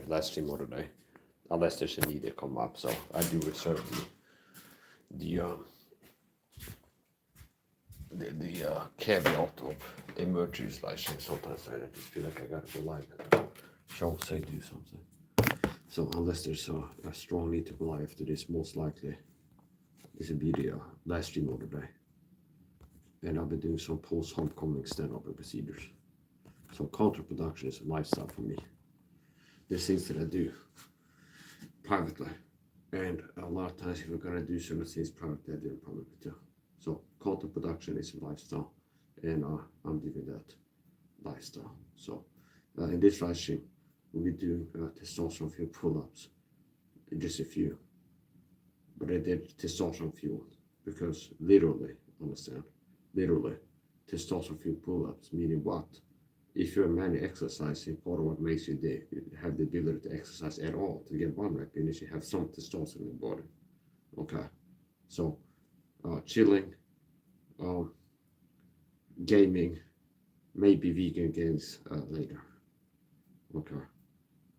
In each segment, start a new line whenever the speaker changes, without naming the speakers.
last stream of the day, unless there's a need to come up. So I do reserve the caveat of emergency slashing. Sometimes I just feel like I gotta go live and show say do something. So unless there's a strong need to go live after this, most likely this will be the last stream of the day. And I've been doing some post-homecoming stand-up procedures. So counterproduction is a lifestyle for me. There's things that I do privately. And a lot of times if we're gonna do certain things privately, I do it publicly too. So counterproduction is a lifestyle. And I'm doing that lifestyle. So in this live stream, we'll be doing testosterone fueled pull-ups. Just a few. But I did testosterone fueled because literally, understand, literally, testosterone fueled pull-ups, meaning what? If you're a man exercising, part of what makes you have the ability to exercise at all, to get one rep in, is you have some testosterone in your body. Okay. So, chilling, gaming, maybe vegan gains later. Okay.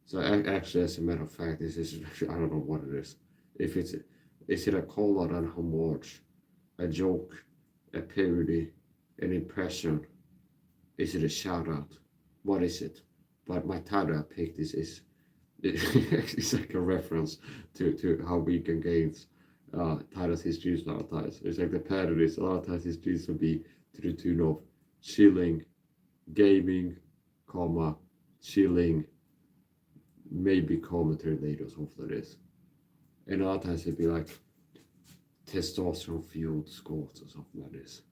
So actually, as a matter of fact, this is, I don't know what it is. If is it a call out on homage, a joke, a parody, an impression? Is it a shout out? What is it? But my title I picked is it's like a reference to how vegan gains titles his juice a lot of times. It's like the parodies, a lot of times his juice will be to the tune of chilling, gaming, comma, chilling, maybe commentary later or something like this. And a lot of times it'd be like testosterone fueled squats or something like this.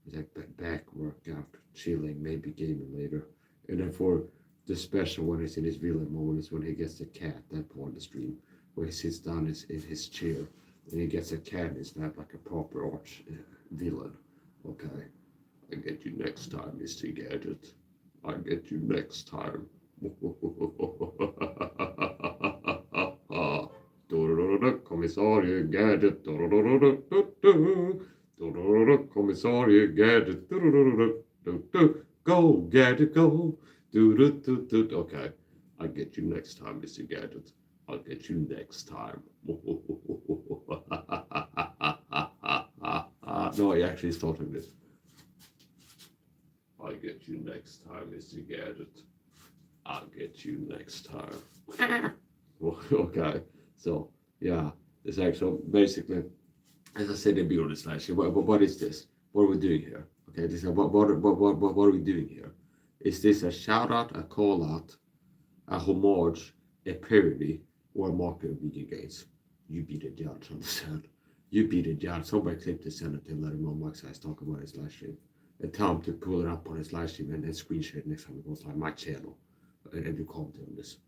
It's like back workout, chilling, maybe gaming later. And then for the special one is in his villain moment is when he gets the cat, that part of the stream, where he sits down in his chair and he gets a cat. It's not like a proper arch villain. Okay, I get you next time, Mr. Gadget. I get you next time. Kommissarie Gadget. Kommissarie Gadget. Go, Gadget, go. Okay, I'll get you next time, Mr. Gadget. I'll get you next time. No, he actually started this. I'll get you next time, Mr. Gadget. I'll get you next time. Okay, so yeah, it's like, so basically, as I said in the beginning of this last year, what is this? What are we doing here? Okay, this is what are we doing here? Is this a shout out, a call out, a homage, a parody, or a market of vegan gains? You be the judge, understand? You be the judge. Somebody clip this and let him know Max Eyes talk about his live stream. And tell him to pull it up on his live stream and screenshot it next time it goes on my channel. And you comment on this.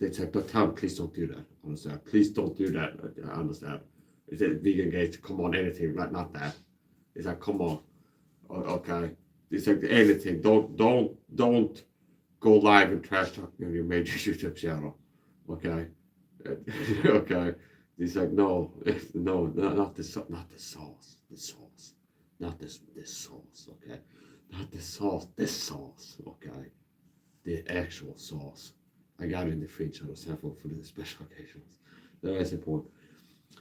It's like, don't tell him, please don't do that. Understand? Please don't do that. I understand. It's a vegan gains, come on, anything, right? Not that. It's like, come on. Okay. It's like anything. Don't go live and trash talking on your major YouTube channel. Okay. Okay. He's like, no, not the sauce, not this sauce, okay, not the sauce, this sauce, okay, the actual sauce. I got it in the fridge on the sample for the special occasions. That's the point.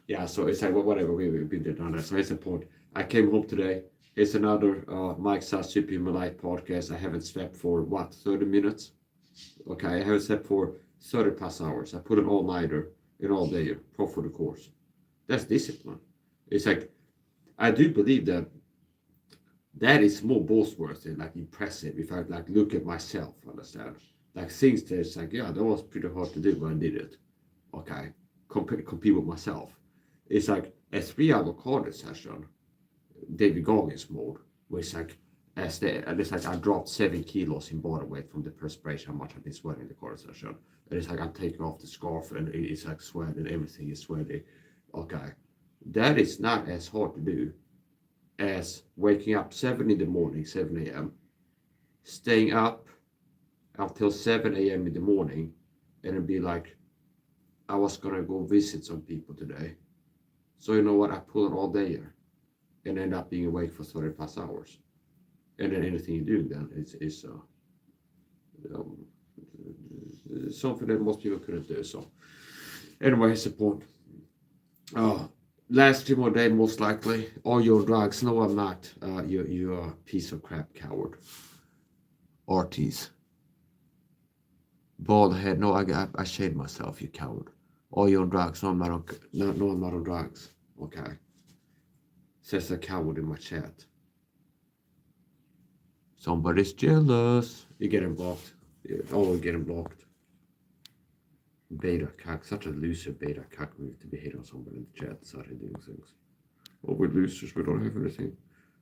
Yeah, so it's like, whatever, we've been there, done that. So it's the point. I came home today. It's another Mike Sass Super Human Life podcast. I haven't slept for 30 minutes? Okay, I haven't slept for 30 plus hours. I put an all-nighter in all day, pro for the course. That's discipline. It's like, I do believe that is more boastworthy, like impressive. If I like look at myself, understand? Like things that it's like, yeah, that was pretty hard to do, but I did it. Okay, compete with myself. It's like a 3-hour cardio session, David Goggins mode, where it's like, it's like I dropped 7 kilos in body weight from the perspiration, how much I've been sweating in the cardio session. And it's like I'm taking off the scarf and it's like sweat and everything is sweaty. Okay, that is not as hard to do as waking up 7 in the morning, 7 a.m., staying up until 7 a.m. in the morning, and it'd be like, I was gonna go visit some people today. So you know what, I pull an all dayer and end up being awake for 30 plus hours. And then anything you do then is something that most people couldn't do. So anyway, here's the point. Last 3 more days, most likely. All your drugs. No, I'm not. You're a piece of crap coward. Ortiz. Bald head. No, I shaved myself, you coward. All your drugs. No, I'm not on, no, I'm not on drugs. Okay. Says a coward in my chat. Somebody's jealous. You're getting blocked. You're getting blocked. Beta cuck, such a loser beta cuck move to be hit on somebody in the chat started doing things. Oh, we're losers, we don't have anything.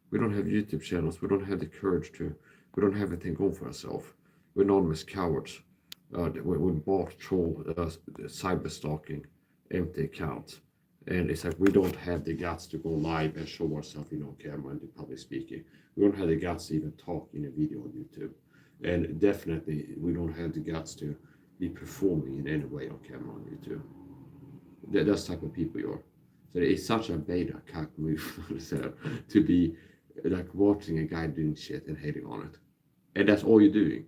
We don't have YouTube channels, we don't have the courage to, we don't have anything going for ourselves. We're anonymous cowards. We're bought, troll, cyber stalking, empty accounts. And it's like we don't have the guts to go live and show ourselves, camera and do public speaking. We don't have the guts to even talk in a video on YouTube. And definitely we don't have the guts to be performing in any way on camera on YouTube. That's the type of people you are. So it's such a beta cuck move to be like watching a guy doing shit and hating on it. And that's all you're doing.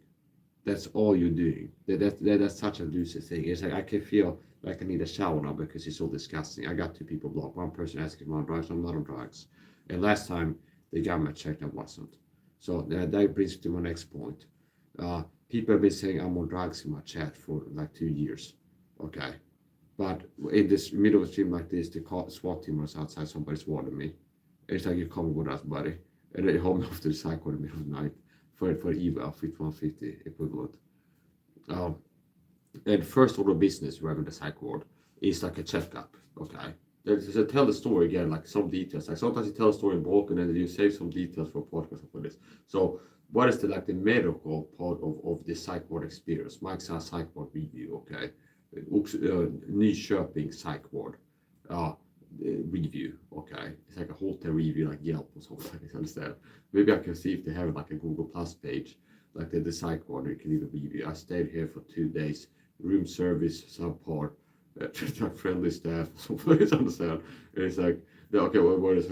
That's all you're doing. That's such a loser thing. It's like I can feel like I need a shower now because it's so disgusting. I got 2 people blocked. One person asking me on drugs, I'm not on drugs. And last time they got me checked, I wasn't. So that brings me to my next point. People have been saying I'm on drugs in my chat for like 2 years. Okay. But in this middle of a stream like this, the SWAT team was outside, somebody's warning me. It's like, you come with us, buddy. And they hold me off to the side in the middle of the night for eval 5150 equivalent. And first order of business, you have in the psych ward, is like a checkup. Okay. So tell the story again, like some details. Like sometimes you tell a story in bulk and then you save some details for a podcast like this. So what is the medical part of the psych ward experience? Mike's a psych ward review, okay? Nyköping psych ward review, okay? It's like a hotel review, like Yelp or something. Understand? Maybe I can see if they have like a Google Plus page, like the psych ward. You can even review. I stayed here for 2 days. Room service, subpar, friendly staff. So please understand. It's like, okay, what is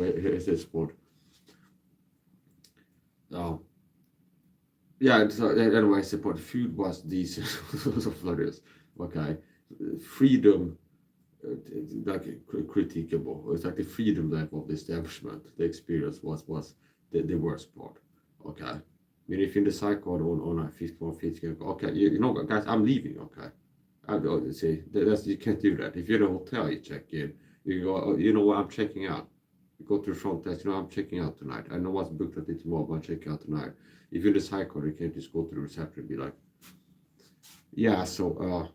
this sport? Yeah, so anyway, support food was decent. Okay, freedom, like critiquable. It's like the freedom level of the establishment. The experience was the worst part. Okay, I mean, if in the psych ward on a 5150, okay, you know, guys, I'm leaving. Okay, I see that's you can't do that. If you're in a hotel, you check in. You go, oh, you know what, I'm checking out. You go to the front desk. You know, I'm checking out tonight. I know what's booked at the tomorrow, but I'm checking out tonight. If you're in the psych ward, you can't just go to the reception and be like, yeah, so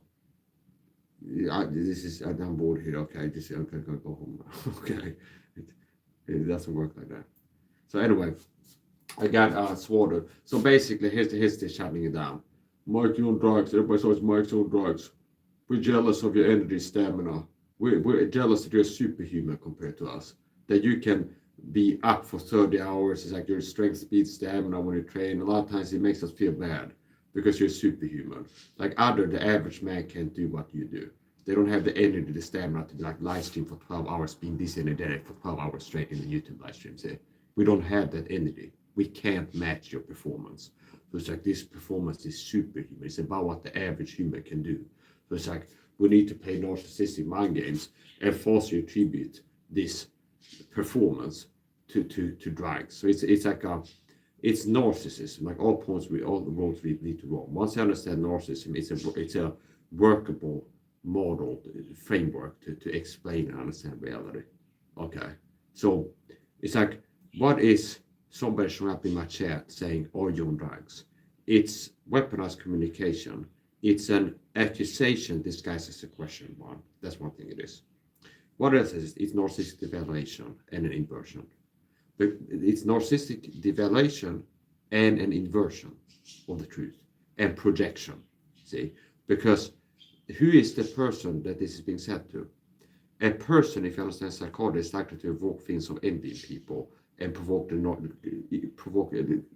I'm bored here. Okay, I'm gonna go home. Okay, it doesn't work like that. So anyway, I got swatted. So basically, here's the shutting it down. Mike, you're on drugs. Everybody says Mike's on drugs. We're jealous of your energy, stamina. We're jealous that you're superhuman compared to us. That you can be up for 30 hours. It's like your strength, speed, stamina when you train. A lot of times it makes us feel bad because you're superhuman. Like the average man can't do what you do. They don't have the energy, the stamina to be like live stream for 12 hours, being this energetic for 12 hours straight in the YouTube live stream. See? We don't have that energy. We can't match your performance. So it's like this performance is superhuman. It's about what the average human can do. So it's like we need to play narcissistic mind games and falsely attribute this performance to drugs. So it's like it's narcissism. Like all the roads we need to roll. Once you understand narcissism, it's a workable model framework to explain and understand reality. Okay, so it's like, what is somebody showing up in my chat saying, "Are you on drugs?" It's weaponized communication. It's an accusation disguised as a question. One, that's one thing it is. What else is it? It's narcissistic devaluation and an inversion. It's narcissistic devaluation and an inversion of the truth and projection. See, because who is the person that this is being said to? A person, if you understand psychology, is likely to evoke things of envy in people and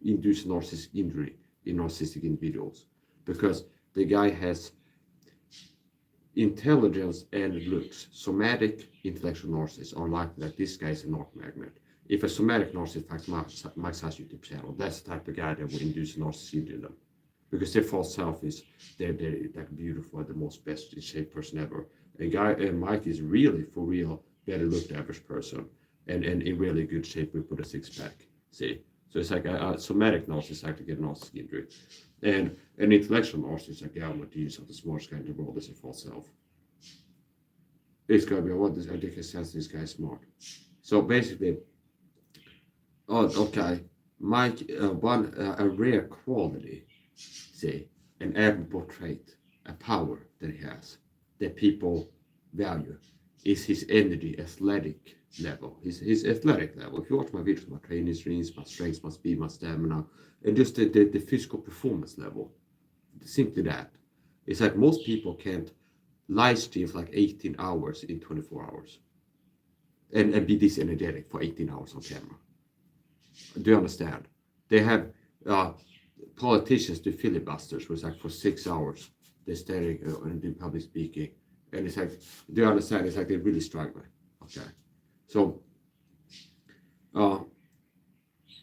induce narcissistic injury in narcissistic individuals, because the guy has intelligence and looks. Somatic intellectual narcissists are likely that this guy is a north magnet. If a somatic narcissist, Mike's YouTube channel, that's the type of guy that will induce narcissism in them. because their false self is they're like beautiful, the most best in shape person ever. And Mike is really for real better looked average person, and in really good shape with a six-pack. See, so it's like a somatic narcissist like to get narcissistic injury, and an intellectual narcissist like, yeah, I'm not use of the smartest guy in the world as a false self. It's gonna be what this I can sense this guy's smart. So basically, oh okay, Mike a rare quality, say, an admirable trait, a power that he has that people value is his energy athletic level, his athletic level. If you watch my videos, my training streams, my strength, my speed, my stamina, and just the physical performance level, simply that. It's like most people can't live stream for like 18 hours in 24 hours and be this energetic for 18 hours on camera. Do you understand? They have politicians do filibusters, where it's like for 6 hours they're standing and doing public speaking, and it's like, do you understand? It's like they're really struggling. Okay, so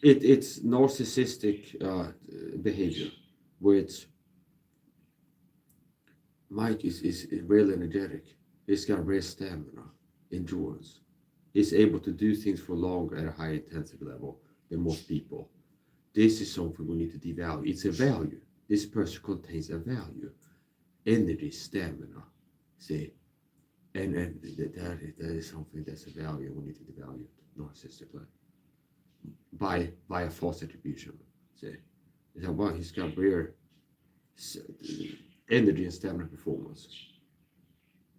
it's narcissistic behavior, where it's Mike is really energetic. He's got rare stamina, endurance. He's able to do things for longer at a higher intensity level than most people. This is something we need to devalue. It's a value. This person contains a value, energy, stamina. See, and that is something that's a value. We need to devalue it narcissistically by a false attribution. See, it's like, well, he's got rare energy and stamina performance.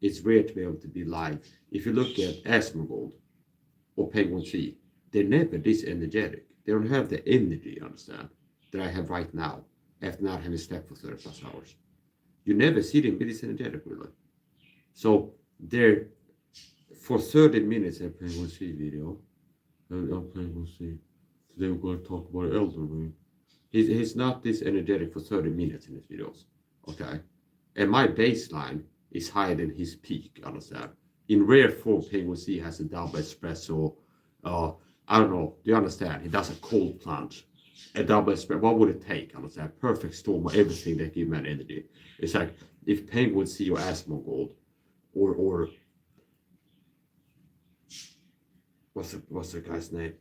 It's rare to be able to be live. If you look at Asmongold or Penguin C, they're never this energetic. They don't have the energy, understand, that I have right now after not having slept for 30 plus hours. You never see them be this energetic, really. So they're, for 30 minutes in Penguin C video, and Penguin C, today we're going to talk about elderly. He's not this energetic for 30 minutes in his videos, okay? And my baseline is higher than his peak, understand? In rare form, Penguin C has a double espresso. I don't know, do you understand? He does a cold plunge, a double espresso. What would it take? Understand? Perfect storm of everything that gives man energy. It's like if Penguin C or Asmongold or what's the guy's name?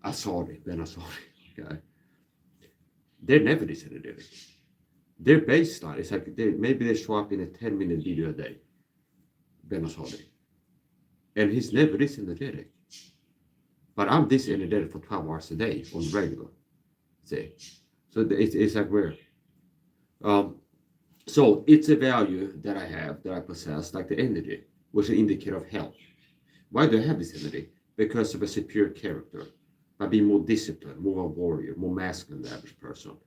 Ben Asari, okay? They're never this energetic. Their baseline is like maybe they show up in a 10-minute video a day. Ben Asari. And he's never this energetic. But I'm this energetic for 12 hours a day on regular. See? So it's like weird. So it's a value that I have, that I possess, like the energy, which is an indicator of health. Why do I have this energy? Because of a superior character. By being more disciplined, more a warrior, more masculine than the average person.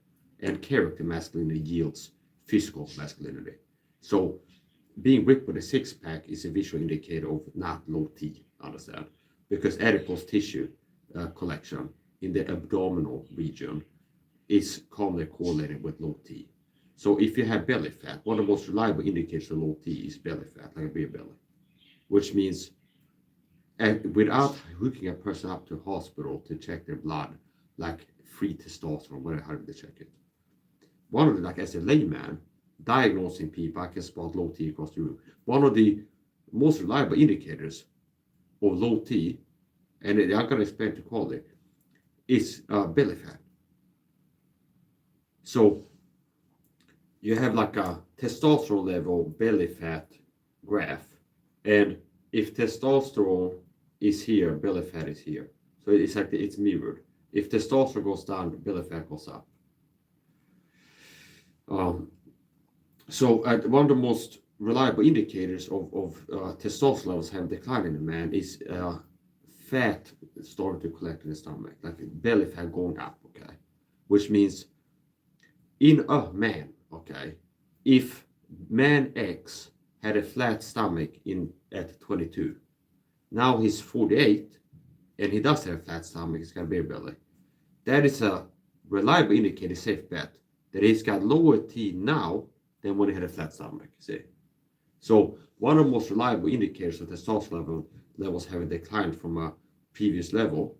And character masculinity yields physical masculinity. So being ripped with a six-pack is a visual indicator of not low T, understand? Because adipose tissue collection in the abdominal region is commonly correlated with low T. So if you have belly fat, one of the most reliable indicators of low T is belly fat, like a beer belly, which means, and without hooking a person up to a hospital to check their blood, like free testosterone, whatever, how do they check it? One of the, like as a layman, diagnosing people, I can spot low T across the room. One of the most reliable indicators of low T, and I'm going to explain to quality, is belly fat. So you have like a testosterone level belly fat graph, and if testosterone is here, belly fat is here. So it's like it's mirrored. If testosterone goes down, belly fat goes up. So one of the most reliable indicators of testosterone levels have declined in a man is fat starting to collect in the stomach, like belly fat going up, okay? Which means in a man, okay, if man X had a flat stomach at 22, now he's 48 and he does have a flat stomach, he's got a beer belly. That is a reliable indicator, safe bet, that he's got lower T now than when he had a flat stomach, see? So one of the most reliable indicators of testosterone levels having declined from a previous level,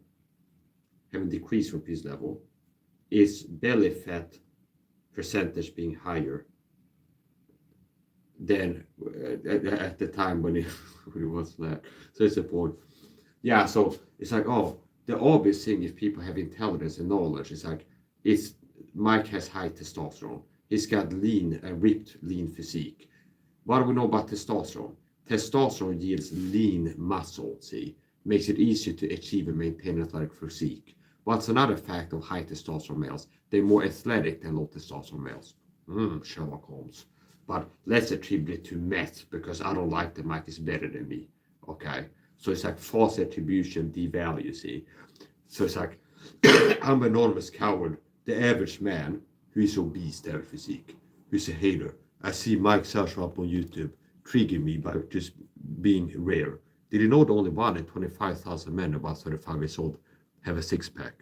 having decreased from previous level, is belly fat percentage being higher than at the time when it was there. So it's a point. Yeah, so it's like, oh, the obvious thing if people have intelligence and knowledge is like, Mike has high testosterone. He's got ripped lean physique. What do we know about testosterone? Testosterone yields lean muscle, see? Makes it easier to achieve and maintain athletic physique. What's another fact of high testosterone males? They're more athletic than low testosterone males. Sherlock Holmes. But let's attribute it to meth because I don't like that Mike is better than me. Okay? So it's like false attribution, devalue, see? So it's like, I'm an enormous coward. The average man who is obese, their physique, who's a hater. I see Mike Sasha up on YouTube trigger me by just being rare. Did you know that only 1 in 25,000 men about 35 years old have a six-pack?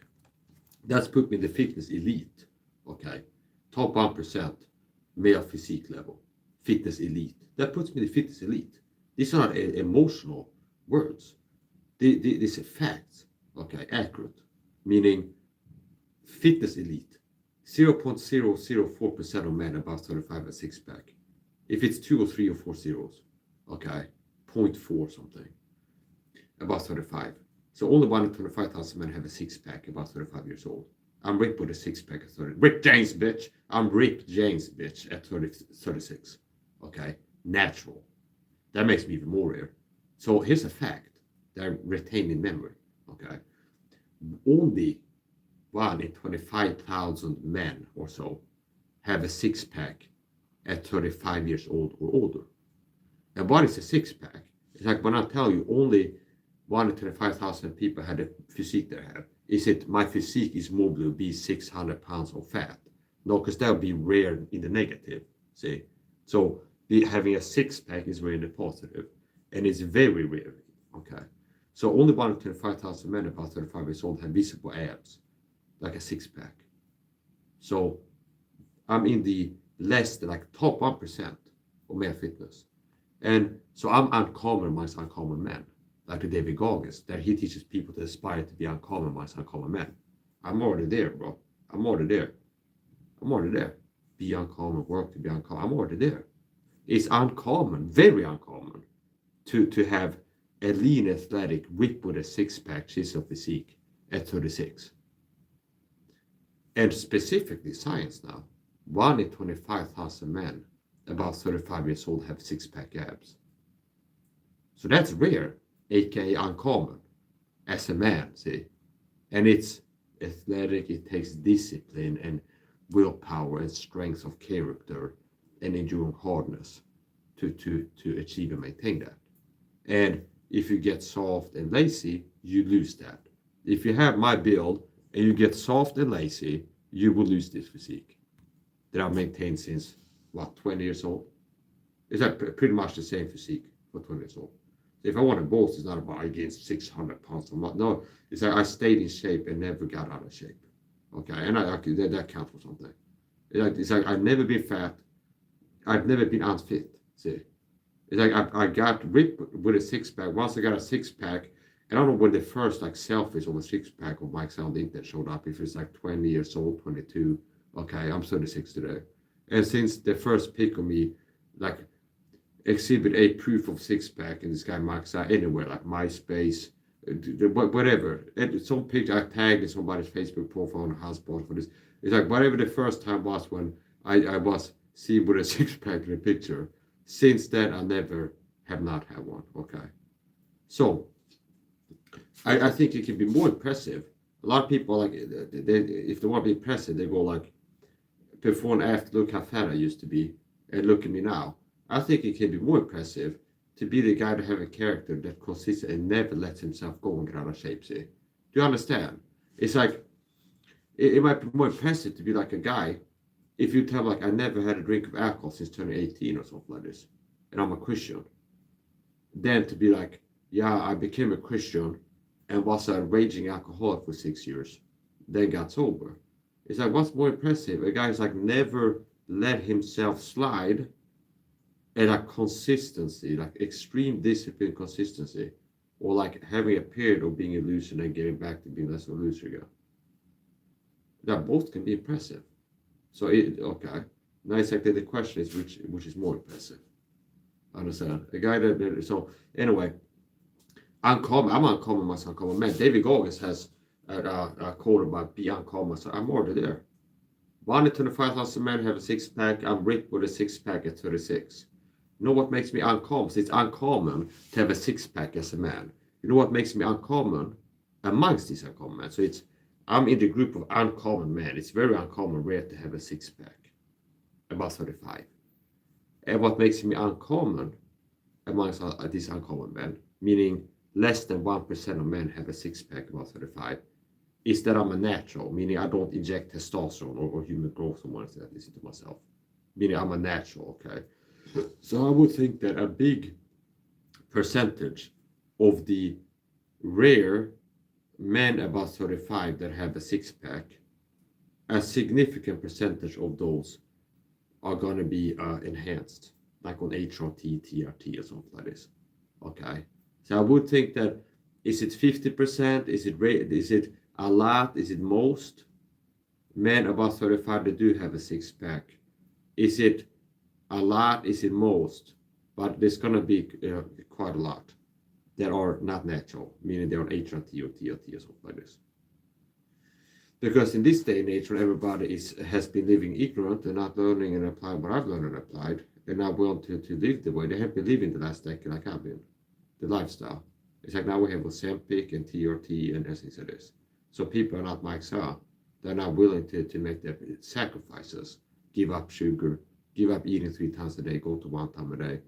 That's put me in the fitness elite, okay? Top 1% male physique level, fitness elite. That puts me in the fitness elite. These are not emotional words. These are facts, okay, accurate. Meaning fitness elite, 0.004% of men above 35 have a six-pack. If it's 2 or 3 or 4 zeros, okay, 0.4 something, above 35. So only 1 in 25,000 men have a six-pack above 35 years old. I'm ripped with a six-pack at 30. Rick James, bitch. I'm Rick James, bitch, at 36. Okay, natural. That makes me even more rare. So here's a fact that I retain in memory. Okay, only 1 in 25,000 men or so have a six-pack at 35 years old or older. And what is a six-pack? It's like when I tell you only 1 in 25,000 people had a physique they have. Is it my physique is morbidly obese, 600 pounds of fat? No, because that would be rare in the negative, see? So having a six-pack is really positive, and it's very rare, okay? So only 1 in 25,000 men about 35 years old have visible abs, like a six-pack. So I'm in the less than like top 1% of male fitness. And so I'm uncommon amongst uncommon men, like the David Goggins, that he teaches people to aspire to be uncommon amongst uncommon men. I'm already there, bro. I'm already there. Be uncommon, work to be uncommon. I'm already there. It's uncommon, very uncommon, to have a lean, athletic, ripped with a six-pack chisel physique at 36. And specifically science now, 1 in 25,000 men about 35 years old have six-pack abs. So that's rare, aka uncommon, as a man, see? And it's athletic, it takes discipline and willpower and strength of character and enduring hardness to achieve and maintain that. And if you get soft and lazy, you lose that. If you have my build and you get soft and lazy, you will lose this physique that I've maintained since, 20 years old? It's like pretty much the same physique for 20 years old. If I want to boast, it's not about I gained 600 pounds a month. No, it's like I stayed in shape and never got out of shape. Okay, and that counts for something. It's like I've never been fat. I've never been unfit. See, it's like I got ripped with a six-pack. Once I got a six-pack, and I don't know when the first like selfies of a six-pack of Mike on the internet showed up. If it's like 20 years old, 22. Okay, I'm 36 today. And since the first pic of me, like exhibit a proof of six-pack, and this guy marks out anywhere, like MySpace, whatever. And some picture I tagged in somebody's Facebook profile on a hotspot for this. It's like whatever the first time was when I was seen with a six-pack in a picture. Since then, I never have not had one. Okay, so I think it can be more impressive. A lot of people like if they want to be impressive, they go like before and after. Look how fat I used to be, and look at me now. I think it can be more impressive to be the guy to have a character that consists and never lets himself go and get out of shape. See, do you understand? It's like it might be more impressive to be like a guy if you tell like I never had a drink of alcohol since turning 18 or something like this, and I'm a Christian, than to be like, yeah, I became a Christian and was a raging alcoholic for 6 years, then got sober. It's like, what's more impressive? A guy's like never let himself slide, and like consistency, like extreme discipline consistency, or like having a period of being a loser and getting back to being less of a loser again. That both can be impressive. So okay. Now exactly the question is which is more impressive. Understand? A guy that so anyway, uncommon. I'm uncommon myself, uncommon man. David Goggins has a quote about be uncommon. So I'm already there. 1 in 25,000 men have a six-pack. I'm ripped with a six-pack at 36. You know what makes me uncommon? It's uncommon to have a six-pack as a man. You know what makes me uncommon amongst these uncommon men? So I'm in the group of uncommon men. It's very uncommon, rare to have a six-pack about 35. And what makes me uncommon amongst these uncommon men, meaning less than 1% of men have a six-pack about 35, is that I'm a natural, meaning I don't inject testosterone or human growth hormones that is into myself. Meaning I'm a natural, okay? So I would think that a big percentage of the rare men about 35 that have a six-pack, a significant percentage of those are going to be enhanced, like on HRT, TRT, or something like this. Okay, so I would think that is it 50%? Is it a lot? Is it most men about 35 that do have a six-pack? Is it a lot? Is it most? But there's going to be quite a lot that are not natural, meaning they're on HRT or TRT or something like this. Because in this day and age, when everybody has been living ignorant and not learning and applying what I've learned and applied, and not willing to live the way they have been living the last decade like I've been, the lifestyle. It's like now we have Ozempic and TRT and things like this. So people are not like so. They're not willing to make their sacrifices, give up sugar, give up eating 3 times a day, go to 1 time a day,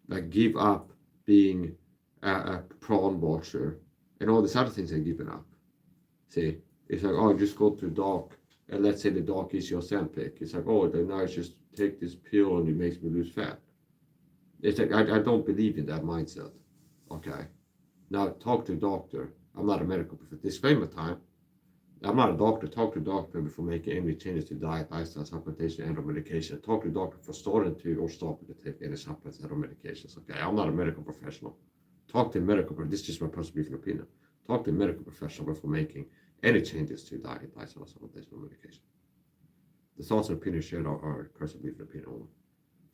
like give up being a prawn watcher and all these other things they're giving up. See, it's like, oh, just go to the doc, and let's say the doc is your Ozempic. It's like, oh, then I just take this pill and it makes me lose fat. It's like, I don't believe in that mindset. Okay. Now, talk to a doctor. I'm not a medical professional. Disclaimer time. I'm not a doctor. Talk to a doctor before making any changes to diet, lifestyle, supplementation, and or medication. Talk to a doctor for starting to or stopping to take any supplements and or medications. Okay. I'm not a medical professional. Talk to a medical professional. This is just my personal opinion. Talk to a medical professional before making any changes to diet, lifestyle, supplementation, or medication. The thoughts and opinions shared are personal opinion only.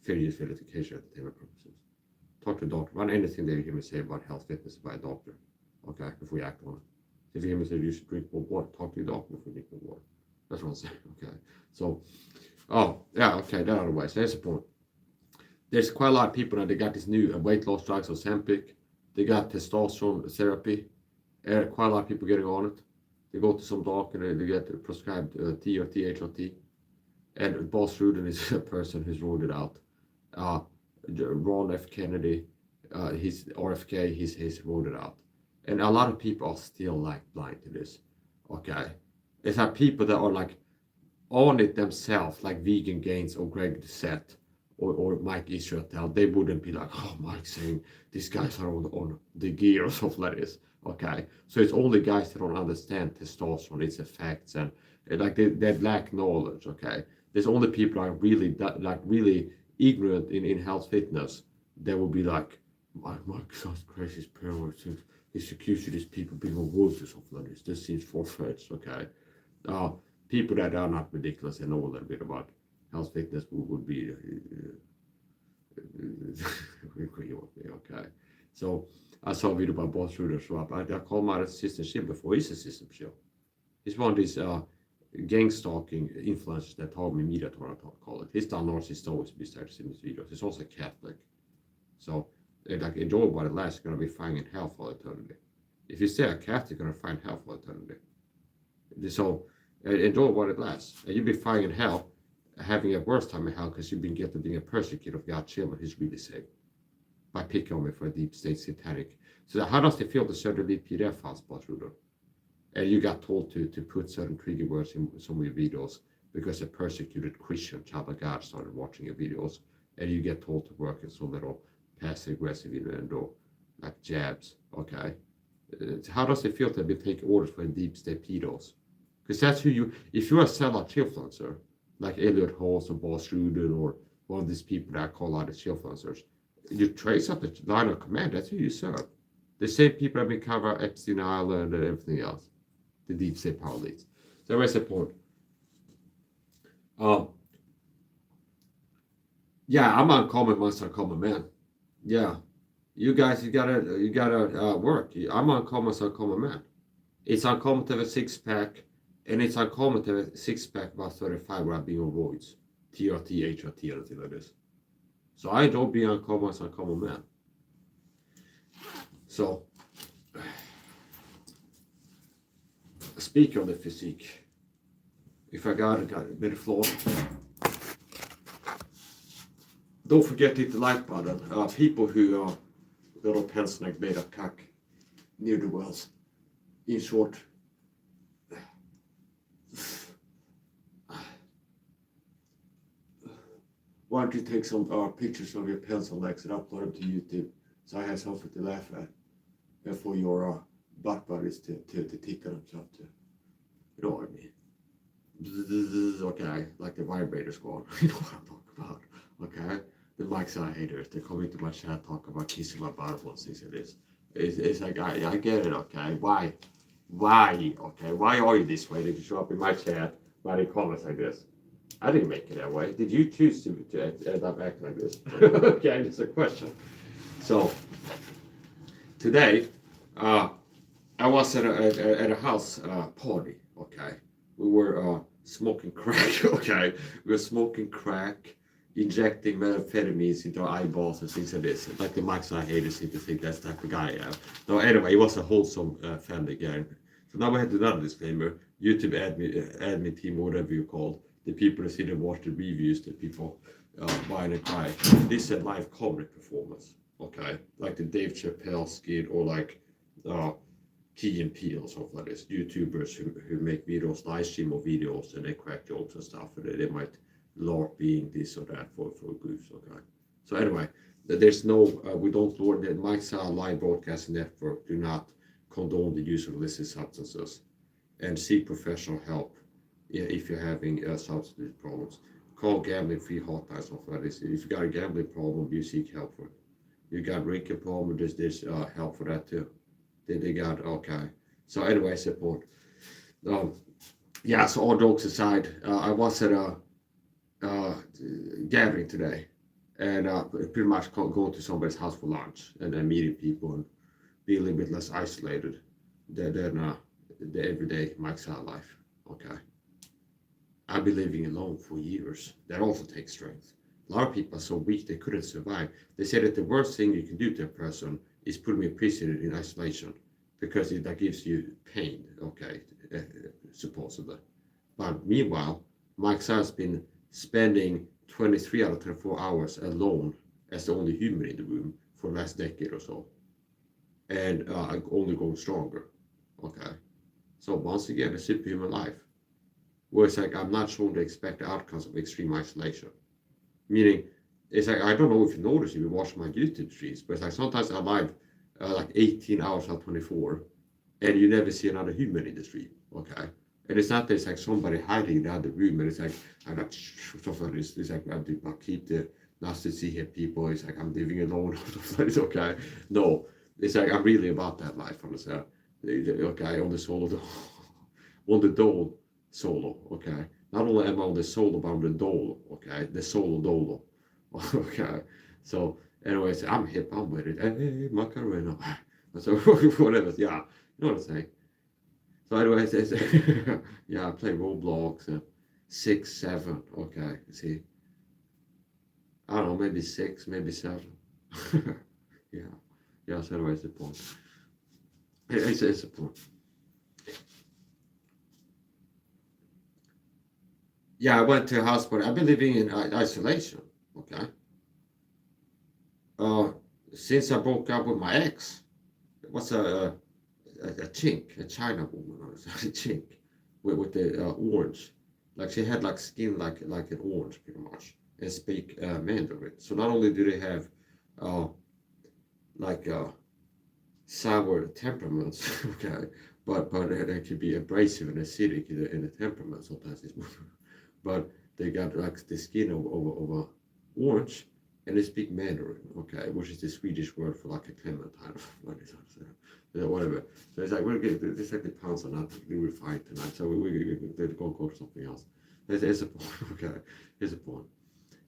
Fair use, for education, entertainment purposes. Talk to a doctor. Run anything that you hear me say about health, fitness by a doctor. Okay, before you act on it. If you hear me say you should drink more water, talk to your doctor before you drink more water. That's what I'm saying. Okay. So, that out of the way. So that's the point. There's quite a lot of people now, they got these new weight loss drugs, Ozempic. They got testosterone therapy. Quite a lot of people getting on it. They go to some doctor and they get prescribed TRT, HRT. And Boss Rudin is a person who's ruled it out. Ron F. Kennedy, he's RFK, he's ruled it out. And a lot of people are still like blind to this. Okay. It's like people that are like on it themselves, like Vegan Gains or Greg Doucette or Mike Israel. They wouldn't be like, oh, Mike's saying these guys are on the gear or something like this. Okay. So it's only guys that don't understand testosterone, its effects, and like they lack knowledge. Okay. There's only people that are really ignorant in health fitness that will be like, Mike sounds crazy, his parents, he's accused of these people being on wolves or something like this. This seems far-fetched, okay? People that are not ridiculous and know a little bit about health fitness would be okay. So I saw a video about Boss Rudin show up. I called him out as assistant shield before he's assistant shield. He's one of these gang stalking influencers that told me media to call it. He's done narcissist always besides in his videos. He's also Catholic. So like enjoy what it lasts, you're gonna be finding hell for eternity. If you stay a Catholic, you're gonna find hell for eternity. So enjoy what it lasts. And you'll be finding hell, having a worse time in hell because you've been getting being a persecutor of God's children who's really saved. By picking on me for a deep state satanic. So how does it feel to serve the lead PDF files, Boss Rudin? And you got told to put certain trigger words in some of your videos because a persecuted Christian child of God started watching your videos, and you get told to work in some little passive aggressive innuendo, like jabs. Okay, how does it feel to be taking orders from deep state pedos? Because that's who you. If you're a sellout influencer, like Elliot Halls or Boss Rudin or one of these people that I call out as influencers, you trace up the line of command. That's who you serve. The same people that have been covering Epstein Island and everything else. The deep state power leads. So that's the point. Um, yeah, I'm uncommon amongst uncommon men. Yeah, you guys, you gotta work. I'm uncommon amongst uncommon men. It's uncommon to have a six pack, and it's uncommon to have a six pack about 35 where I'm being on roids, TRT, HRT, anything like this. So I don't be uncommon amongst uncommon men. So, speaking of the physique, if I got a bit of floor, don't forget to hit the like button. People who are little pencil like made up cock near the wells. In short, why don't you take some pictures of your pencil legs and upload them to YouTube so I have something to laugh at and for your butt buddies to tickle themselves to. You know what I mean? Okay, like the vibrator squad. You know what I'm talking about. Okay? The Mike Side haters, they come into my chat talk about kissing my butt and things like this. It's like, I get it, okay? Why? Okay? Why are you this way? Did you show up in my chat, writing comments like this? I didn't make it that way. Did you choose to end up acting like this? Okay, it's a question. So, today, I was at a house party, okay? We were smoking crack, okay? We were smoking crack, injecting methamphetamines into our eyeballs and things like this. Like the Max I haters seem to think that's the type of guy I am. No, anyway, it was a wholesome family gang. So now we had another disclaimer. YouTube admin team, whatever you call the people that sit and watch the reviews, the people buying and cry. This is a live comedy performance, okay? Like the Dave Chappelle skit or like Key and Peele or something like this. YouTubers who make videos, live stream of videos, and they crack jokes and stuff, and they might LARP being this or that for goofs, okay? So anyway, there's no, we don't lord the Mike's live broadcasting network do not condone the use of illicit substances and seek professional help if you're having substance problems. Call gambling free hotlines, something like this. If you got a gambling problem, you seek help for it. You got drinking problem, there's help for that too. They got, okay. So anyway, support. Yeah, so all jokes aside, I was at a gathering today, and pretty much going to somebody's house for lunch and then meeting people and be a little bit less isolated than the everyday Mike's life. Okay, I've been living alone for years. That also takes strength. A lot of people are so weak they couldn't survive. They say that the worst thing you can do to a person is put them in prison in isolation because that gives you pain. Okay, supposedly. But meanwhile, Mike's has been spending 23 out of 24 hours alone as the only human in the room for the last decade or so. And only going stronger. Okay. So once again, a superhuman life. Where it's like, I'm not showing the expected outcomes of extreme isolation. Meaning, it's like, I don't know if you notice if you watch my YouTube streams, but it's like sometimes I'm live like 18 hours out of 24, and you never see another human in the stream. Okay. And it's not that it's like somebody hiding in the other room, and it's like, I'm not stuff like this. It's like, I keep the not to see here people. It's like, I'm living alone. It's okay. No, it's like, I'm really about that life, understand? Okay, on the solo, on the dole solo, okay? Not only am I on the solo, but on the dole, okay? The solo dolo, okay? So, anyways, I'm hip, I'm with it. Hey, Macarena. So, whatever, yeah, you know what I'm saying? So anyways, yeah, I play Roblox 6, 7, okay, see. I don't know, maybe 6, maybe 7. Yeah, so anyways, the point. It's a point. Yeah, I went to a house party. I've been living in isolation, okay? Since I broke up with my ex, it was a chink, a China woman, a chink, with the orange. Like she had like skin like an orange pretty much, and speak Mandarin. So not only do they have like sour temperaments, okay, but they could be abrasive and acidic in the temperament sometimes. But they got like the skin of orange, and they speak Mandarin, okay, which is the Swedish word for like a clementine, like this, whatever. So it's like we're good. This like the pounds are not really refined tonight, so we're going to go to something else. It's a point. Okay, here's a point.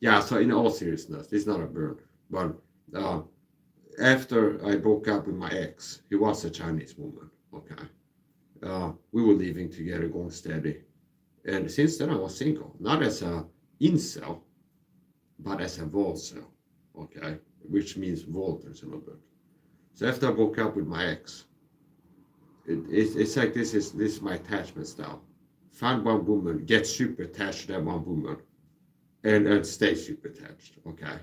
Yeah. So in all seriousness, it's not a burn, but after I broke up with my ex, he was a Chinese woman. Okay. We were living together, going steady, and since then I was single, not as a incel, but as a volcel. Okay, which means volters a little bit. So after I broke up with my ex, it's like this is my attachment style. Find one woman, get super attached to that one woman, and stay super attached. Okay,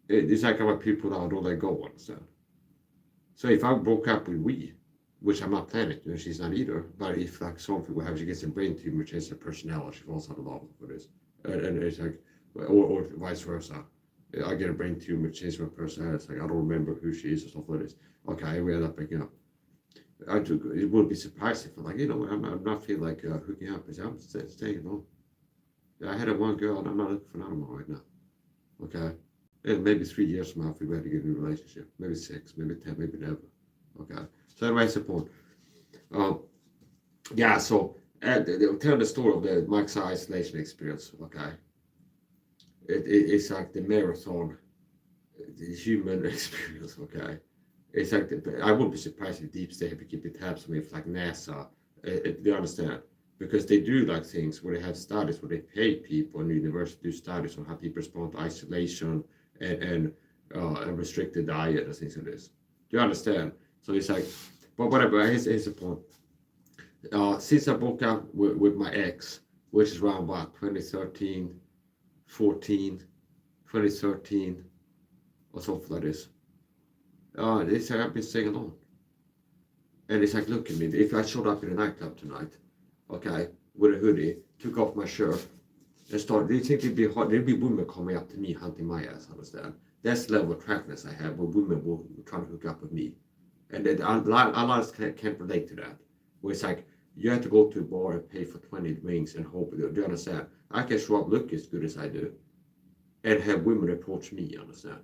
it's like I'm a people that I don't let go. Understand? So if I broke up with we, which I'm not planning, and she's not either, but if like some people have, she gets a brain tumor, changes her personality, she falls out of love with this, and it's like, or vice versa. I get a brain tumor, change my personality. It's like I don't remember who she is or stuff like this. Okay, we end up breaking up. It would be surprising if like, I'm not feeling like hooking up. I'm staying alone. I had a one girl, and I'm not looking for another one right now. Okay, and maybe 3 years from now, if we had to get a new relationship, maybe 6, maybe 10, maybe never. Okay, so anyways, the point. Yeah, so they'll tell the story of the Mike's isolation experience. Okay, it's like the marathon, the human experience. Okay, it's like I wouldn't be surprised if Deep State would keep tabs on me if like NASA. They understand because they do like things where they have studies where they pay people in the university to do studies on how people respond to isolation and restricted diet and things like this. Do you understand? So it's like, but whatever. Here's the point. Since I broke up with my ex, which is around what 2013, 14, 2013, or something like this. It's like I've been staying alone. And it's like, look at me. If I showed up in a nightclub tonight, okay, with a hoodie, took off my shirt, and started, do you think it'd be hard? There'd be women coming up to me, hunting my ass, understand? That's the level of attractiveness I have, where women will try to hook up with me. And then a lot of us can't relate to that. Where it's like, you have to go to a bar and pay for 20 drinks and hope. Do you understand? I can show up, look as good as I do, and have women approach me, you understand?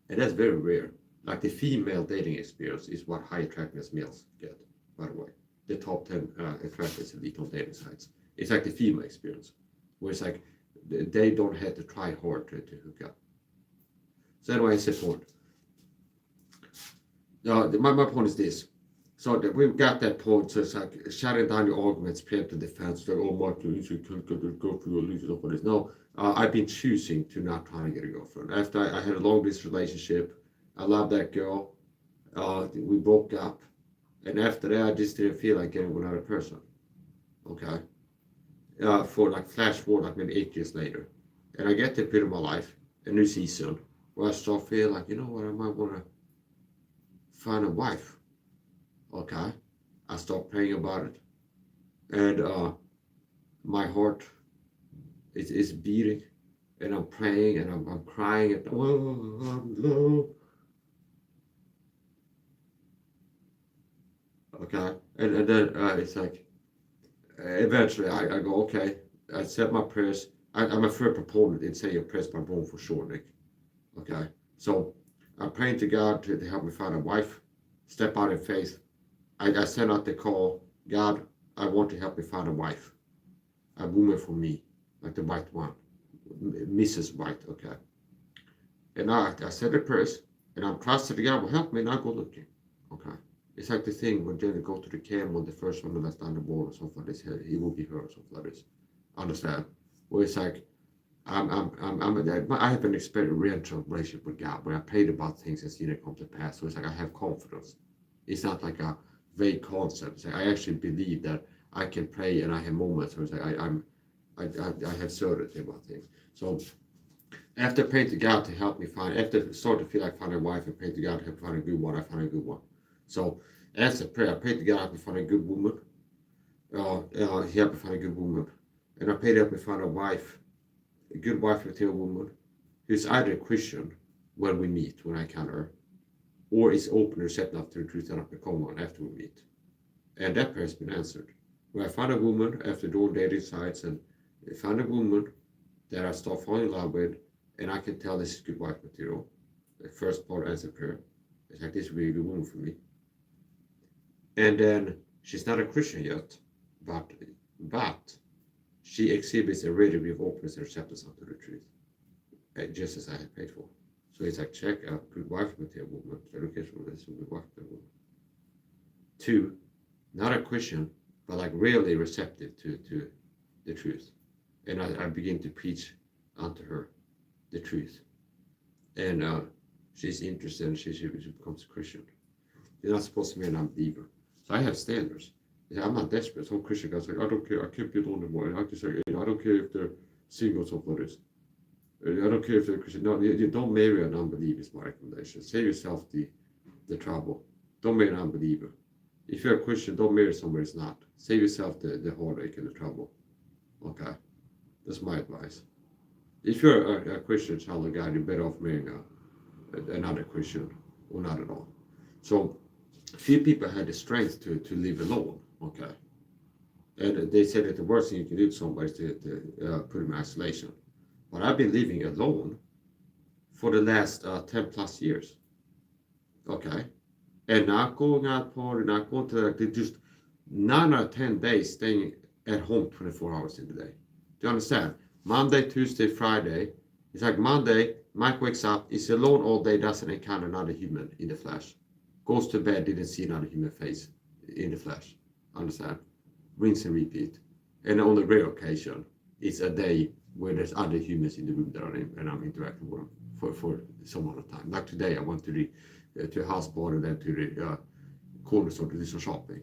And that's very rare. Like the female dating experience is what high attractiveness males get, by the way. The top 10 attractiveness elite on dating sites. It's like the female experience, where it's like they don't have to try hard to hook up. So anyway, it's the point. My point is this. So we've got that point, so it's like shutting down your arguments, preemptive defense, like, oh, Michael, you can't get a girlfriend or lose it up on this. No, I've been choosing to not try to get a girlfriend. After I had a long distance relationship, I loved that girl. We broke up, and after that, I just didn't feel like getting with another person. Okay, for like flash forward, like maybe 8 years later, and I get to a period of my life, a new season, where I start feeling like, you know what, I might want to find a wife. Okay, I start praying about it, and my heart is beating, and I'm praying, and I'm crying, and I'm low. Okay, and then it's like eventually I go, okay, I said my prayers. I'm a firm proponent in saying your prayers by bone for sure, Nick. Okay, so I'm praying to God to help me find a wife, step out in faith. I sent out the call, God, I want to help me find a wife, a woman for me, like the white one, Mrs. White, okay. And I said the prayers, and I'm trusting God will help me, and I go looking, okay. It's like the thing when Jenny go to the camel, the first one that's down the wall or something like this, he will be her or something like this. Understand? Where it's like, I have an experiential relationship with God where I prayed about things and seen it come to pass. So it's like I have confidence. It's not like a vague concept. It's like I actually believe that I can pray and I have moments where it's like I have certainty about things. So after praying to God to help me find, after starting to feel like finding a wife and praying to God to help me find a good one, I found a good one. So as a prayer, I prayed to God to help me find a good woman. He helped me find a good woman. And I prayed to help me find a wife, a good wife material woman, who's either a Christian when we meet, when I encounter her, or is open and receptive enough to the truth that I become one after we meet. And that prayer has been answered. When I found a woman after doing dating sites and I found a woman that I start falling in love with, and I can tell this is good wife material. The first part answered prayer. It's like this is a really good woman for me. And then she's not a Christian yet, but she exhibits a rate of openness and acceptance onto the truth, just as I had paid for. So it's like, check out good wife material movement, education for this, good wife material movement. 2, not a Christian, but like really receptive to the truth. And I begin to preach unto her the truth. And she's interested and she becomes a Christian. You're not supposed to be an unbeliever. So I have standards. I'm not desperate. Some Christian guys like, I don't care, I can't get on anymore. I just say, I don't care if they're single or something like this. I don't care if they're Christian. No, you don't marry an unbeliever is my recommendation. Save yourself the trouble. Don't marry an unbeliever. If you're a Christian, don't marry somebody who's not. Save yourself the heartache and the trouble. Okay? That's my advice. If you're a Christian child of God, you're better off marrying another Christian or not at all. So few people had the strength to live alone. Okay? And they said that the worst thing you can do to somebody is to put them in isolation. But I've been living alone for the last 10 plus years. Okay? And not going out party, not going to just 9 or 10 days staying at home 24 hours in the day. Do you understand? Monday, Tuesday, Friday. It's like Monday, Mike wakes up, is alone all day, doesn't encounter another human in the flesh. Goes to bed, didn't see another human face in the flesh. Understand? Rinse and repeat. And on the rare occasion, it's a day where there's other humans in the room that are in, and I'm interacting with them for some amount of time. Like today, I went to a house bar and then to the corner store to do some shopping.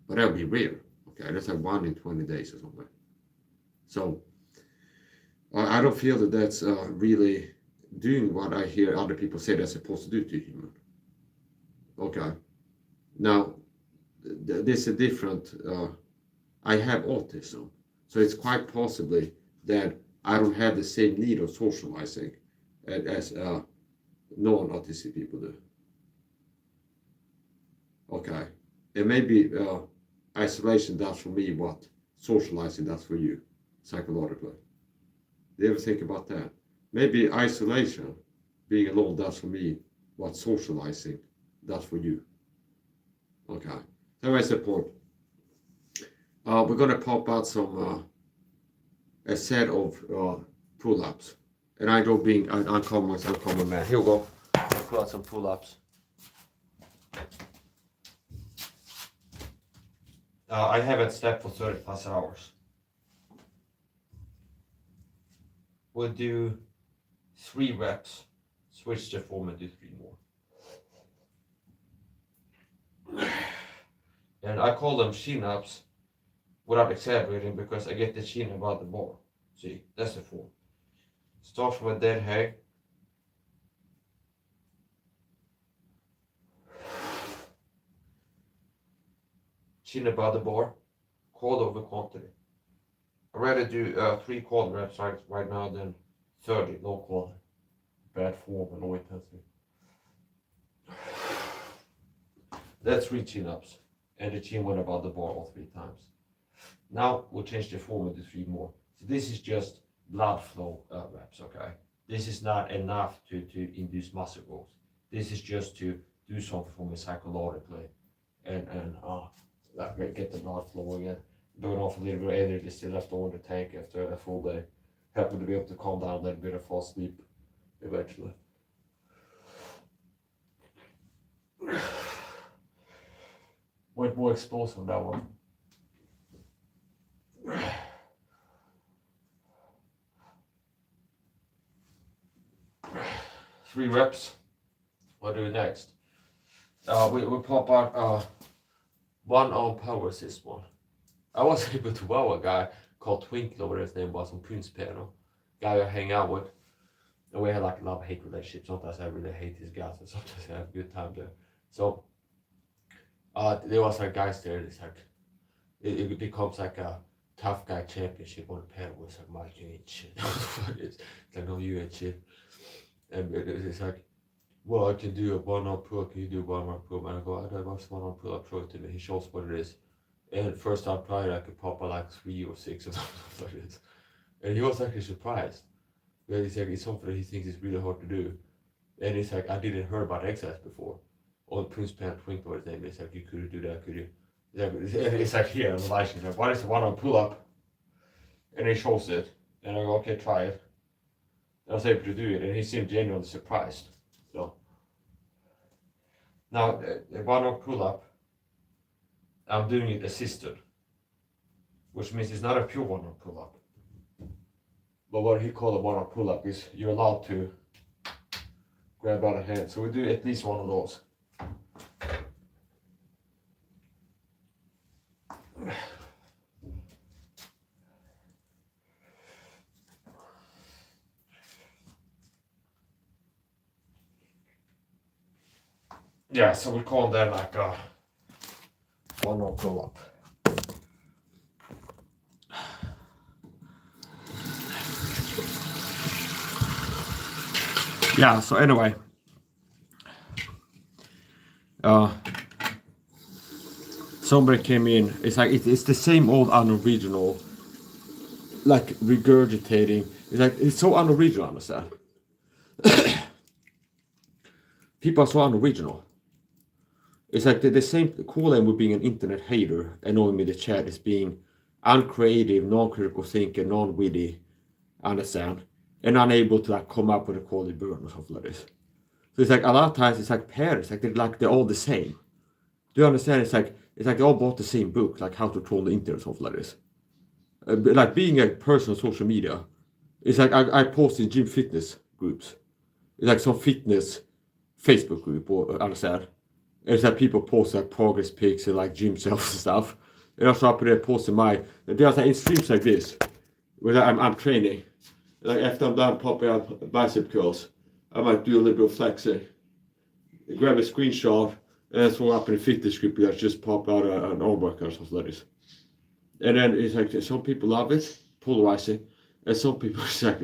But that would be rare. Okay, that's like 1 in 20 days or something. So I don't feel that that's really doing what I hear other people say they're supposed to do to a human. Okay. Now, there's a different, I have autism. So it's quite possibly that I don't have the same need of socializing as non-autistic people do. Okay. And maybe isolation does for me what socializing does for you, psychologically. Do you ever think about that? Maybe isolation, being alone, does for me what socializing does for you. Okay. That's the point. We're going to pop out some, a set of pull-ups. And I don't being an uncommon man. Here we go. I'll pull out some pull-ups. I haven't slept for 30 plus hours. We'll do 3 reps. Switch the form and do 3 more. And I call them chin-ups without exaggerating because I get the chin above the bar. See, that's the form. Start from a dead hang. Chin above the bar. Quad over quantity. I'd rather do 3 quad reps right now than 30 low quad. Bad form and low intensity. That's 3 chin-ups. And the chin went above the bar all 3 times. Now we'll change the form and do 3 more. So this is just blood flow reps, okay? This is not enough to induce muscle growth. This is just to do something for me psychologically and get the blood flowing and burn off a little bit of energy still left over the tank after a full day. Help me to be able to calm down a little bit and fall asleep eventually. Went more explosive on that one. 3 reps. What do we next? We pop out 1 arm power assist one. I was able to wow a guy called Twinkle, whatever his name was, on Prince Piano. Guy I hang out with. And we had like a love-hate relationship. Sometimes I really hate these guys, and sometimes I have a good time there. So there was like guys there. It's like it becomes like a tough guy championship on the piano. It's like, Mike, you ain't shit. It's like, no, you ain't shit. And it's like, well, I can do a 1-arm pull-up. Can you do 1-arm pull-up? And I go, I don't know what's 1-arm pull-up. Show it to me. He shows what it is. And first time trying, I could pop out like 3 or 6 or something like this. And he was actually surprised. But he's like, it's something that he thinks is really hard to do. And he's like, I didn't hear about exercise before. On Prince Pan Twinkle, his name is like, you couldn't do that, could you? It's like here on the license, like, what is a 1-arm pull-up? And he shows it, and I go, okay, try it. And I was able to do it, and he seemed genuinely surprised. So now, the one-arm pull-up, I'm doing it assisted, which means it's not a pure one-arm pull-up. But what he called a one-arm pull-up is you're allowed to grab out a hand. So we do at least one of those. Yeah, so we call that like a one-arm pull-up. Yeah, so anyway, somebody came in, it's like, it's the same old unoriginal, like regurgitating, it's like, it's so unoriginal, understand? People are so unoriginal. It's like the same call with being an internet hater, annoying me in the chat, is being uncreative, non-critical thinker, non-witty, understand? And unable to like come up with a quality burn or something like this. So it's like a lot of times it's like parents, like they're all the same. Do you understand? It's like they all bought the same book, like how to troll the internet or something like this. Like being a person on social media, it's like I post in gym fitness groups. It's like some fitness Facebook group, or understand? It's like people post like progress pics and like gym selfies and stuff. And also up there posting there's like in streams like this, where I'm training. Like after I'm done popping out bicep curls, I might do a little bit of flexing. Grab a screenshot and throw up in a fitness group that just pop out an arm workout or something like this. And then it's like some people love it, polarizing, and some people it's like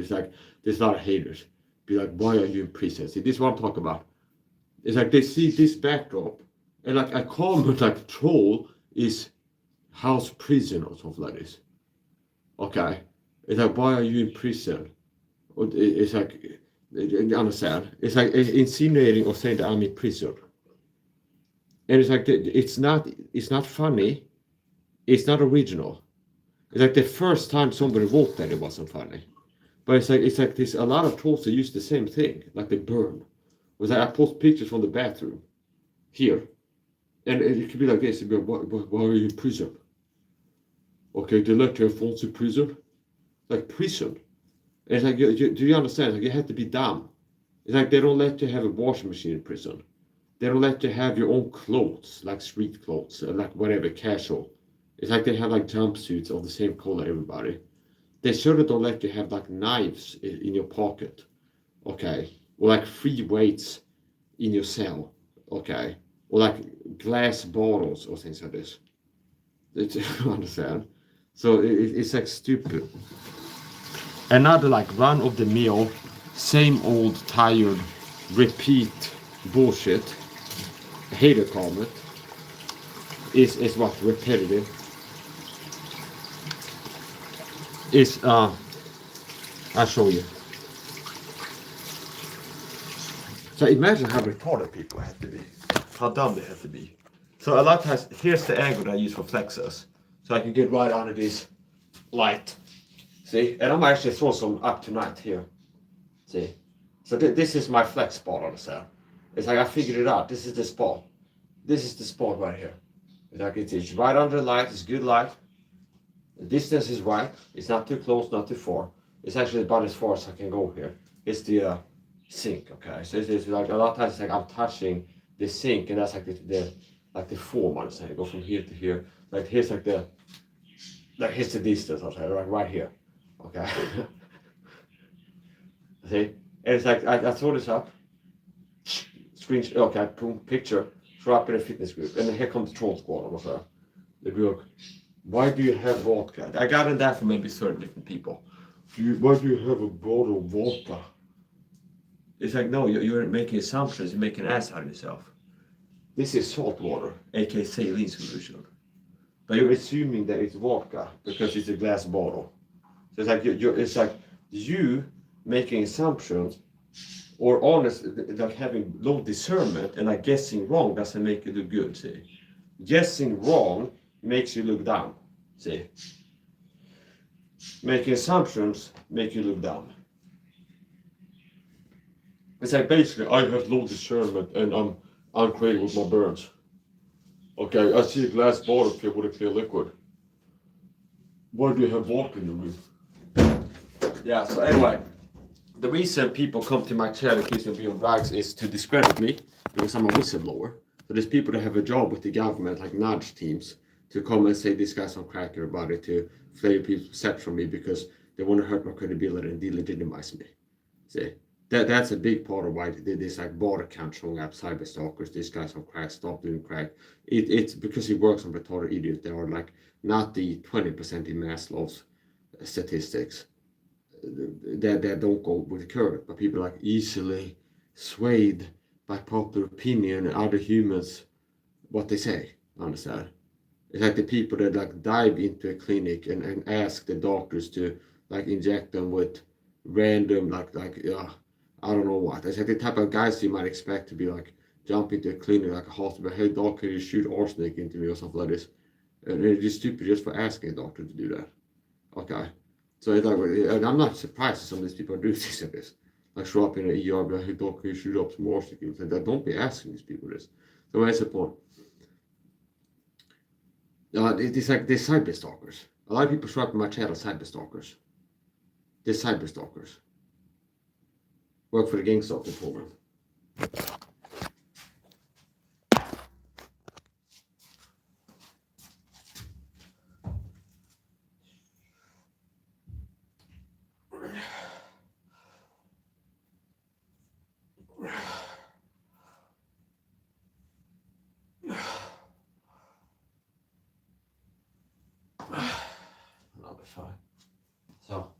there's a lot of haters. Be like, why are you in prison? See, this is what I'm talking about. It's like they see this backdrop, and like a common like troll is house prison or something like this. Okay, it's like, why are you in prison? It's like, you understand? It's like insinuating or saying that I'm in prison. And it's like it's not funny. It's not original. It's like the first time somebody wrote that it wasn't funny. But it's like this. A lot of trolls that use the same thing, like they burn. It was like I post pictures from the bathroom here, and it could be like this. It'd be like, why are you in prison? Okay, they let your phones to prison, like prison. And it's like, do you understand? Like you have to be dumb. It's like they don't let you have a washing machine in prison. They don't let you have your own clothes, like street clothes, like whatever, casual. It's like they have like jumpsuits of the same color, everybody. They certainly don't let you have like knives in your pocket, okay? Or like free weights in your cell, okay? Or like glass bottles or things like this. You understand? So it's like stupid. Another like run-of-the-mill, same old tired, repeat bullshit, hater comment, is what repetitive. I'll show you. So imagine how retarded people have to be, how dumb they have to be. So a lot of times, here's the angle that I use for flexors. So I can get right under this light. See, and I'm actually throw some up tonight here. See, so this is my flex spot on the cell. It's like I figured it out. This is the spot. This is the spot right here. It's like it's right under the light. It's good light. The distance is right. It's not too close, not too far. It's actually about as far as I can go here. It's the sink. Okay, so it's like a lot of times it's like I'm touching the sink, and that's like the form. I'm saying go from here to here. Like here's like here's the distance. I'll say right here. Okay. See, and it's like I throw this up. Screen. Okay, boom, picture. Throw up in a fitness group, and then here comes the troll squad. Or whatever. They go, why do you have vodka? I got in that from maybe 30 different people. Why do you have a bottle of vodka? It's like, no, you're making assumptions. You're making an ass out of yourself. This is salt water, aka saline solution. But you're assuming that it's vodka because it's a glass bottle. So it's like it's like you making assumptions, or honest, like having low discernment, and like guessing wrong doesn't make you look good. See, guessing wrong makes you look dumb. See, making assumptions make you look dumb. It's like basically I have low discernment and I'm creative with my burns. Okay, I see a glass bottle filled with a clear liquid. Why do you have water in the room? Yeah, so anyway, the reason people come to my chair accusing me of being on drugs is to discredit me because I'm a whistleblower. So there's people that have a job with the government, like nudge teams, to come and say this guy's on crack or about it, to flare people's perception from me because they want to hurt my credibility and delegitimize me. See, that's a big part of why this like border count showing up, cyber stalkers, this guy's on crack, stop doing crack. It's because he works on retarded idiots. They are like not the 20% in Maslow's statistics that don't go with the curve, but people are like easily swayed by popular opinion and other humans, what they say, understand? It's like the people that like dive into a clinic and ask the doctors to like inject them with random I don't know what. It's like the type of guys you might expect to be like jump into a clinic like a hospital, hey doc, can you shoot arsenic into me or something like this? And they're just stupid just for asking a doctor to do that. Okay. So it's like, and I'm not surprised that some of these people do things like this. Like show up in an ER, be like, hey doc, can you shoot up some arsenic? Like, don't be asking these people this. So what's the point? It's like they're cyber stalkers. A lot of people show up in my channel as cyber stalkers. They're cyber stalkers. Work for the gang stalking program. I'll be fine. So,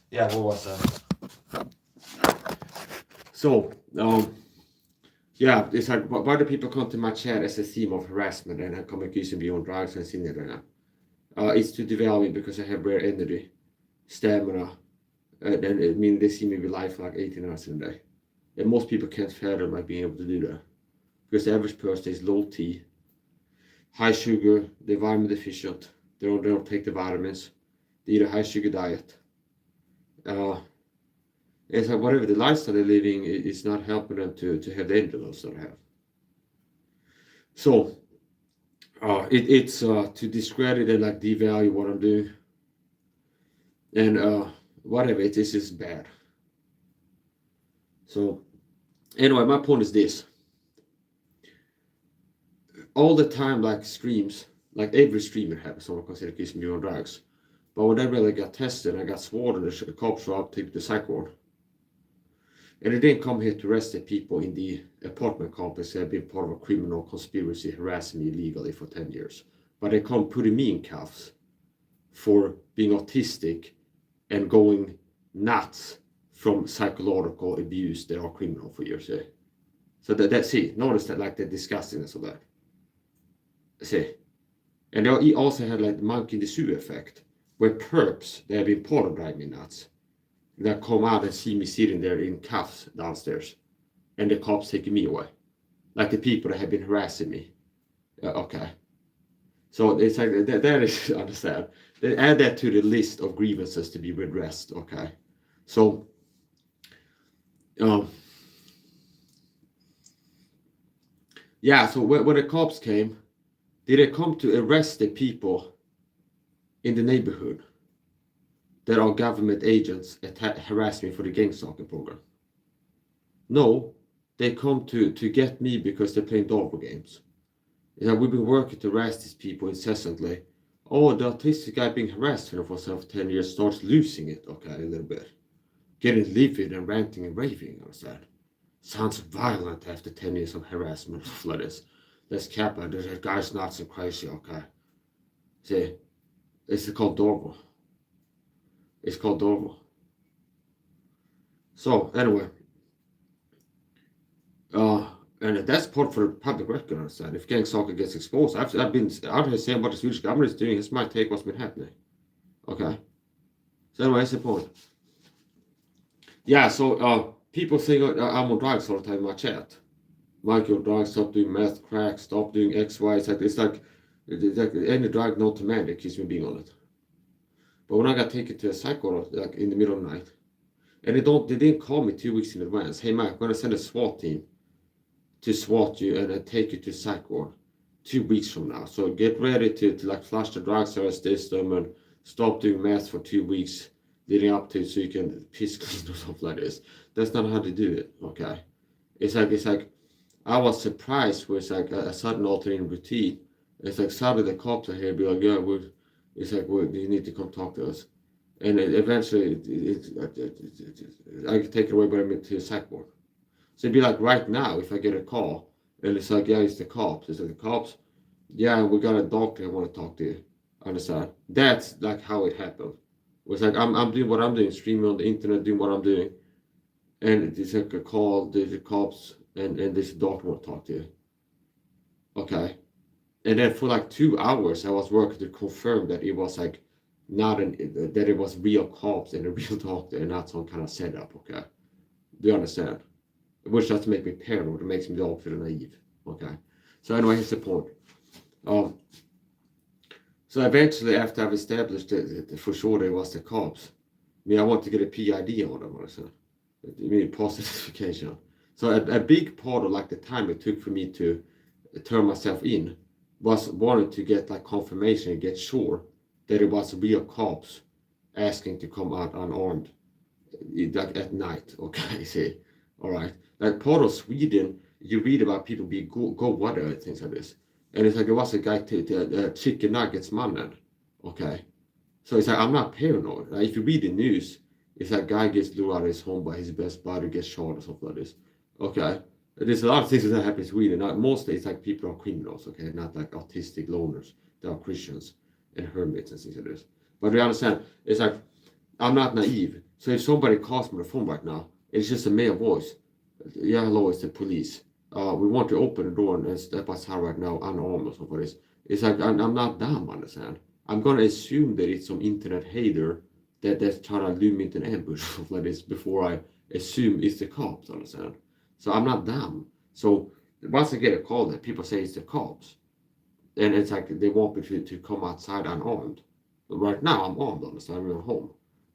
yeah, what was that? So, yeah, it's like, why do people come to my chat as a theme of harassment and come accusing me on drugs and sitting there right now? It's to devalue me because I have rare energy, stamina, and I mean, they see me with life for like 18 hours in a day. And most people can't fathom like being able to do that. Because the average person is low T, high sugar, they're vitamin deficient, they don't take the vitamins, they eat a high sugar diet. It's like whatever the lifestyle they're living is not helping them to have the energy levels that I have. So it's to discredit and like devalue what I'm doing. And whatever it is bad. So anyway, my point is this. All the time, like streams, like every streamer has someone considered accusing me on drugs. But when I really got tested, I got sworn, the cops showed up, take the psych ward. And they didn't come here to arrest the people in the apartment complex that have been part of a criminal conspiracy harassing me illegally for 10 years. But they come putting me in cuffs for being autistic and going nuts from psychological abuse that are criminal for years. Yeah? So that's it. Notice that like the disgustingness of that. See? And they also had like the monkey in the zoo effect, where perps that have been part of driving me nuts that come out and see me sitting there in cuffs downstairs, and the cops taking me away, like the people that have been harassing me. Okay, so it's like that is understand. They add that to the list of grievances to be redressed. Okay, so yeah. So when the cops came, did they come to arrest the people in the neighborhood that are government agents harass me for the gang stalking program? No, they come to get me because they're playing doggo games. We've been working to harass these people incessantly. Oh, the autistic guy being harassed for 10 years starts losing it, okay, a little bit. Getting livid and ranting and raving, understand? Sounds violent after 10 years of harassment like this. Let's cap it, the guy's not so crazy, okay? See, it's called doggo. It's called doggo. So, anyway. And that's part for the public record, understand? If gang stalking gets exposed, I've been out here saying what the Swedish government is doing. It's my take what's been happening. Okay. So anyway, that's the point. Yeah, so people think I'm on drugs all the time in my chat. Mike, you're on drugs, stop doing meth, crack, stop doing X, Y. It's like any drug known to man that keeps me being on it. But when I got taken to a psych ward, like in the middle of the night, and they didn't call me 2 weeks in advance. Hey, Mike, I'm gonna send a SWAT team to SWAT you and then take you to psych ward 2 weeks from now. So get ready to like flush the drug service system and stop doing meth for 2 weeks leading up to so you can piss clean or something like this. That's not how to do it, okay? It's like I was surprised with like a sudden altering routine. It's like suddenly the cops are here, be like, yeah, it's like, you need to come talk to us. And eventually, I get taken away by me to the psych ward. So it'd be like right now, if I get a call, and it's like, yeah, it's the cops. It's like, the cops, yeah, we got a doctor I want to talk to you. Understand? That's like how it happened. It's like, I'm doing what I'm doing, streaming on the internet, doing what I'm doing. And it's like a call, there's the cops, and this doctor want to talk to you. Okay. And then for like 2 hours, I was working to confirm that it was like that it was real cops and a real doctor and not some kind of setup. Okay, do you understand? Which doesn't make me paranoid. It makes me the opposite of naive. Okay. So anyway, here's the point. So eventually, after I've established that for sure it was the cops, I want to get a PID on them. Positive identification. So a big part of like the time it took for me to turn myself in was wanting to get like confirmation and get sure that it was real cops asking to come out unarmed, like at night. Okay, see, all right. Like part of Sweden, you read about people being go water and things like this, and it's like there was a guy to chicken nuggets man. Okay, so it's like I'm not paranoid. Like, if you read the news, it's like guy gets lured out of his home by his best buddy gets shot or something like this. Okay. There's a lot of things that happen in Sweden. Mostly it's like people are criminals, okay, not like autistic loners. They are Christians and hermits and things like this. But we understand, it's like, I'm not naive. So if somebody calls me on the phone right now, it's just a male voice. Yeah, hello, it's the police. We want to open the door and step outside right now, unarmed or something like this. It's like, I'm not dumb, understand? I'm going to assume that it's some internet hater that's trying to lure me into an ambush or something like this before I assume it's the cops, understand? So I'm not dumb. So once I get a call that people say it's the cops, and it's like they want me to come outside unarmed. But right now I'm armed, understand? I'm at home.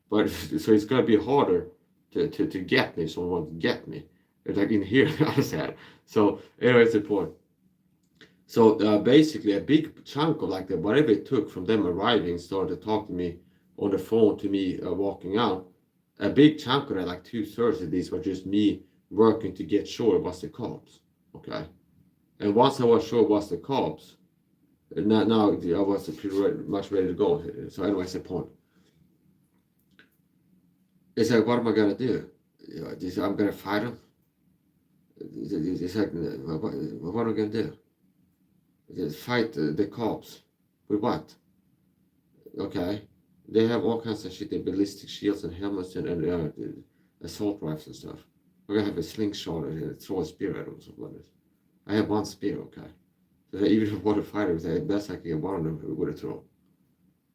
But so it's gonna be harder to get me, someone to get me. It's like in here, understand? So anyway, it's the point. So basically a big chunk of like whatever it took from them arriving, started to talk to me on the phone to me walking out, a big chunk of that, like 2/3 of these were just me working to get sure it was the cops, okay? And once I was sure it was the cops, now I was pretty much ready to go. So anyway, that's the point. It's like, what am I gonna do? I'm gonna fight them? It's like, what am I gonna do? Just fight the cops. With what? Okay? They have all kinds of shit, they ballistic shields and helmets and assault rifles and stuff. We're gonna have a slingshot and throw a spear at them or something like this. I have one spear, okay? So even if I want to fight them, the best I can get one of them with a throw.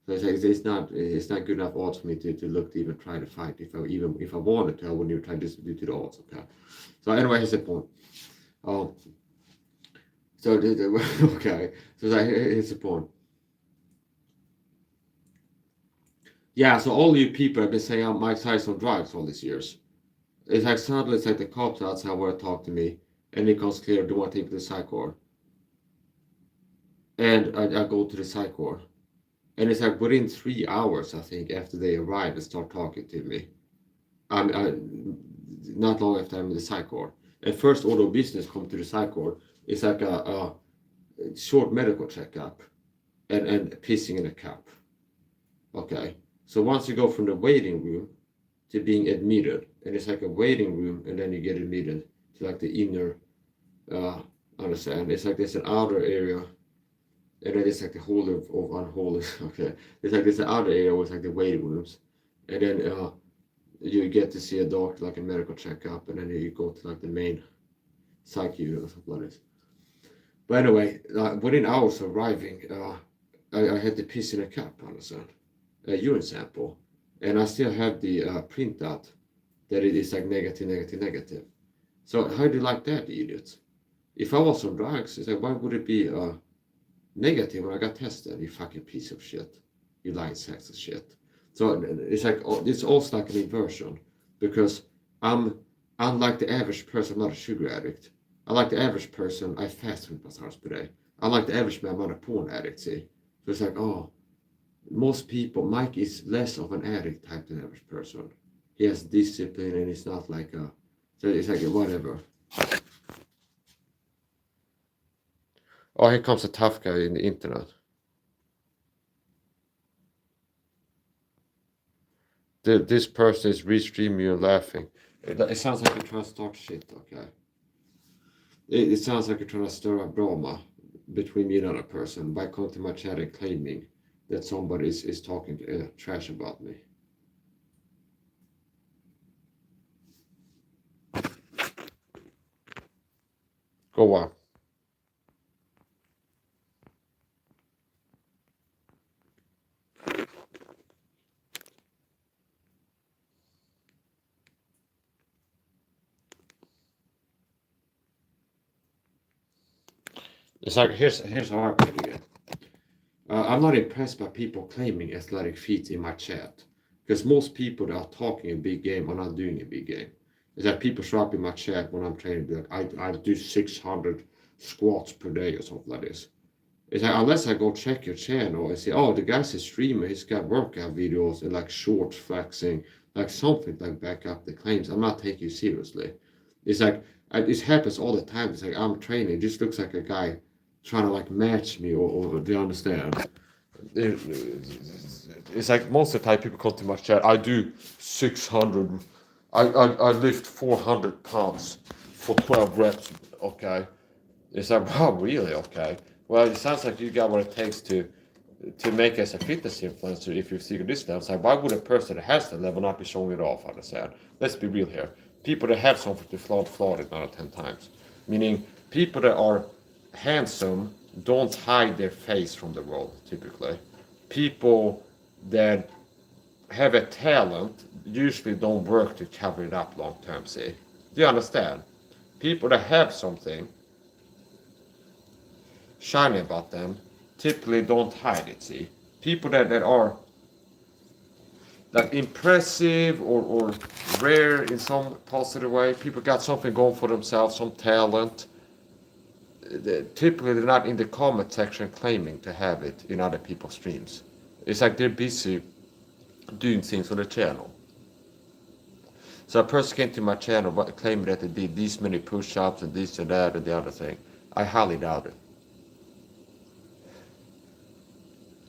So it's not good enough odds for me to look to even try to fight. If I wanted to, I wouldn't even try just due to the odds, okay? So anyway, here's the point. Okay, so here's the point. Yeah, so all you people have been saying I'm Mike Tyson on drugs all these years. It's like suddenly it's like the cops outside want to talk to me, and it comes clear they want to take me to the psych ward. And I go to the psych ward. And it's like within 3 hours, I think, after they arrive and start talking to me. Not long after I'm in the psych ward. And first order of business come to the psych ward. It's like a short medical checkup and pissing in a cup. Okay. So once you go from the waiting room to being admitted, and it's like a waiting room, and then you get admitted to like the inner, understand? It's like there's an outer area, and then it's like the holy of unholy. Okay, it's like there's an outer area with like the waiting rooms, and then you get to see a doctor, like a medical checkup, and then you go to like the main psych unit or something like this. But anyway, within hours of arriving, I had to piss in a cup, understand? A urine sample, and I still have the printout that it is like negative. So how do you like that, idiots? If I was on drugs, it's like, why would it be negative when I got tested? You fucking piece of shit. You lying sacks of shit. So it's like it's also like an inversion, because I'm unlike the average person. I'm not a sugar addict. Unlike the average person, I fast food times per day. Unlike the average man, I'm not a porn addict. See, so it's like, oh, most people, Mike is less of an addict type than the average person. He has discipline and it's not like a, so it's like a whatever. Oh, here comes a tough guy in the internet. This person is restreaming you and laughing. It sounds like you're trying to start shit, okay? It sounds like you're trying to stir up drama between me and another person by coming to my chat and claiming that somebody is talking trash about me. Go on. It's like, here's how I put it. I'm not impressed by people claiming athletic feats in my chat, because most people that are talking a big game are not doing a big game. It's that people show up in my chat when I'm training, be like, I do 600 squats per day or something like this. It's like, unless I go check your channel and say, oh, the guy's a streamer, he's got workout videos and like shorts flexing, like something like back up the claims, I'm not taking you seriously. It's like, it happens all the time. It's like, I'm training, it just looks like a guy trying to like match me, or do you understand? It's like most of the time people come to my chat, I do 600, I lift 400 pounds for 12 reps, okay? It's like, wow, really? Okay. Well, it sounds like you got what it takes to make us a fitness influencer if you see this level. It's like, why would a person that has that level not be showing it off? I understand. Let's be real here. People that have something to flaunt it 9 or 10 times. Meaning, people that are handsome don't hide their face from the world, typically. People that have a talent usually don't work to cover it up long term, see? Do you understand? People that have something shiny about them typically don't hide it, see? People that are like impressive or rare in some positive way, people got something going for themselves, some talent, typically they're not in the comment section claiming to have it in other people's streams. It's like they're busy doing things on the channel. So a person came to my channel claiming that they did these many push-ups and this and that and the other thing. I highly doubt it.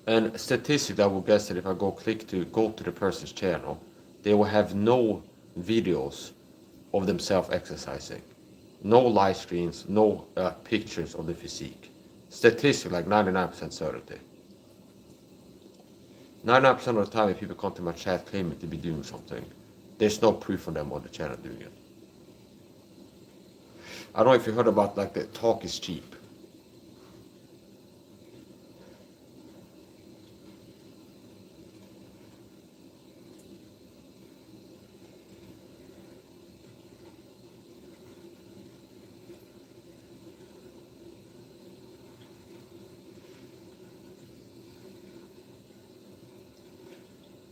And statistically, I would guess that if I go to the person's channel, they will have no videos of themselves exercising, no live streams, no pictures of the physique. Statistically, like 99% certainty. 99% of the time, if people come to my chat claiming to be doing something, there's no proof of them on the channel doing it. I don't know if you heard about like the talk is cheap.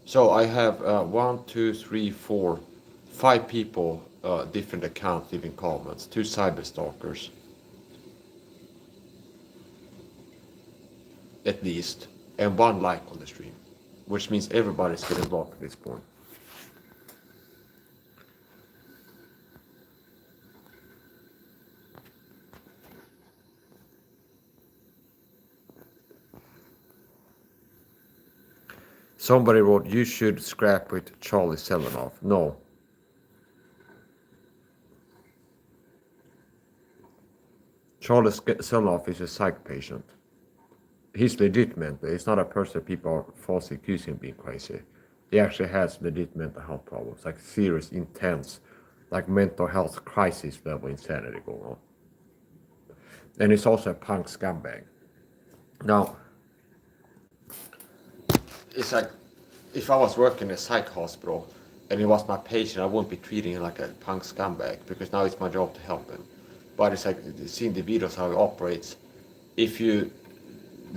So I have 1, 2, 3, 4, 5 people, different accounts leaving comments, 2 cyber stalkers, at least, and 1 like on the stream, which means everybody's getting blocked at this point. Somebody wrote, you should scrap with Charlie Selenoff. No. Charlie Selenoff is a psych patient. He's legit mental. He's not a person people are falsely accusing of being crazy. He actually has legit mental health problems, like serious, intense, like mental health crisis level insanity going on. And he's also a punk scumbag. Now, it's like, if I was working in a psych hospital and he was my patient, I wouldn't be treating him like a punk scumbag, because now it's my job to help him. But it's like seeing the videos how he operates. If you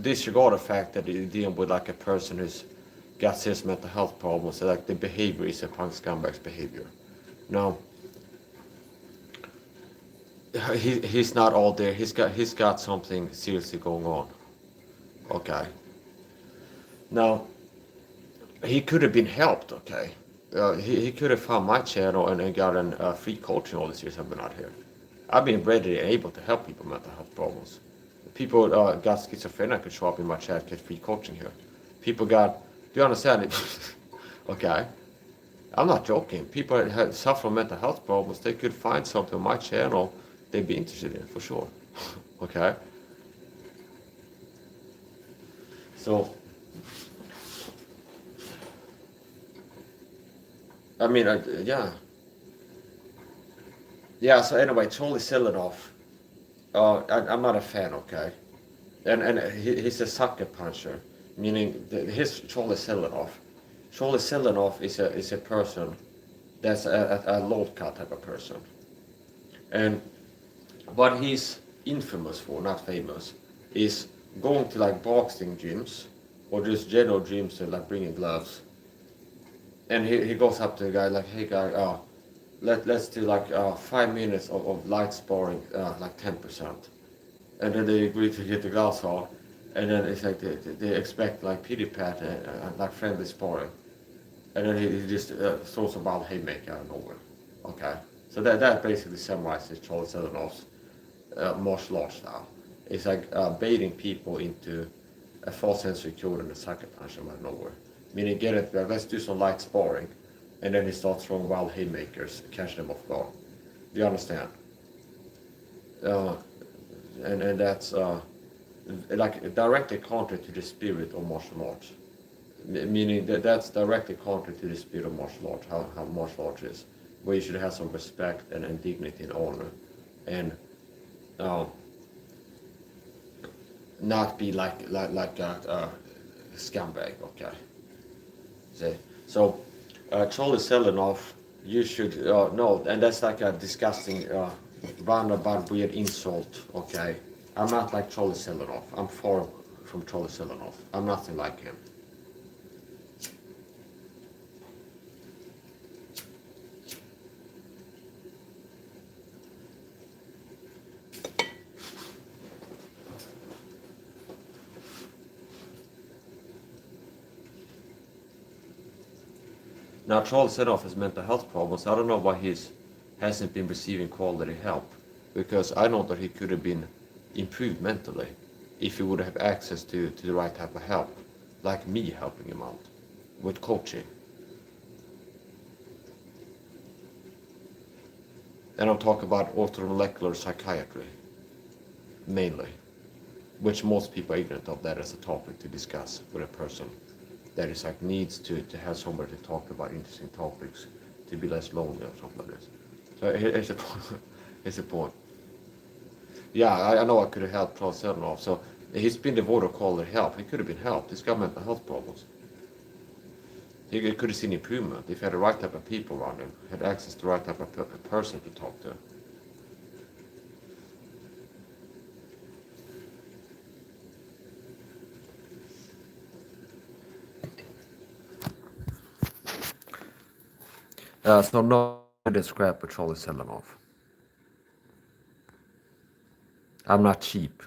disregard the fact that you're dealing with like a person who's
got serious mental health problems, so like the behavior is a punk scumbag's behavior. Now, he's not all there. He's got something seriously going on. Okay. Now, he could have been helped. Okay. He could have found my channel and gotten free coaching all these years I've been out here. I've been ready and able to help people with mental health problems. People got schizophrenia could show up in my chat, get free coaching here. People got, do you understand it? Okay. I'm not joking. People that suffer from mental health problems, they could find something on my channel they'd be interested in, for sure. Okay? So, I mean, yeah. Yeah, so anyway, Charlie Selenoff, I'm not a fan, okay? And he's a sucker puncher, meaning his Charlie Selenoff. Charlie Selenoff is a person that's a low cut type of person. And what he's infamous for, not famous, is going to like boxing gyms or just general gyms and like bringing gloves. And he goes up to the guy like, hey guy, let's do like 5 minutes of light sparring, like 10%. And then they agree to get the gloves on. And then it's like they expect like pity pat and like friendly sparring. And then he just throws a wild haymaker out of nowhere. Okay. So that basically summarizes Charlie Selenoff's martial arts style. It's like baiting people into a false sense of security and a sucker punch them out of nowhere. Meaning get it, let's do some light sparring, and then he starts throwing wild haymakers, catch them off guard. Do you understand? And that's like directly contrary to the spirit of martial arts. Meaning that's directly contrary to the spirit of martial arts, how martial arts is, where you should have some respect and dignity and honor, and not be like a scumbag. Okay. See? So Charlie Selenoff, you should know, and that's like a disgusting, roundabout weird insult. Okay. I'm not like Charlie Selenoff. I'm far from Charlie Selenoff. I'm nothing like him. Now, Charlie Selenoff has mental health problems. I don't know why he hasn't been receiving quality help, because I know that he could have been improved mentally if he would have access to the right type of help, like me helping him out with coaching. And I'm talking about orthomolecular psychiatry, mainly, which most people are ignorant of that as a topic to discuss with a person that is like needs to have somebody to talk about interesting topics, to be less lonely or something like this. So here's the point. Yeah, I know I could have helped Charles Selenoff, so he's been devoid of quality help. He could have been helped. He's got mental health problems. He could have seen improvement if he had the right type of people around him, had access to the right type of person to talk to. So I'm not going to scrap with Charlie Selenoff. I'm not cheap.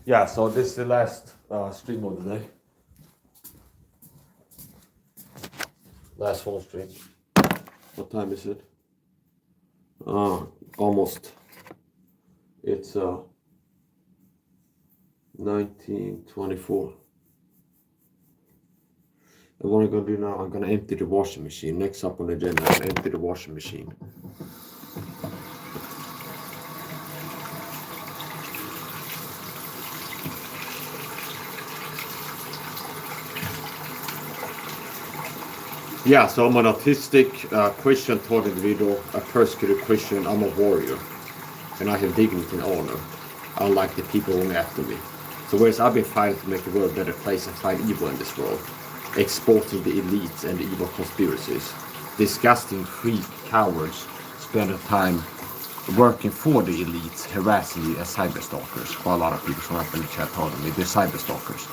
Yeah, so this is the last stream of the day. Last full stream. What time is it? Almost. It's 19:24. And what I'm gonna do now, I'm gonna empty the washing machine. Next up on the agenda, I'm gonna empty the washing machine.
Yeah, so I'm an autistic Christian taught individual, a persecuted Christian. I'm a warrior, and I have dignity and honor, unlike the people going after me. So whereas I've been fighting to make the world a better place and fight evil in this world, exposing the elites and the evil conspiracies, disgusting freak cowards spend their time working for the elites, harassing you as cyber stalkers. Quite a lot of people from up in the chat told me they're cyber stalkers.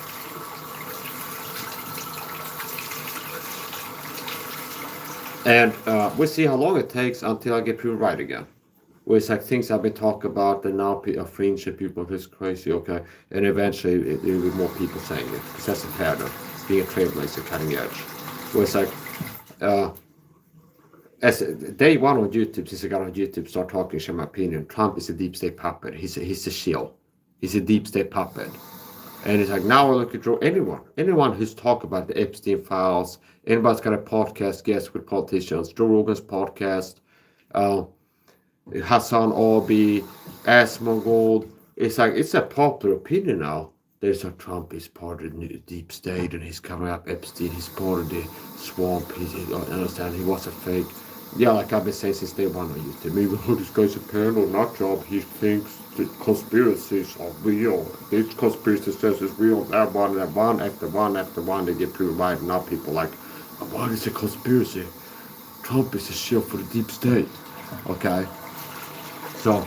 And we'll see how long it takes until I get proven right again. Where it's like things I've been talking about, and now a fringe and people, this crazy, okay, and eventually there will be more people saying it, because that's a pattern, being a trailblazer, cutting edge. Where it's like, as day one on YouTube, since I got on YouTube, start talking, share my opinion, Trump is a deep state puppet. He's a shill. He's a deep state puppet. And it's like, now I look at anyone who's talked about the Epstein files, anybody's got a podcast guest with politicians, Joe Rogan's podcast, Hassan Abi, Asmongold. It's like, it's a popular opinion now. There's a Trump is part of the deep state and he's covering up Epstein. He's part of the swamp. I understand he was a fake. Yeah, like I've been saying since day one on YouTube. Maybe this guy's a paranoid nut job. He thinks the conspiracies are real. This conspiracy says it's real. That one after one, they get proven right. And now people like, what is a conspiracy? Trump is a shield for the deep state. Okay. So,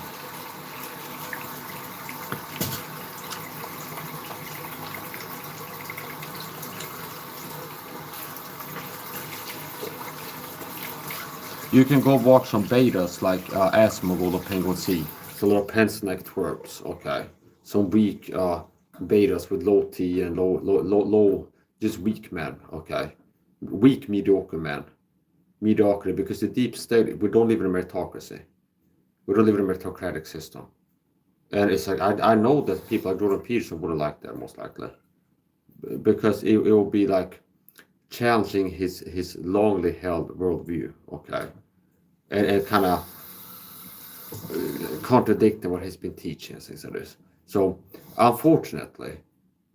you can go watch some betas like Asmongold or Penguin C. So little pencil neck twerps, okay. Some weak betas with low T and low, just weak men, okay. Weak, mediocre men. Mediocrity, because the deep state, we don't live in a meritocracy. We don't live in a meritocratic system. And it's like, I know that people like Jordan Peterson wouldn't like that, most likely. Because it will be like challenging his longly held worldview, okay? And kind of contradicting what he's been teaching and things like this. So, unfortunately,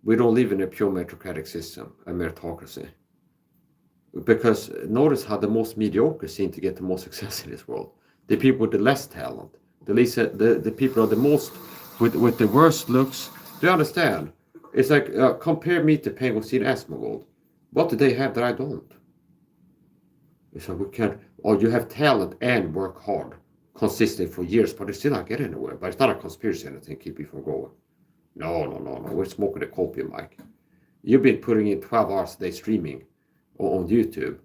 we don't live in a pure meritocratic system, a meritocracy. Because notice how the most mediocre seem to get the most success in this world. The people with the less talent, the people are the most with the worst looks. Do you understand? It's like compare me to Penguin Seed Asmongold. What do they have that I don't? It's like we can't. Or you have talent and work hard consistently for years, but you still not get anywhere. But it's not a conspiracy or anything keep you from going. No. We're smoking the copium, Mike. You've been putting in 12 hours a day streaming on YouTube,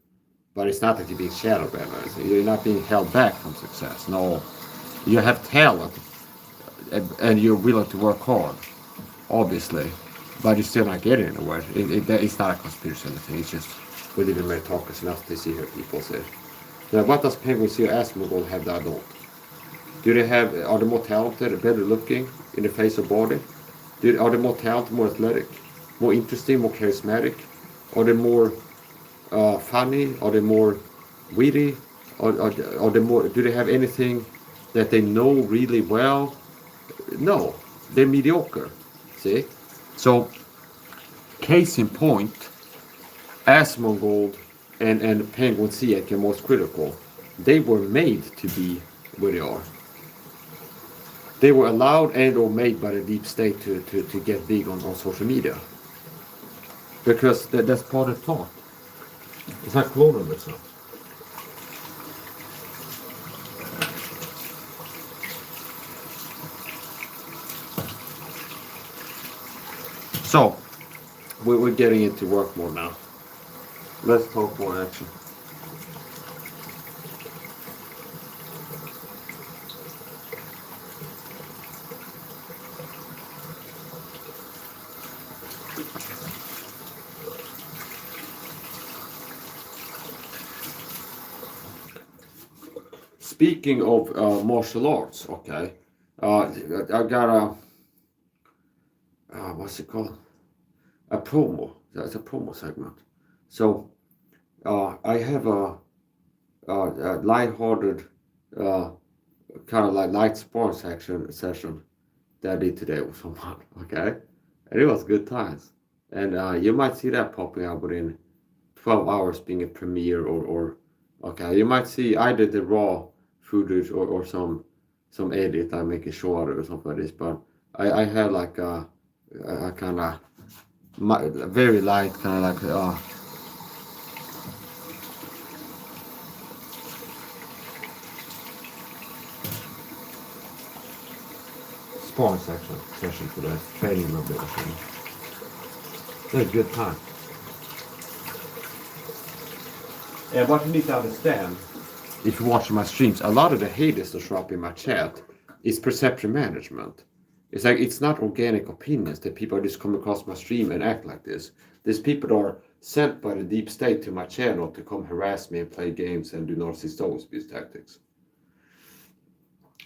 but it's not that you're being shadow banned or anything. You're not being held back from success. No, you have talent and you're willing to work hard, obviously, but you're still not getting anywhere. It's not a conspiracy or anything. It's just we live in meritocracy. That's what they see here. People say. Now, what does Penguin see Asmongold have that I don't? Are they more talented, better looking in the face or body? Are they more talented, more athletic, more interesting, more charismatic? Are they more funny? Are they more witty? Are they more? Do they have anything that they know really well? No, they're mediocre. See, so case in point, Asmongold and Penguin Sea are most critical. They were made to be where they are. They were allowed and or made by the deep state to get big on social media. Because that's part of thought. It's like colonialism. So, we're getting into work more now. Let's talk more action. Speaking of martial arts, okay, I got what's it called? A promo. That's a promo segment. So I have a light-hearted, kind of like light sport session that I did today with someone. Okay, and it was good times. And you might see that popping up within 12 hours being a premiere or okay, you might see either the raw footage or some edit I make it shorter or something like this, but I had like a kind of very light kind of like sparring session for the training a little bit or something. It's a good time. And what you need to understand, if you watch my streams, a lot of the haters that show up in my chat is perception management. It's like, it's not organic opinions that people just come across my stream and act like this. These people that are sent by the deep state to my channel to come harass me and play games and do narcissistic abuse tactics.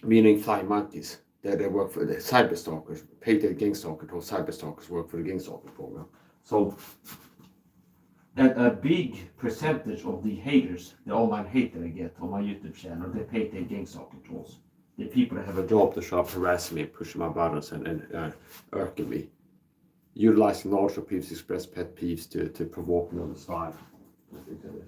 Meaning flying monkeys. They work for the cyber stalkers, paid their gang stalker to cyber stalkers work for the gang stalker program. So a big percentage of the haters, the online hate that I get on my YouTube channel, they pay their gang stalker tools. The people that have a job to show up harassing me, pushing my buttons and irking me. Utilizing knowledge of people's express pet peeves to provoke me on the side. I think that is.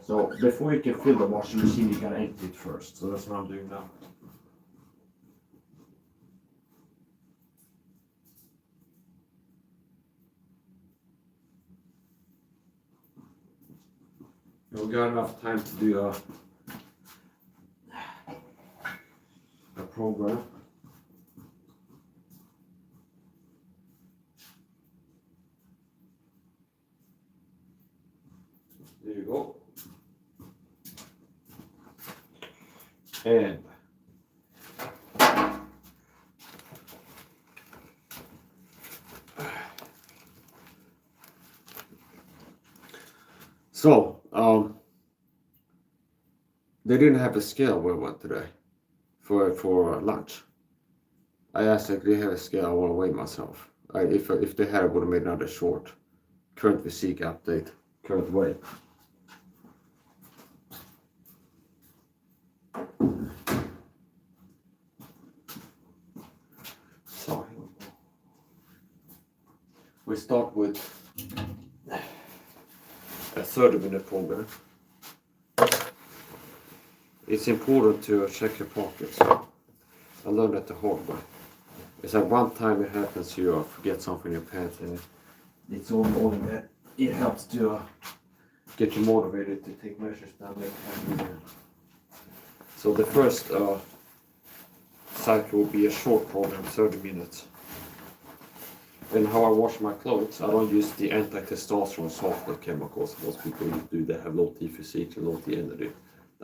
So before you can fill the washing machine, you gotta empty it first. So that's what I'm doing now. We got enough time to do a program. There you go. And so they didn't have a scale where I went today for lunch. I asked like, do they have a scale? I want to weigh myself. If they had, I would have made another short current physique update, current weight. Sorry. We start with a 30-minute program. It's important to check your pockets. I learned that the hard way. It's like one time it happens, you forget something in your pants, and it's only that it helps to get you motivated to take measures down there. So the first cycle will be a short program, 30 minutes. And how I wash my clothes, I don't use the anti-testosterone softener chemicals most people do that have low T physique and low T energy.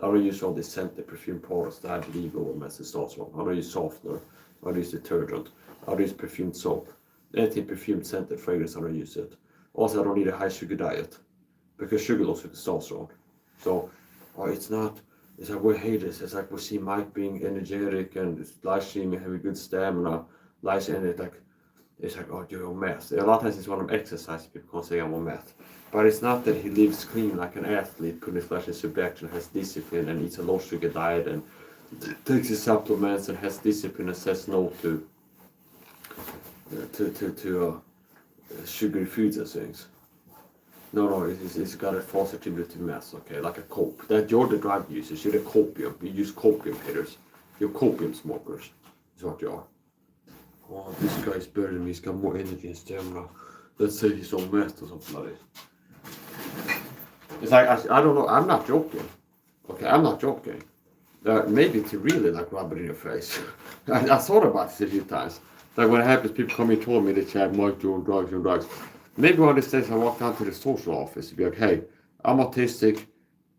I don't use all these scented perfume products that have legal or testosterone. I don't use softener. I don't use detergent. I don't use perfumed soap. Anything perfumed, scented, fragrance, I don't use it. Also, I don't need a high sugar diet because sugar lows with testosterone. So, it's not. It's like we hate this. It's like we see Mike being energetic and live streaming, having good stamina, live streaming, it's like, oh, you're on meth. A lot of times it's when I'm exercising, people can say I'm on meth. But it's not that he lives clean like an athlete, putting his flesh in subjection, has discipline and eats a low sugar diet and takes his supplements and has discipline and says no to sugary foods and things. No, it's got a false attribute to meth, okay, like a cope. That you're the drug users, you're the copium. You use copium hitters. You're copium smokers, is what you are. Oh, this guy's better than me, he's got more energy and stamina. Let's say he's on meth or something like this. It's like, I don't know, I'm not joking. Okay, I'm not joking. Maybe to really like rub it in your face. I thought about this a few times. Like when it happens, people come and told me they chat, Mike, you're on drugs. Maybe one of these days I walk down to the social office and be like, hey, I'm autistic.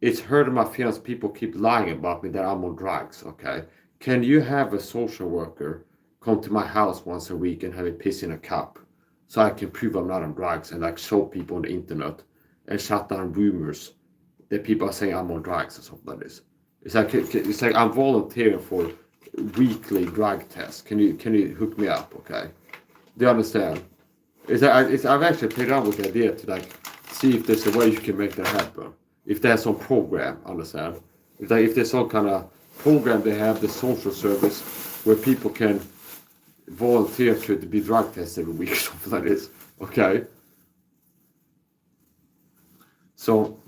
It's hurting my feelings. People keep lying about me that I'm on drugs, okay? Can you have a social worker come to my house once a week and have me piss in a cup so I can prove I'm not on drugs and like show people on the internet and shut down rumors that people are saying I'm on drugs or something like this? It's like I'm volunteering for weekly drug tests. Can you hook me up, okay? Do you understand? I've actually played around with the idea to like see if there's a way you can make that happen. if there's some program, understand? If there's some kind of program they have, the social service, where people can volunteer to be drug tested every week, something like this, okay? So,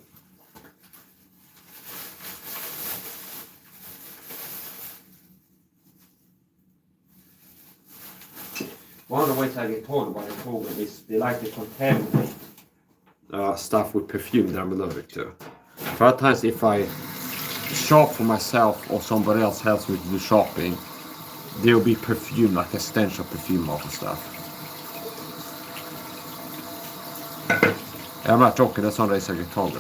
one of the ways I get told about the program is they like to contaminate stuff with perfume that I'm allergic to. For other times, if I shop for myself or somebody else helps me to do shopping, there will be perfume, like a stench of perfume off and stuff. I'm not joking, that's not the ways I get told.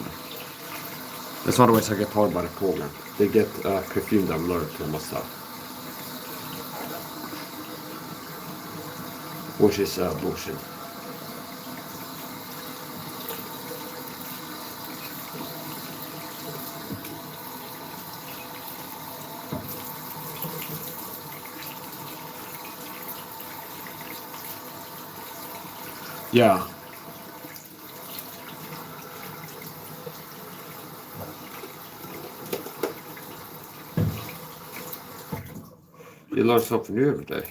That's not the ways I get told by the program. They get perfume that I'm allergic to my stuff. Which is bullshit. Yeah. You learn something new every day.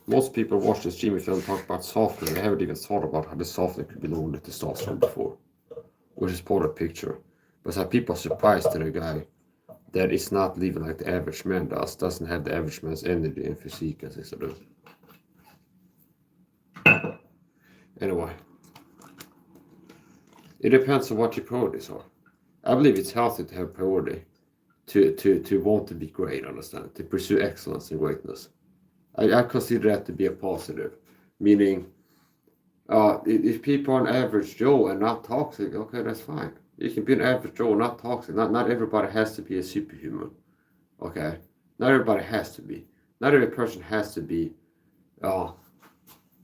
Most people watch this Jimmy film talk about softening. They haven't even thought about how the softening could be lower than testosterone before, which is part of the picture. But some people are surprised that a guy that is not living like the average man doesn't have the average man's energy and physique as they do. Anyway, it depends on what your priorities are. I believe it's healthy to have priority, to want to be great, understand, to pursue excellence and greatness. I consider that to be a positive, meaning if people are an average Joe and not toxic, okay, that's fine. You can be an average Joe and not toxic. Not everybody has to be a superhuman, okay? Not everybody has to be. Not every person has to be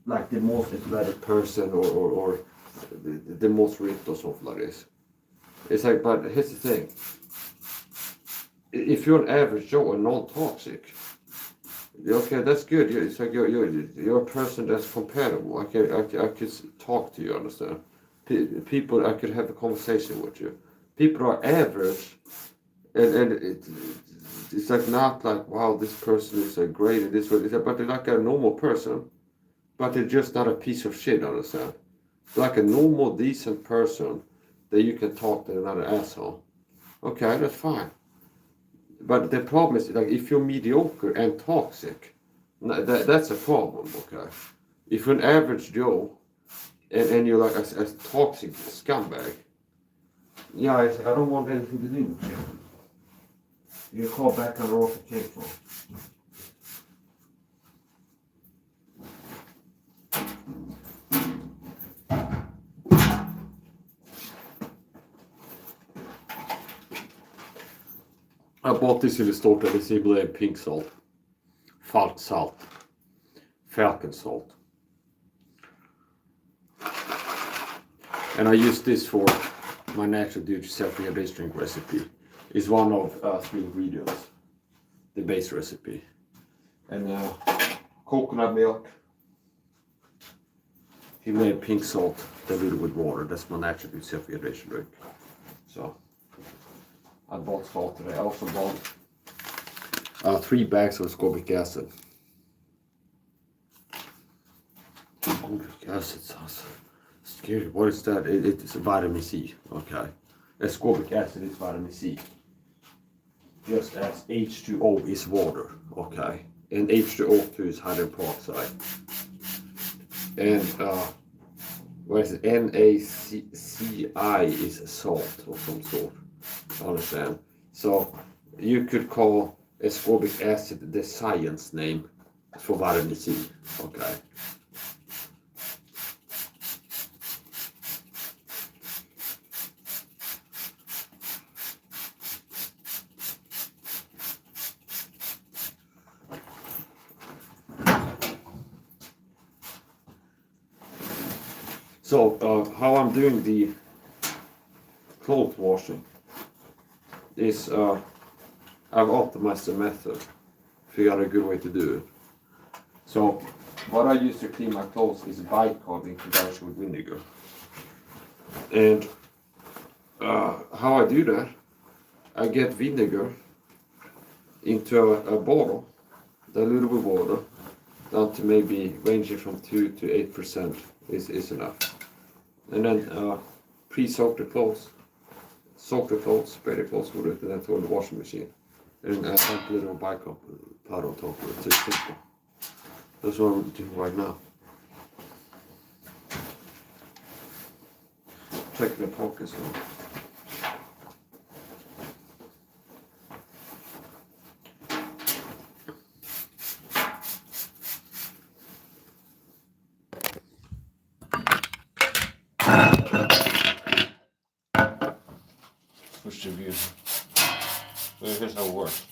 like the most athletic person or the most ripped or something like this. It's like, but here's the thing. If you're an average Joe and non-toxic, okay, that's good. It's like you're a person that's compatible. I could talk to you, understand? People, I could have a conversation with you. People are average, and it's like not like, wow, this person is a great and this way, but they're like a normal person, but they're just not a piece of shit, understand? Like a normal, decent person that you can talk to another asshole. Okay, that's fine. But the problem is, like, if you're mediocre and toxic, that's a problem, okay? If you're an average Joe and you're like a toxic scumbag, yeah, I don't want anything to do with you. You call back on where it came from. I bought this in the store that is labeled pink salt, falk salt, falcon salt. And I use this for my natural do-it-yourself base drink recipe. It's one of 3 ingredients, the base recipe. And coconut milk, Himalayan pink salt diluted with water. That's my natural do-it-yourself hydration drink. So I bought salt today. I also bought 3 bags of ascorbic acid. Ascorbic acid sounds scary. What is that? It's vitamin C. Okay. Ascorbic acid is vitamin C. Just as H2O is water. Okay. And H2O2 is hydrogen peroxide. And what is it? NaCl is salt of some sort. Understand? So you could call ascorbic acid the science name for vitamin C. Okay. So how I'm doing the clothes washing is I've optimized the method, figured out a good way to do it. So what I use to clean my clothes is bicarb in conjunction with vinegar. And how I do that, I get vinegar into a bottle, dilute with water, down to maybe ranging from 2 to 8% is enough. And then pre-soak the clothes. Soak the clothes, spray the clothes with it, and then throw in the washing machine. And dump a little bicarbonate powder on top of it. So it's simple. That's what I'm doing right now. Checking the pockets now.
Push the view. So here's how it works.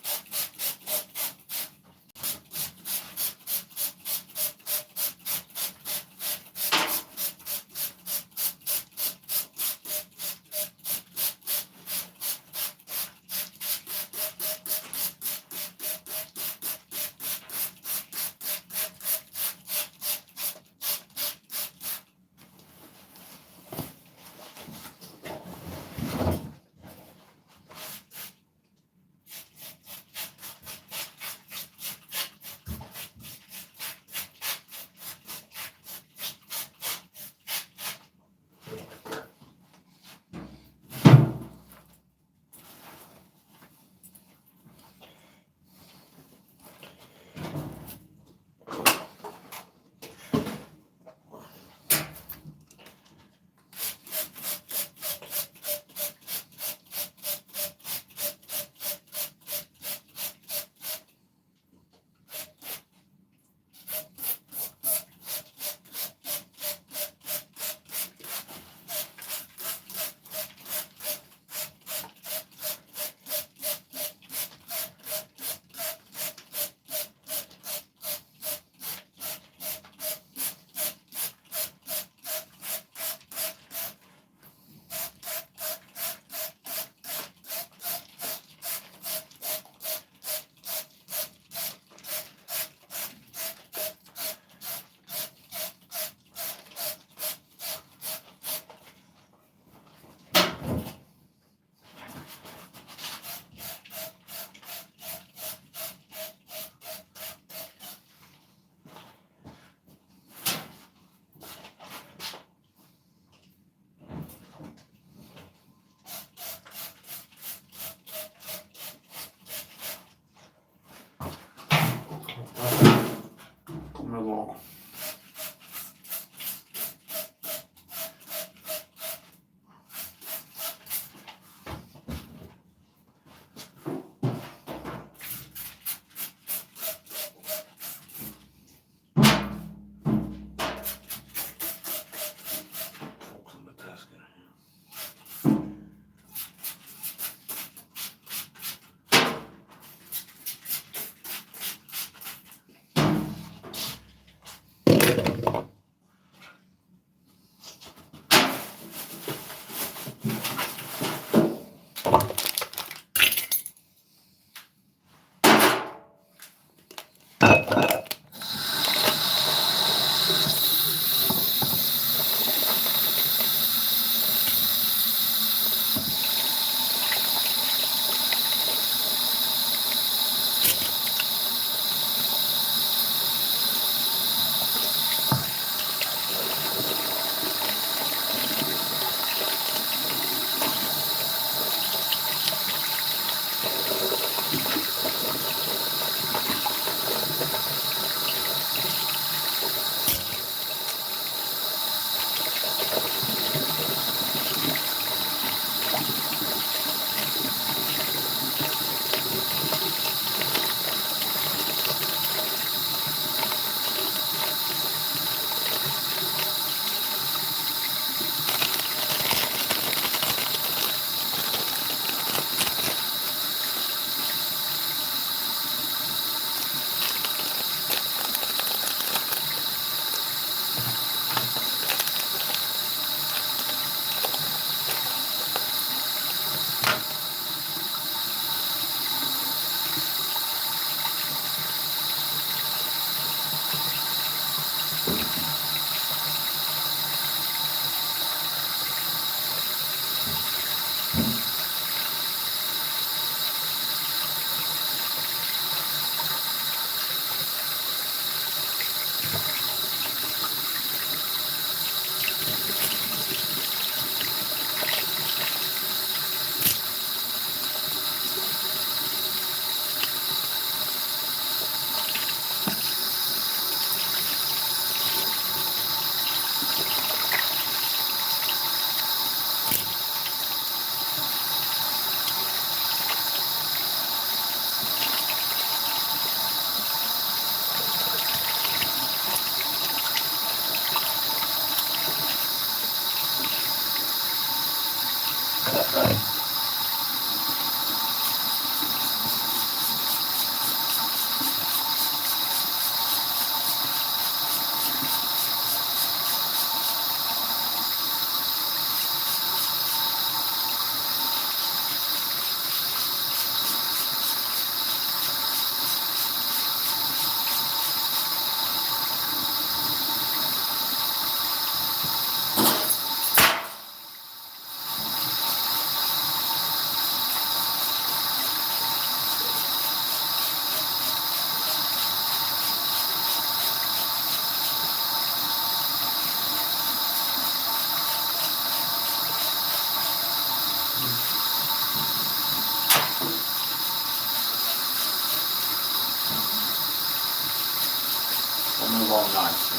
I'll move on nicely.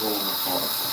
Go on the particle.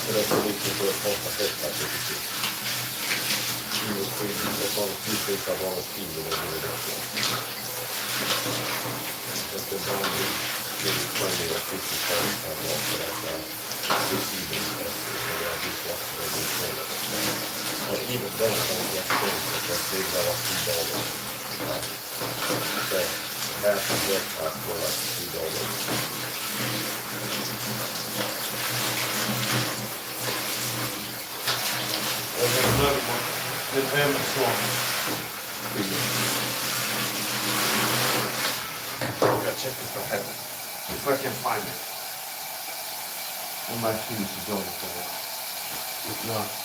Så det ser ut som att prata första typ. Det var en typ av vanligt tid och det är det. Det är vanligt. Det är vanligt att det är vanligt för detta. Det är sidointresse. Det är visat för det är och even den som jag tänkte att det är av 10 dagar. Så här som det är att vara 10 dagar. Den ömsom jag checkar for heaven. If I can find it. On my shoes is going for it. If not.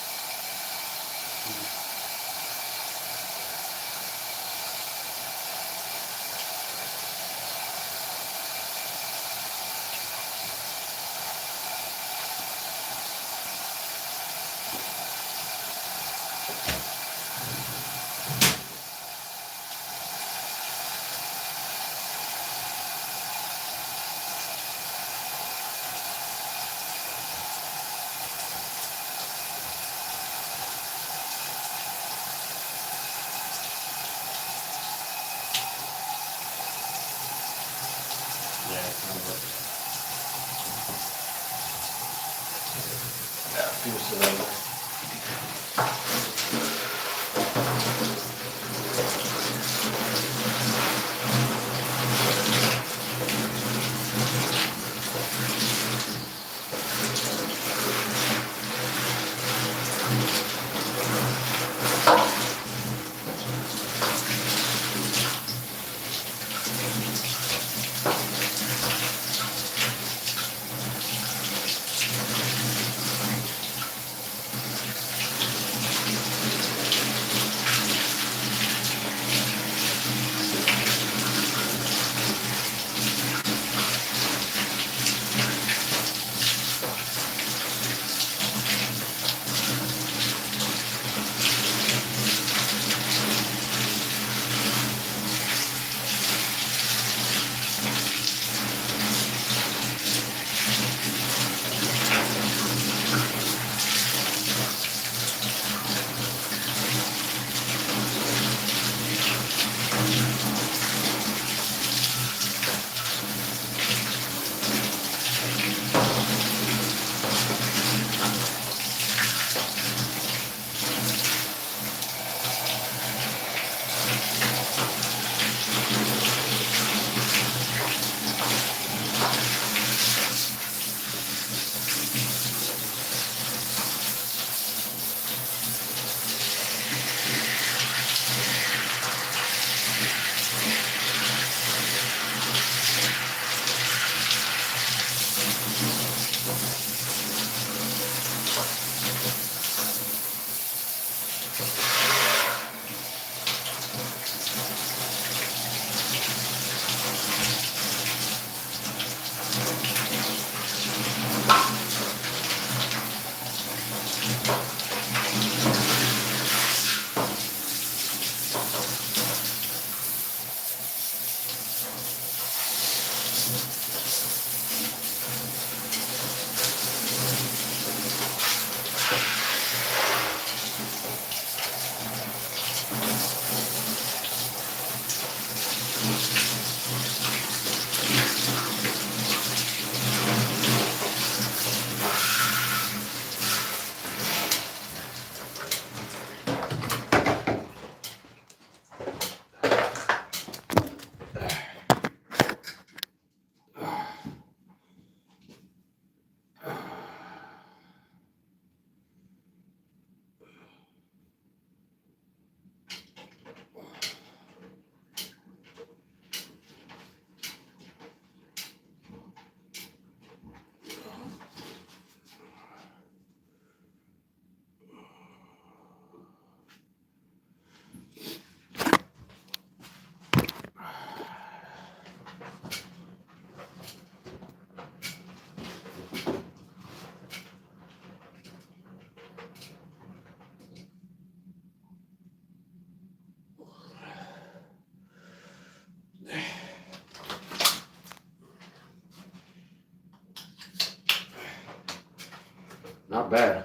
Not bad.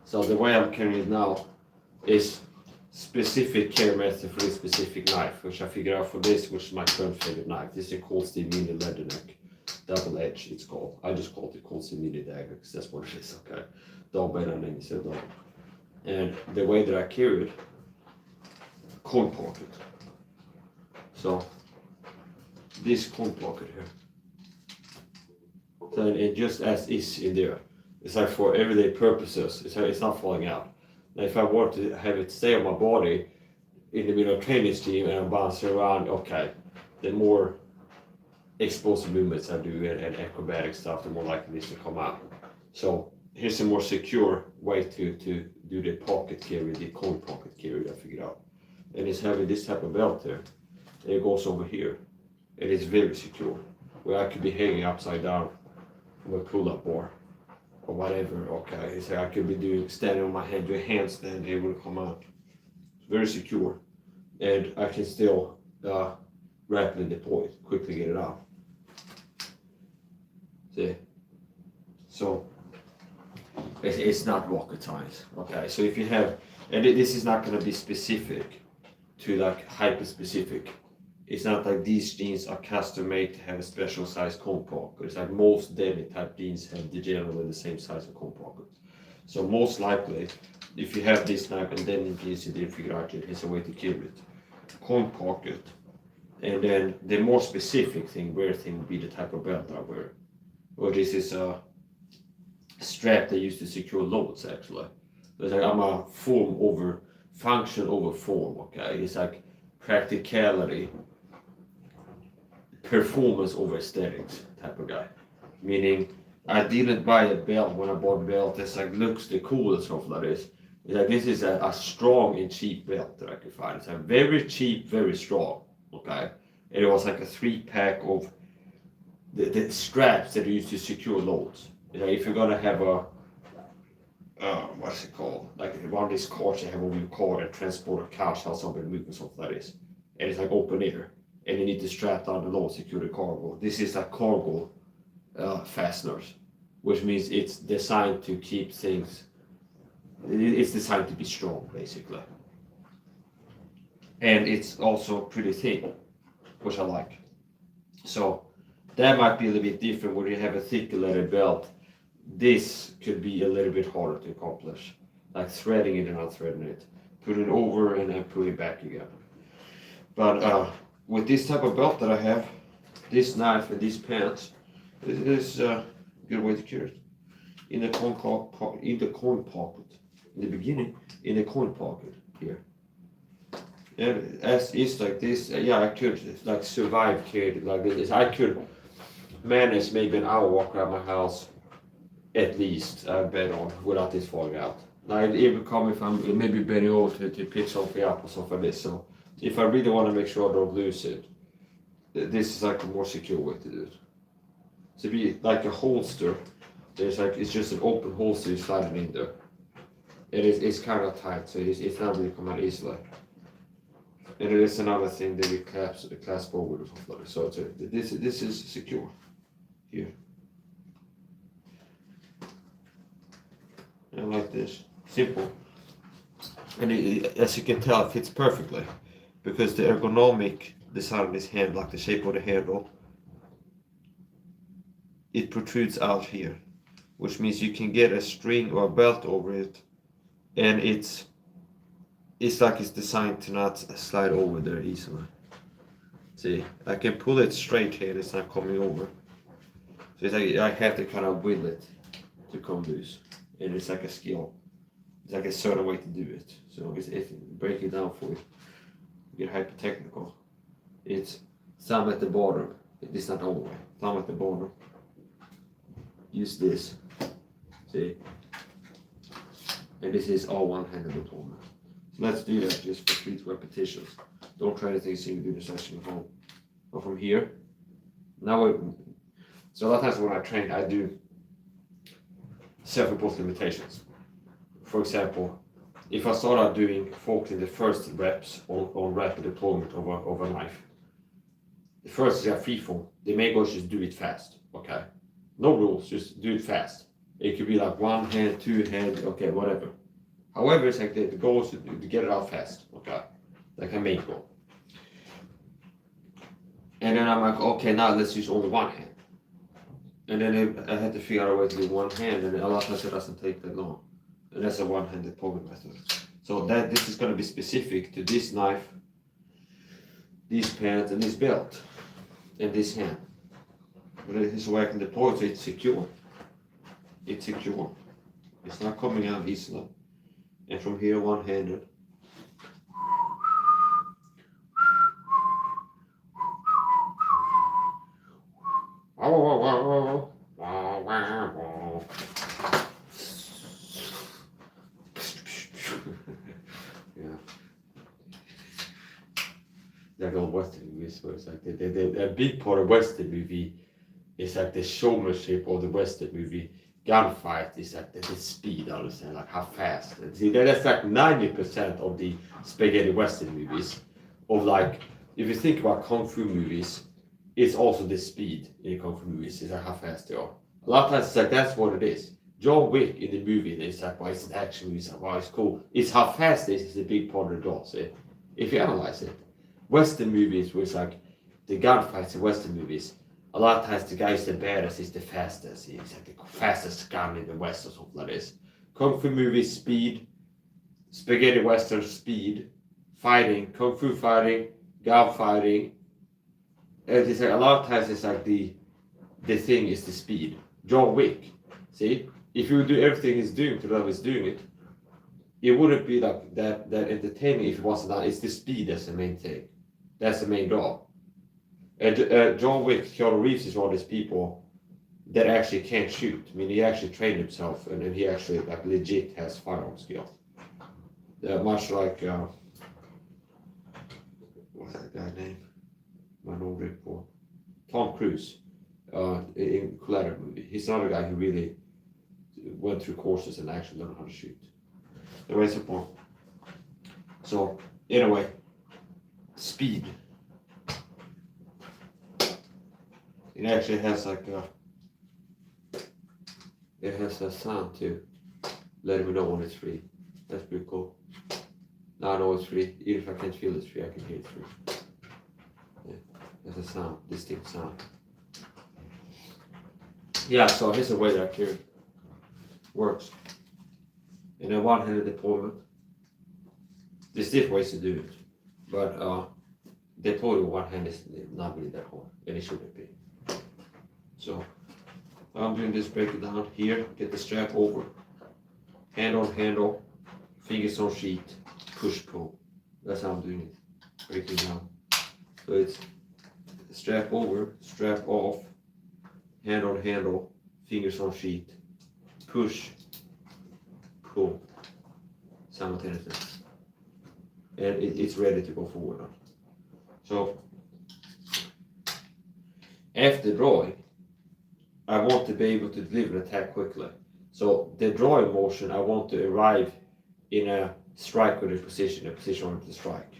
So the way I'm carrying it now is specific care method for this specific knife, which I figured out for this, which is my current favorite knife. This is a Cold Steel Mini leather neck, double edge it's called. I just called it Cold Steel Mini dagger because that's what it is, okay? Don't better than you said, don't. And the way that I carry it, coin pocket. So this coin pocket here. So it just as is in there. It's like for everyday purposes, it's not falling out. Now if I want to have it stay on my body in the middle of training stream and I'm bouncing around, okay, the more explosive movements I do and acrobatic stuff, the more likely it is to come out. So here's a more secure way to do the pocket carry, the coin pocket carry I figured out. And it's having this type of belt here. And it goes over here. It is very secure. Where I could be hanging upside down from a pull-up bar or whatever, okay. So I could be doing standing on my head, doing handstand, it will come out. It's very secure. And I can still rapidly deploy it, quickly get it out. See? So it's not rocket science, okay. So if you have, and this is not going to be specific to like hyper specific. It's not like these jeans are custom made to have a special size cone pocket. It's like most denim type jeans have generally the same size of cone pockets. So most likely, if you have this type of denim jeans, you didn't figure out it, it's a way to carry it. Cone pocket, and then the more specific thing, wear thing would be the type of belt I wear. Or this is a strap they use to secure loads actually. So it's like I'm a form over function over form, okay? It's like practicality, performance over aesthetics type of guy. Meaning, I didn't buy a belt when I bought a belt that's like looks the cool and stuff like this. It's like this is a strong and cheap belt that I could find. It's a very cheap, very strong, okay? And it was like a 3-pack of the straps that are used to secure loads. You know, if you're gonna have a what's it called? Like one of these cars you have over your car and transport a couch, how somebody moves something like this. And it's like open air. And you need to strap down the load, secure the cargo. This is like cargo fasteners, which means it's designed to keep things, it's designed to be strong, basically. And it's also pretty thin, which I like. So that might be a little bit different where you have a thicker leather belt. This could be a little bit harder to accomplish, like threading it and unthreading it, put it over and then put it back again. But with this type of belt that I have, this knife and these pants, it is a good way to carry it. In the coin pocket, in the beginning, in the coin pocket here. And as it's like this, yeah, I could like survive carrying it like this. I could manage maybe an hour walk around my house
at least, I bet on, without this falling out. Now it will come if I'm maybe bending over to pick something up or something like this. So if I really want to make sure I don't lose it, this is like a more secure way to do it. To be like a holster, it's just an open holster you slide it in there. And it's kind of tight, so it's not really come out easily. And it is another thing that we clasp over the something. So this is secure here. And like this, simple. And as you can tell, it fits perfectly because the ergonomic design of this hand, like the shape of the handle, it protrudes out here, which means you can get a string or a belt over it, and it's like it's designed to not slide over there easily. See, I can pull it straight here, it's not coming over. So it's like I have to kind of will it to come loose, and it's like a skill. It's like a certain way to do it. So if break it down for you, get hyper technical. It's thumb at the bottom. It's not all the way. Thumb at the bottom. Use this. See? And this is all one-handed deployment. So let's do that just for 3 repetitions. Don't try anything so you do the session at home. Or from here. Now so a lot of times when I train, I do self-imposed limitations. For example, if I start out doing focusing the first reps on rapid deployment of a knife, the first is a free form. The main goal is just do it fast, okay? No rules, just do it fast. It could be like 1 hand, 2 hand, okay, whatever. However, it's like the goal is to get it out fast, okay? Like a main goal. And then I'm like, okay, now let's use only 1 hand. And then I had to figure out a way to do 1 hand, and a lot of times it doesn't take that long. And that's a one-handed deployment method. So this is going to be specific to this knife, these pants, and this belt, and this hand. But this is where I can deploy it, so it's secure. It's secure. It's not coming out easily. And from here, one-handed. Yeah. Like all Western movies, where it's like a big part of Western movie is like the showmanship of the Western movie. Gunfight is like the speed, I understand, like how fast. And see, that's like 90% of the spaghetti Western movies. Of like, if you think about Kung Fu movies, it's also the speed in Kung Fu movies, it's like how fast they are. A lot of times it's like that's what it is. John Wick in the movie, it's like, well, it's an action movie, it's like, wow, it's cool. It's how fast it is a big part of the draw, see? If you analyze it. Western movies, where it's like the gunfights in Western movies, a lot of times the guy is the baddest, he's the fastest, he's like the fastest gun in the West or something like this. Kung Fu movies, speed, spaghetti Western, speed, fighting, Kung Fu fighting, gun fighting. And it's like, a lot of times it's like the thing is the speed. John Wick, see? If you would do everything he's doing to the level he's doing it, it wouldn't be like that entertaining if it wasn't that. It's the speed that's the main thing. That's the main draw. And John Wick, Keanu Reeves is one of these people that actually can't shoot. I mean, he actually trained himself, and then he actually like legit has firearm skill. Much like what's that guy's name? My old report. Tom Cruise in Collateral movie. He's another guy who really went through courses and actually learned how to shoot. Anyways, the point. So anyway, speed. It actually has like it has a sound too. Letting me know when it's free. That's pretty cool. Now I know it's free. Even if I can't feel it's free, I can hear it's free. Yeah, there's a sound, distinct sound. Yeah, so here's a way that here works. In a one-handed deployment, there's different ways to do it, but deploying with one hand is not really that hard, and it shouldn't be. So I'm doing this, break it down here, get the strap over, hand on handle, fingers on sheet, push pull. That's how I'm doing it, breaking down. So it's strap over, strap off, hand on handle, fingers on sheet, push, pull simultaneously, and it's ready to go forward now. So after drawing, I want to be able to deliver the attack quickly. So the drawing motion, I want to arrive in a strike with a position ready to strike,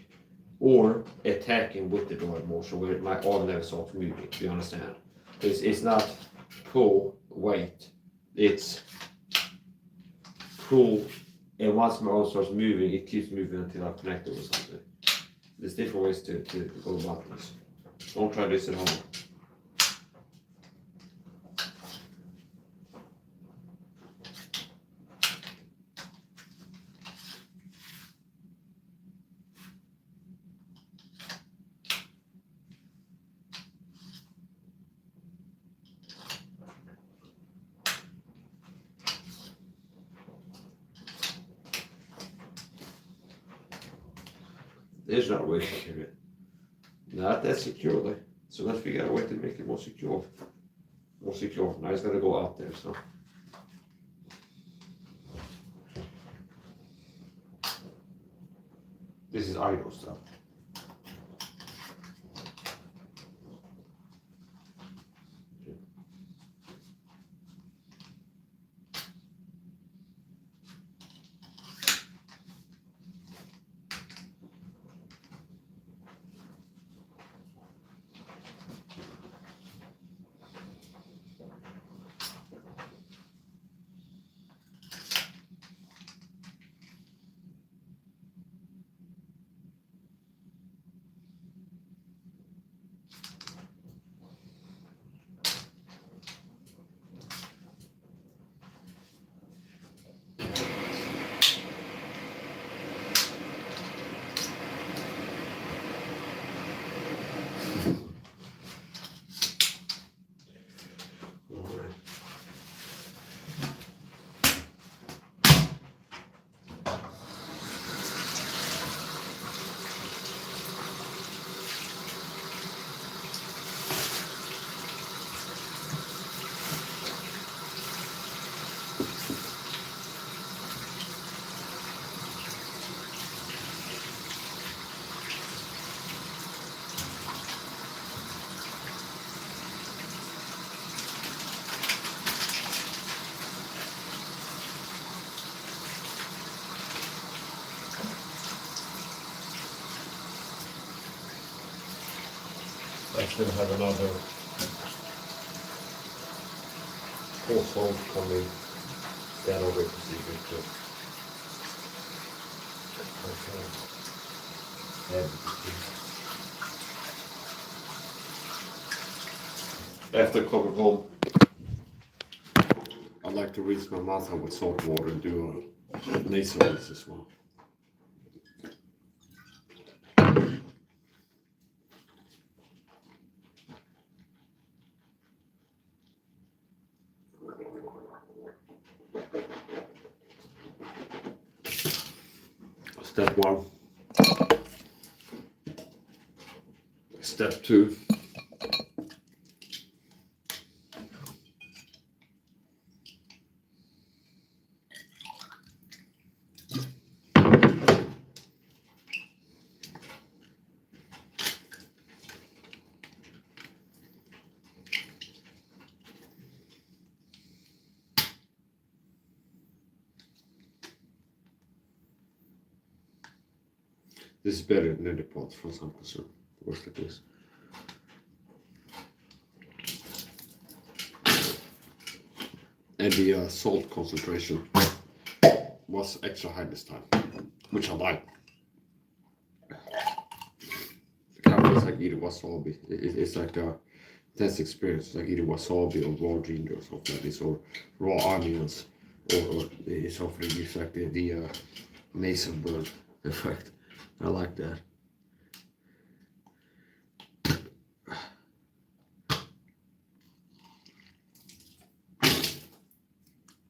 or attacking with the drawing motion where my arm never starts moving. Do you understand? It's not pull, wait. It's pull, and once my arm starts moving, it keeps moving until I'm connected with something. There's different ways to go about this. Don't try this at home. There's not a way to carry it. Not that securely. So let's figure out a way to make it more secure. More secure. Now it's gonna go out there, so. This is idle stuff. I still have another 4 holes coming that over procedure too. After coming home, I like to rinse my mouth out with salt water and do a nasal rinse as well. Step 1. Step 2. This is better than the pot for some concern. Works like this. And the salt concentration was extra high this time, which I like. It kind of feels like eating wasabi. It's like a intense experience, like eating wasabi or raw ginger or something like this, or raw onions, or it's often gives like the nasal burn effect. I like that.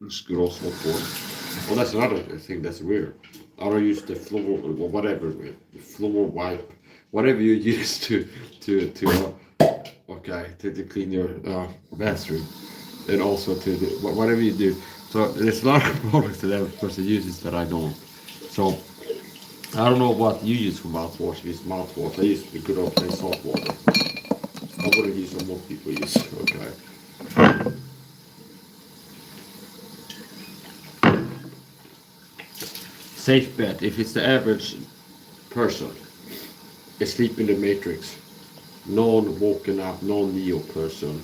Just good old salt water. Well, that's another thing that's weird. I don't use the floor or whatever, the floor wipe, whatever you use to clean your bathroom, and also to whatever you do
So there's a lot of products that every person uses that I don't. So I don't know what you use for mouthwash. If it's mouthwash, I use the good old plain salt water. I wouldn't use what most people use. Okay. Safe bet. If it's the average person asleep in the matrix, non-woken up, non-neo person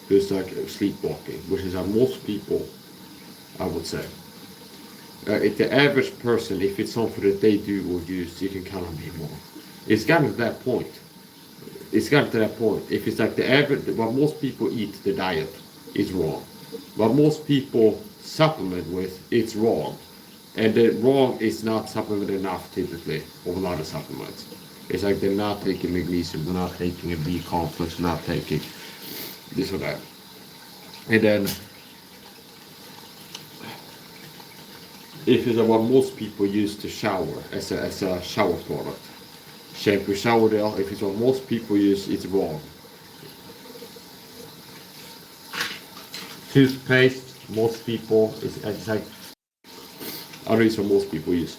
who's like sleepwalking, which is how most people, I would say. If the average person, if it's something that they do or use, you can kind of be wrong. It's gotten to that point. It's gotten to that point. If it's like the average, what most people eat, the diet, is wrong. What most people supplement with, it's wrong. And the wrong is not supplement enough typically of a lot of supplements. It's like they're not taking magnesium, they're not taking a B complex, they're not taking this or that. And then, if it's what most people use to shower as a shower product, shampoo, shower gel, if it's what most people use, it's wrong. Toothpaste, most people, it's like, I don't use what most people use.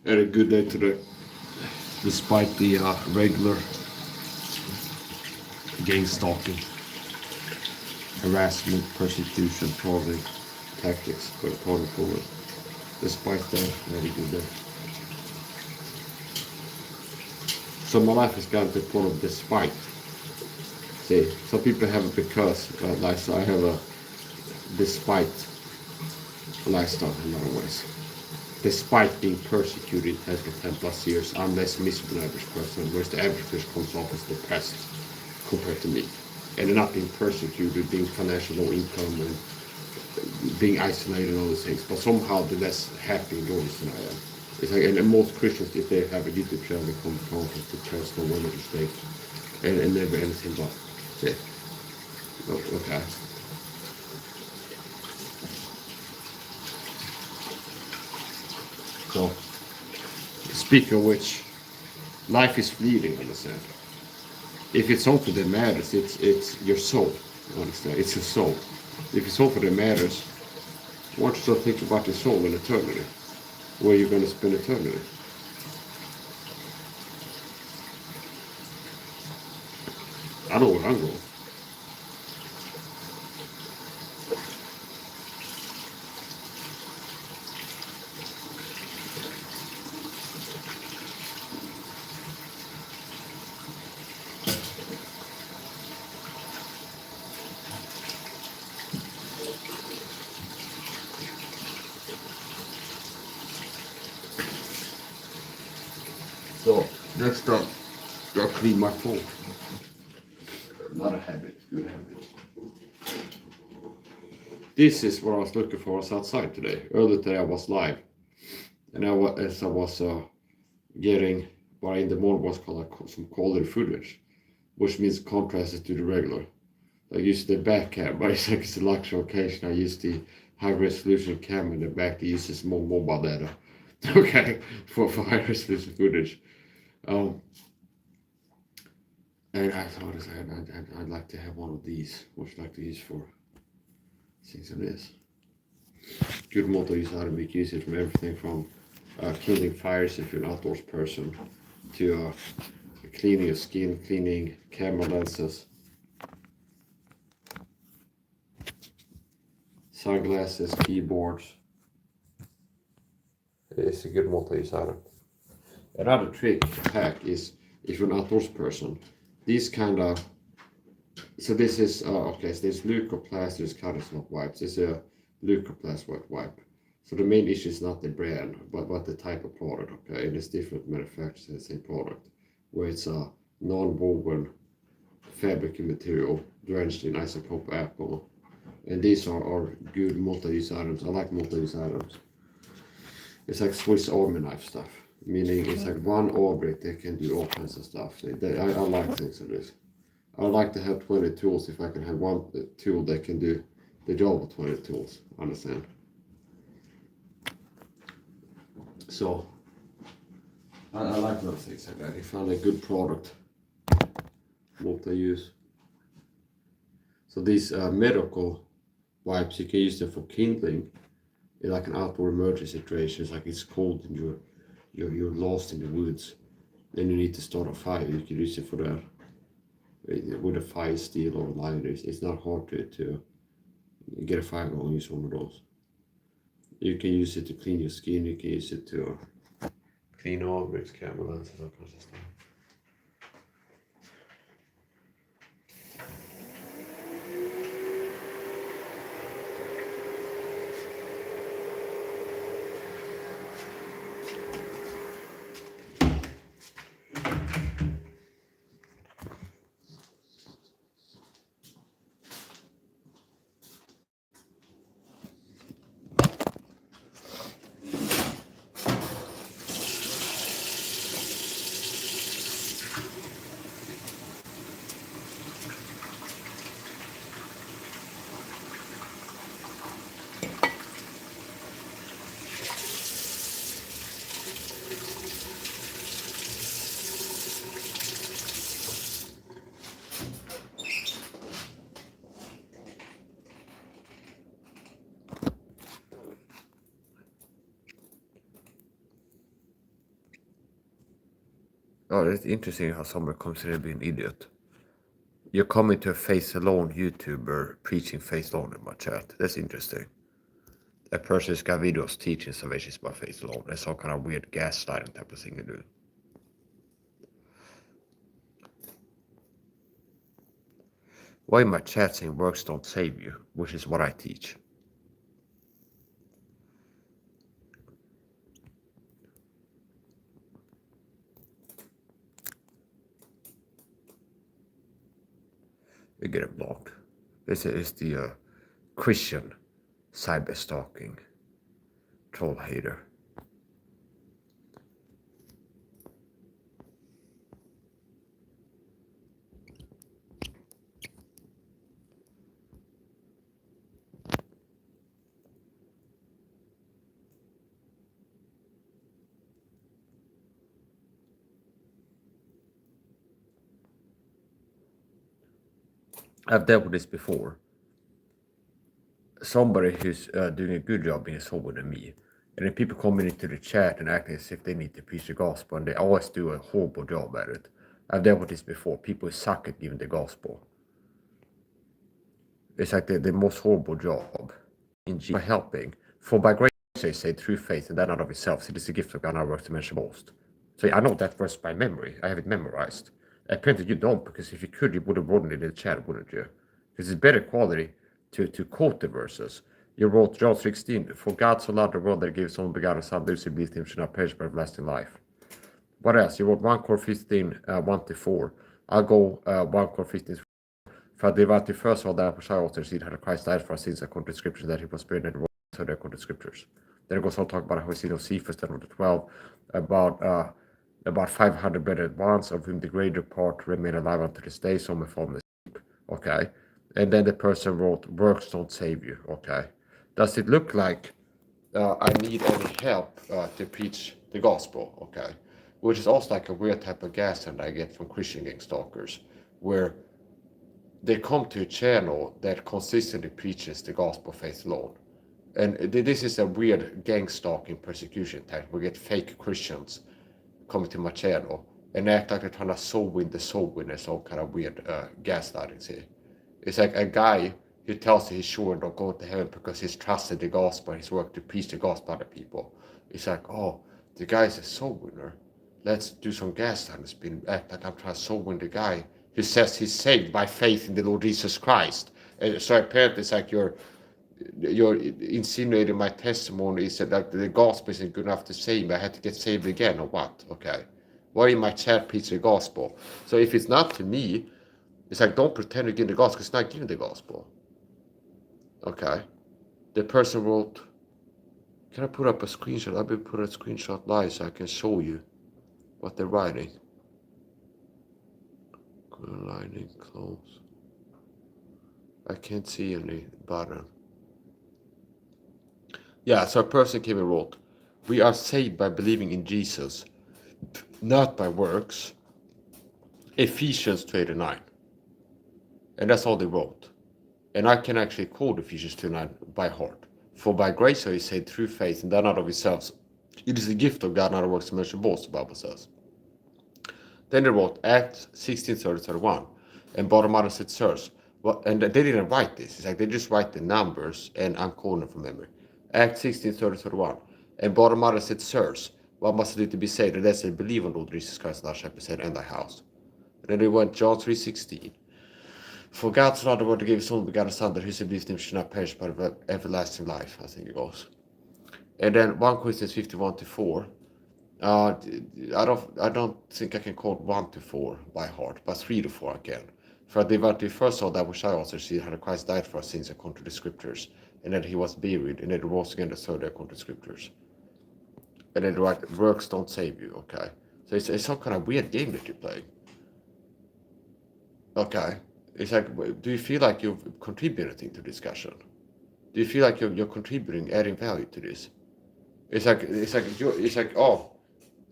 Had a good day today, despite the regular gang stalking, harassment, persecution, probably tactics, but probably forward. Despite that, I had a good day. So my life has gotten to the point of despite. See, some people have it because lifestyle. I have a despite lifestyle in other ways. Despite being persecuted has for 10 plus years, I'm less miserable than the average person, whereas the average person comes off as depressed compared to me. And they're not being persecuted, being financial low income and being isolated and all those things, but somehow they're less happy and joyous than I am. It's like, and most Christians, if they have a YouTube channel, they come across as depressed, no wonder state, and never anything but, say, okay. So, speaking of which, life is fleeting, understand? If it's something that matters, it's your soul, understand? It's your soul. If it's something that matters, why don't you start thinking about your soul in eternity? Where you're going to spend eternity? I know where I'm going. So, next up, I'll clean my phone. Not a habit, good habit. This is what I was looking for. I was outside today. Earlier today I was live. And as I was getting what in the morning was called like some quality footage, which means contrasted to the regular. I used the back cam, but it's like it's a luxury occasion. I used the high resolution camera in the back that uses more mobile data. Okay, for high resolution footage. And I thought I'd like to have one of these, which I'd like to use for things like this. Good multi-use item, we can use it from everything from killing fires if you're an outdoors person, to cleaning your skin, cleaning camera lenses, sunglasses, keyboards. It's a good multi-use item. Another trick to hack is if you're an outdoors person, these kind of, so this is, okay, so there's leukoplast, there's cotton swab wipes, there's a leukoplast wet wipe. So the main issue is not the brand, but the type of product, okay? And it's different manufacturers of the same product, where it's a non-woven fabric material drenched in isopropyl alcohol. And these are good multi-use items. I like multi-use items. It's like Swiss Army knife stuff. Meaning it's like one orbit, they can do all kinds of stuff. I like things like this. I would like to have 20 tools if I can have one tool that can do the job of 20 tools. Understand? So I like those things like that. I found a good product multi-use. So these medical wipes, you can use them for kindling in like an outdoor emergency situation. It's like it's cold and you're lost in the woods, then you need to start a fire. You can use it for that with a fire steel or lighter. It's not hard to get a fire going. Use one of those. You can use it to clean your skin. You can use it to clean orbits, camera lenses, all kinds of stuff. Oh, it's interesting how someone considered being an idiot. You're coming to a face alone YouTuber preaching face alone in my chat. That's interesting. A person's got videos teaching salvation by face alone. That's some kind of weird gaslighting type of thing you do. Why in my chat saying works don't save you, which is what I teach. You get it blocked. This is the Christian cyber stalking troll hater. I've dealt with this before. Somebody who's doing a good job being sober than me, and then people come into the chat and act as if they need to preach the gospel, and they always do a horrible job at it. I've dealt with this before. People suck at giving the gospel. It's like the most horrible job in Jesus by helping. For by grace they say through faith, and that not of itself. It is the gift of God, not works to mention most. So I know that verse by memory. I have it memorized. Apparently you don't, because if you could, you would have written it in the chat, wouldn't you? Because it's better quality to quote the verses. You wrote John 16, for God so loved the world that he gave his only begotten Son, those who believe in him should not perish but have everlasting life. What else? You wrote 1 Corinthians 15, 1-4. I'll go 1 Corinthians 15. För det var till först var där på Shire how Christ died for our sins according to scriptures, that he was buried and rose according to scriptures. Then it goes on to talk about how we see no Cephas, then 12, about 500 better ones, of whom the greater part remain alive unto this day, some have fallen asleep. Okay. And then the person wrote, works don't save you. Okay. Does it look like I need any help to preach the gospel? Okay. Which is also like a weird type of gaslighting I get from Christian gang stalkers, where they come to a channel that consistently preaches the gospel faith alone. And this is a weird gang stalking persecution tactic. We get fake Christians coming to my channel and act like they're trying to soul win the soul winner, some kind of weird gaslighting here. It's like a guy who tells you he's sure don't go to heaven because he's trusted the gospel and he's worked to preach the gospel to other people. It's like, oh, the guy's a soul winner. Let's do some gaslighting spin, act like I'm trying to soul win the guy who says he's saved by faith in the Lord Jesus Christ. And so apparently it's like you're insinuating my testimony is that like the gospel isn't good enough to save me. I had to get saved again or what? Okay. Why in my chat preach the gospel? So if it's not to me, it's like don't pretend to give the gospel. It's not giving the gospel. Okay. The person wrote,
Can I put up a screenshot? I'll be putting a screenshot live so I can show you what they're writing. Lining close. I can't see any button. Yeah, so a person came and wrote, "We are saved by believing in Jesus, not by works." Ephesians 2:9. And that's all they wrote. And I can actually quote Ephesians 2:9 by heart. "For by grace are you saved through faith, and that not of yourselves. It is the gift of God, not of works, to measure boast," the Bible says. Then they wrote Acts 16:30-31. And bottom out said, "Sirs." Well, and they didn't write this. It's like they just write the numbers, and I'm quoting from memory. Acts 16:30-31. And bottom out said, "Sirs, what must I do to be saved?" And they said, "Believe on Lord Jesus Christ, thou shalt be saved, and thy house." And then they went John 3:16. "For God so loved the world to give his only begotten Son, that whoso believes in him should not perish but have everlasting life," I think it goes. And then 1 Corinthians 51-4. I don't think I can quote 1-4 by heart, but 3-4 I can. "For they what we first saw, that which I also see, how Christ died for our sins according to the scriptures, and that he was buried, and that he rose again the third day according to the scriptures." And then right, works don't save you, okay? So it's some kind of weird game that you're playing. Okay. It's like, do you feel like you've contributed anything to the discussion? Do you feel like you're contributing, adding value to this? It's like, oh,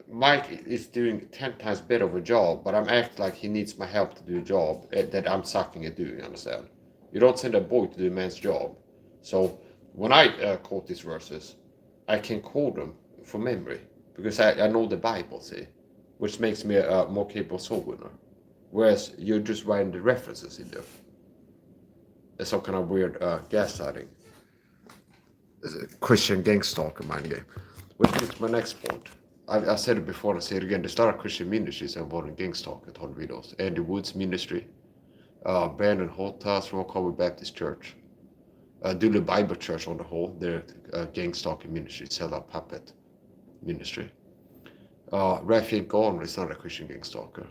Mike is doing 10 times better of a job, but I'm acting like he needs my help to do a job that I'm sucking at doing, understand? You don't send a boy to do a man's job. So when I quote these verses, I can quote them from memory, because I know the Bible, see, which makes me a more capable soul winner. Whereas you're just writing the references in there. It's some kind of weird gaslighting. It's a Christian gang stalker mind game. Which brings my next point. I said it before, and I say it again. The start of Christian ministries involved in gang stalker told videos. Andy Wood's ministry, Brandon Holtas from Oklahoma Baptist Church, Dulu Bible Church on the whole, their gang stalking ministry, sellout puppet ministry. Raphael Garner is not a Christian gang stalker.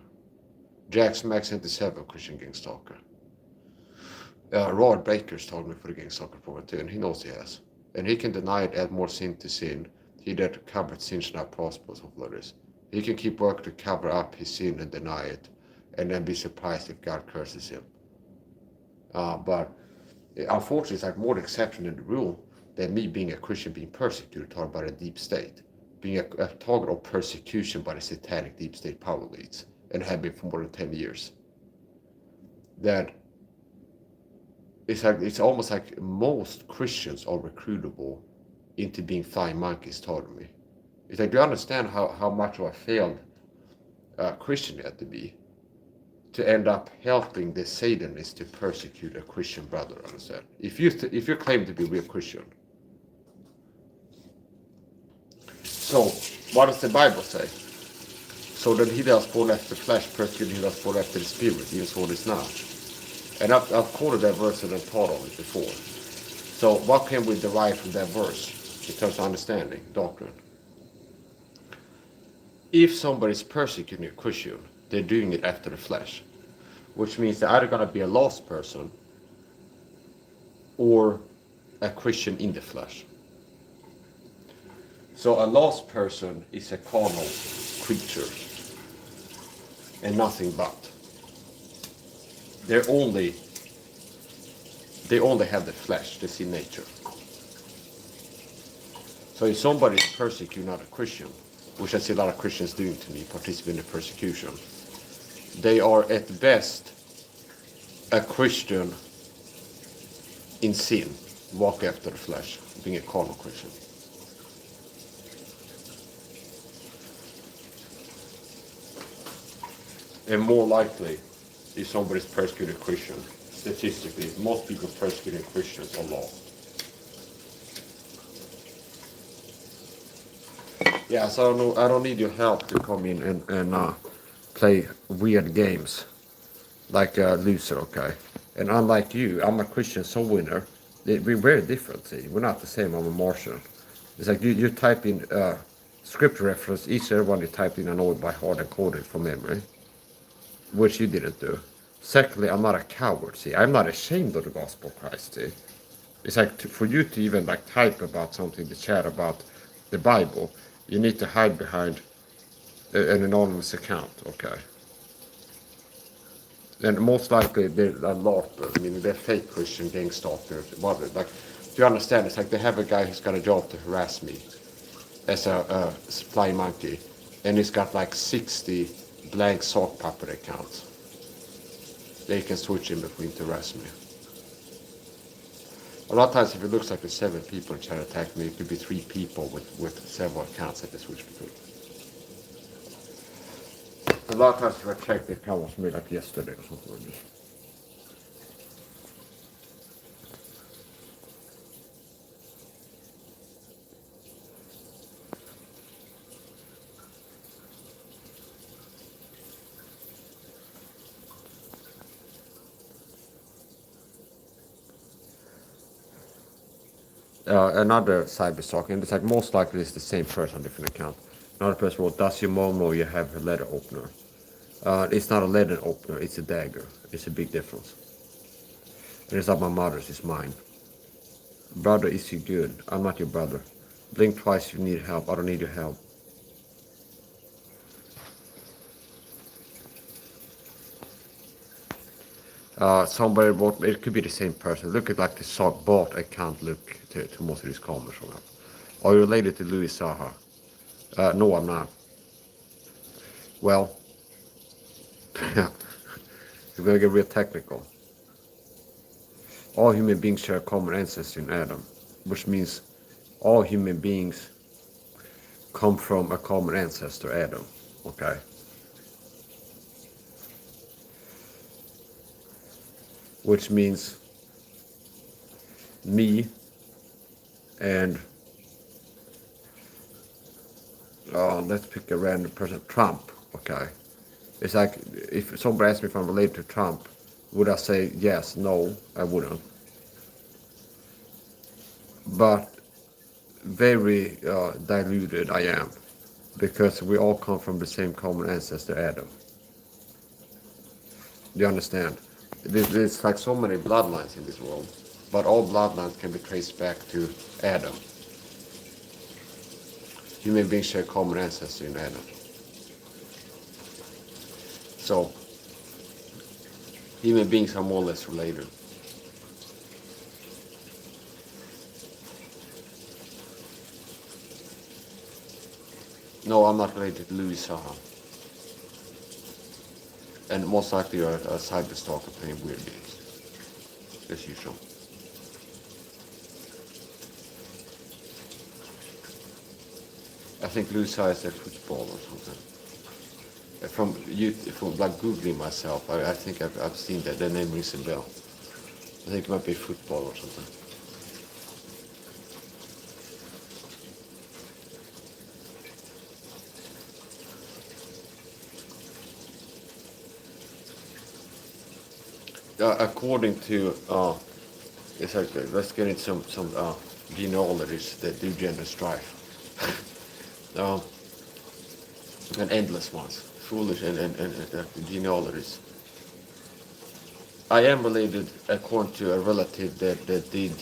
Jackson Max 77, Christian gang stalker. Rod Baker's told me for the gang stalker program too, and he knows he has. And he can deny it, add more sin to sin. He that covered sin shall not prosper, something like this. He can keep working to cover up his sin and deny it, and then be surprised if God curses him. But unfortunately, it's like more the exception than the rule, than me being a Christian being persecuted by the deep state, being a target of persecution by the satanic deep state power elites, and have been for more than 10 years. That it's almost like most Christians are recruitable into being flying monkeys, told me. It's like, do you understand how much of a failed Christian you have to be to end up helping the Satanists to persecute a Christian brother, understand? If you claim to be a real Christian. So, what does the Bible say? "So that he that was born after the flesh persecuted him that was born after the spirit, even so it is now." And I've quoted that verse and taught on it before. So what can we derive from that verse in terms of understanding doctrine? If somebody's persecuting a Christian, they're doing it after the flesh, which means they're either going to be a lost person or a Christian in the flesh. So a lost person is a carnal creature and nothing but. They only have the flesh, the sin nature. So if somebody is persecuting another Christian, which I see a lot of Christians doing to me, participating in the persecution, they are at best a Christian in sin, walk after the flesh, being a carnal Christian. And more likely, if somebody's persecuting a Christian, statistically, most people persecuting Christians are lost. Yeah, so I don't need your help to come in and play weird games like a loser, okay? And unlike you, I'm a Christian soul winner. We're very different, see? We're not the same, I'm a Martian. It's like you type in scripture reference, each and every one you type in, I know it by heart and quote it from memory, which you didn't do. Secondly, I'm not a coward, see? I'm not ashamed of the gospel of Christ, see? It's like for you to even like type about something, to chat about the Bible, you need to hide behind an anonymous account, okay? And most likely they're a lot, I mean, they're fake Christian gang stalkers. Like, do you understand? It's like they have a guy who's got a job to harass me as a supply monkey, and he's got like 60 blank sock puppet accounts. They can switch in between to harass me. A lot of times, if it looks like there's 7 people trying to attack me, it could be 3 people with several accounts that they switch between. A lot of times, if I check, the account was made like yesterday or something like this. Another cyber stalking, and it's like most likely it's the same person on different account. Another person wrote, does your mom know you have a letter opener? It's not a letter opener, it's a dagger. It's a big difference. And it's not my mother's, it's mine. Brother, is you good? I'm not your brother. Blink twice if you need help. I don't need your help. Somebody wrote, it could be the same person. Look at like the bot account look to most of these comments from that. Are you related to Louis Saha? No, I'm not. Well, we're gonna get real technical. All human beings share a common ancestor in Adam, which means all human beings come from a common ancestor, Adam. Okay. Which means me and let's pick a random person, Trump. Okay. It's like if somebody asked me if I'm related to Trump, would I say yes? No, I wouldn't. But very diluted I am, because we all come from the same common ancestor, Adam. Do you understand? There's like so many bloodlines in this world, but all bloodlines can be traced back to Adam. Human beings share common ancestor in Adam. So, human beings are more or less related. No, I'm not related to Louis Saha. And most likely you're a cyber stalker playing weird games, as usual. I think Louis Saha is a football or something. From like Googling myself, I think I've seen that. The name rings a bell. I think it might be football or something. According to, it's like, let's get into some genealogies that do gender strife. And endless ones, foolish and genealogies. I am related, according to a relative that did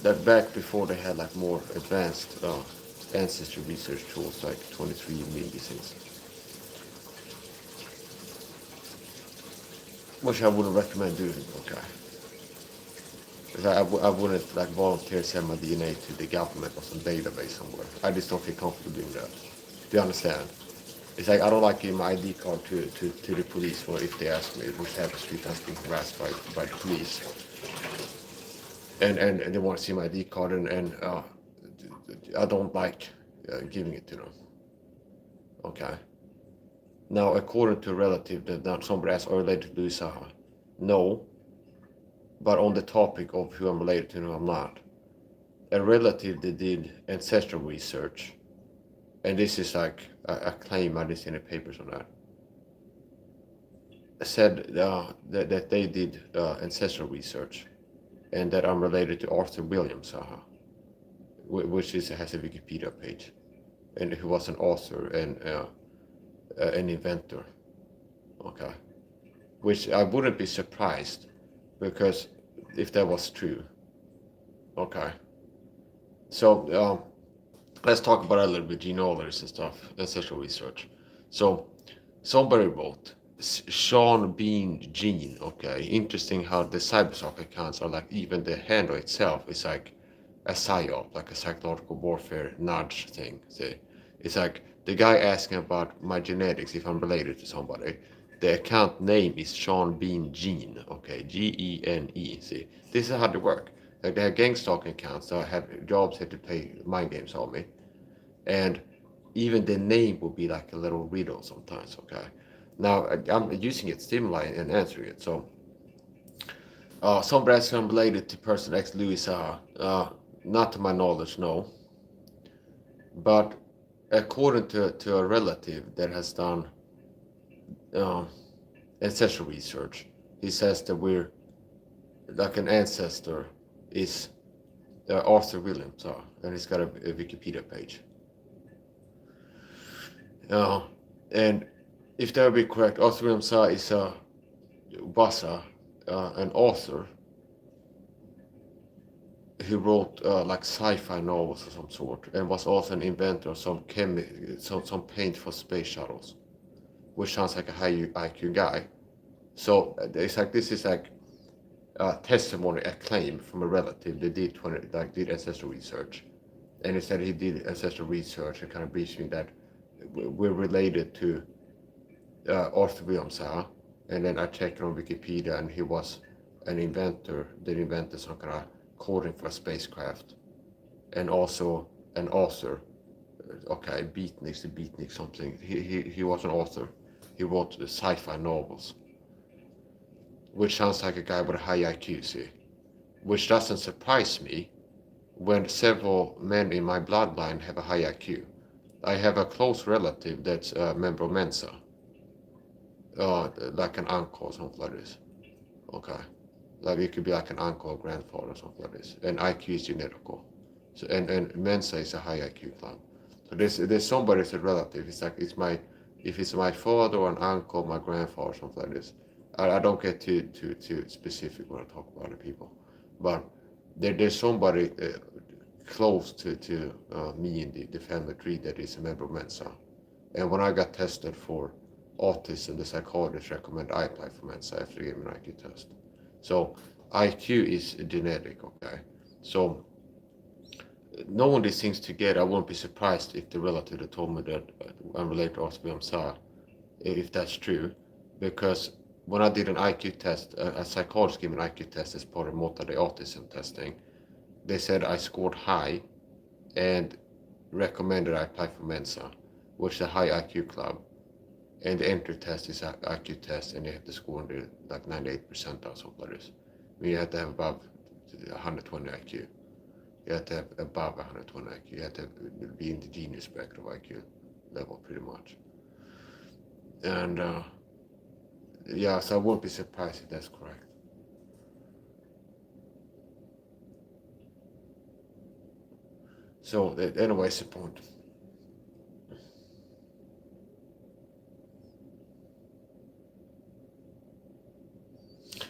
that back before they had like more advanced ancestry research tools like 23andMe, these things. Which I wouldn't recommend doing, okay? Because I wouldn't like volunteer send my DNA to the government or some database somewhere. I just don't feel comfortable doing that. Do you understand? It's like I don't like giving my ID card to the police for if they ask me which type of street I'm being harassed by the police. And they want to see my ID card and I don't like giving it to them. Okay. Now, according to a relative that somebody asked, are you related to Louis Saha? No. But on the topic of who I'm related to, no, I'm not. A relative that did ancestral research, and this is like a claim, I didn't see any papers on that, said that they did ancestral research, and that I'm related to Arthur William Saha, which has a Wikipedia page, and who was an author and an inventor, okay? Which I wouldn't be surprised, because if that was true. Okay. So let's talk about a little bit genealogy and stuff, ancestral research. So somebody wrote Sean Bean Gene. Okay, interesting how the cybersock accounts are like, even the handle itself is like a psyop, like a psychological warfare nudge thing. See, it's like the guy asking about my genetics, if I'm related to somebody. The account name is Sean Bean Gene. Okay, Gene. See, this is how they work. Like they have gang stalking accounts that have jobs here to play mind games on me, and even the name will be like a little riddle sometimes. Okay, now I'm using it stimuli and answering it. So some breasts are related to person X Louis not to my knowledge, no. But according to a relative that has done ancestral research, he says that we're like an ancestor is Arthur Williams, and he's got a Wikipedia page. And if that would be correct, Arthur Williams was an author who wrote like sci-fi novels of some sort, and was also an inventor of some paint for space shuttles, which sounds like a high IQ guy. So it's like this is like testimony, a claim from a relative that did ancestral research, and he said he did ancestral research and kind of briefed me that we're related to Arthur Williams, and then I checked on Wikipedia, and he was an inventor that invented some kind of coding for a spacecraft, and also an author. Okay, beatnik something. He was an author. He wrote sci-fi novels, which sounds like a guy with a high IQ, see, which doesn't surprise me when several men in my bloodline have a high IQ. I have a close relative that's a member of Mensa, like an uncle or something like this. Okay, like it could be like an uncle or grandfather or something like this. And IQ is genetical. So and Mensa is a high IQ club. So there's somebody that's a relative. It's like if it's my father or an uncle, my grandfather or something like this. I don't get too specific when I talk about the people, but there's somebody close to me in the family tree that is a member of Mensa. And when I got tested for autism, the psychologist recommended I apply for Mensa after they gave me an IQ test. So IQ is genetic, okay? So knowing these things together, I won't be surprised if the relative that told me that I'm related to Arthur Williams, if that's true, because when I did an IQ test, a psychologist gave me an IQ test as part of multi-day autism testing. They said I scored high and recommended I apply for Mensa, which is a high IQ club. And the entry test is an IQ test, and you have to score under like 98% or something like this. I mean, you have to have above 120 IQ. You have to have above 120 IQ. You have to be in the genius bracket of IQ level, pretty much. And yeah, so I won't be surprised if that's correct. So anyways, the point.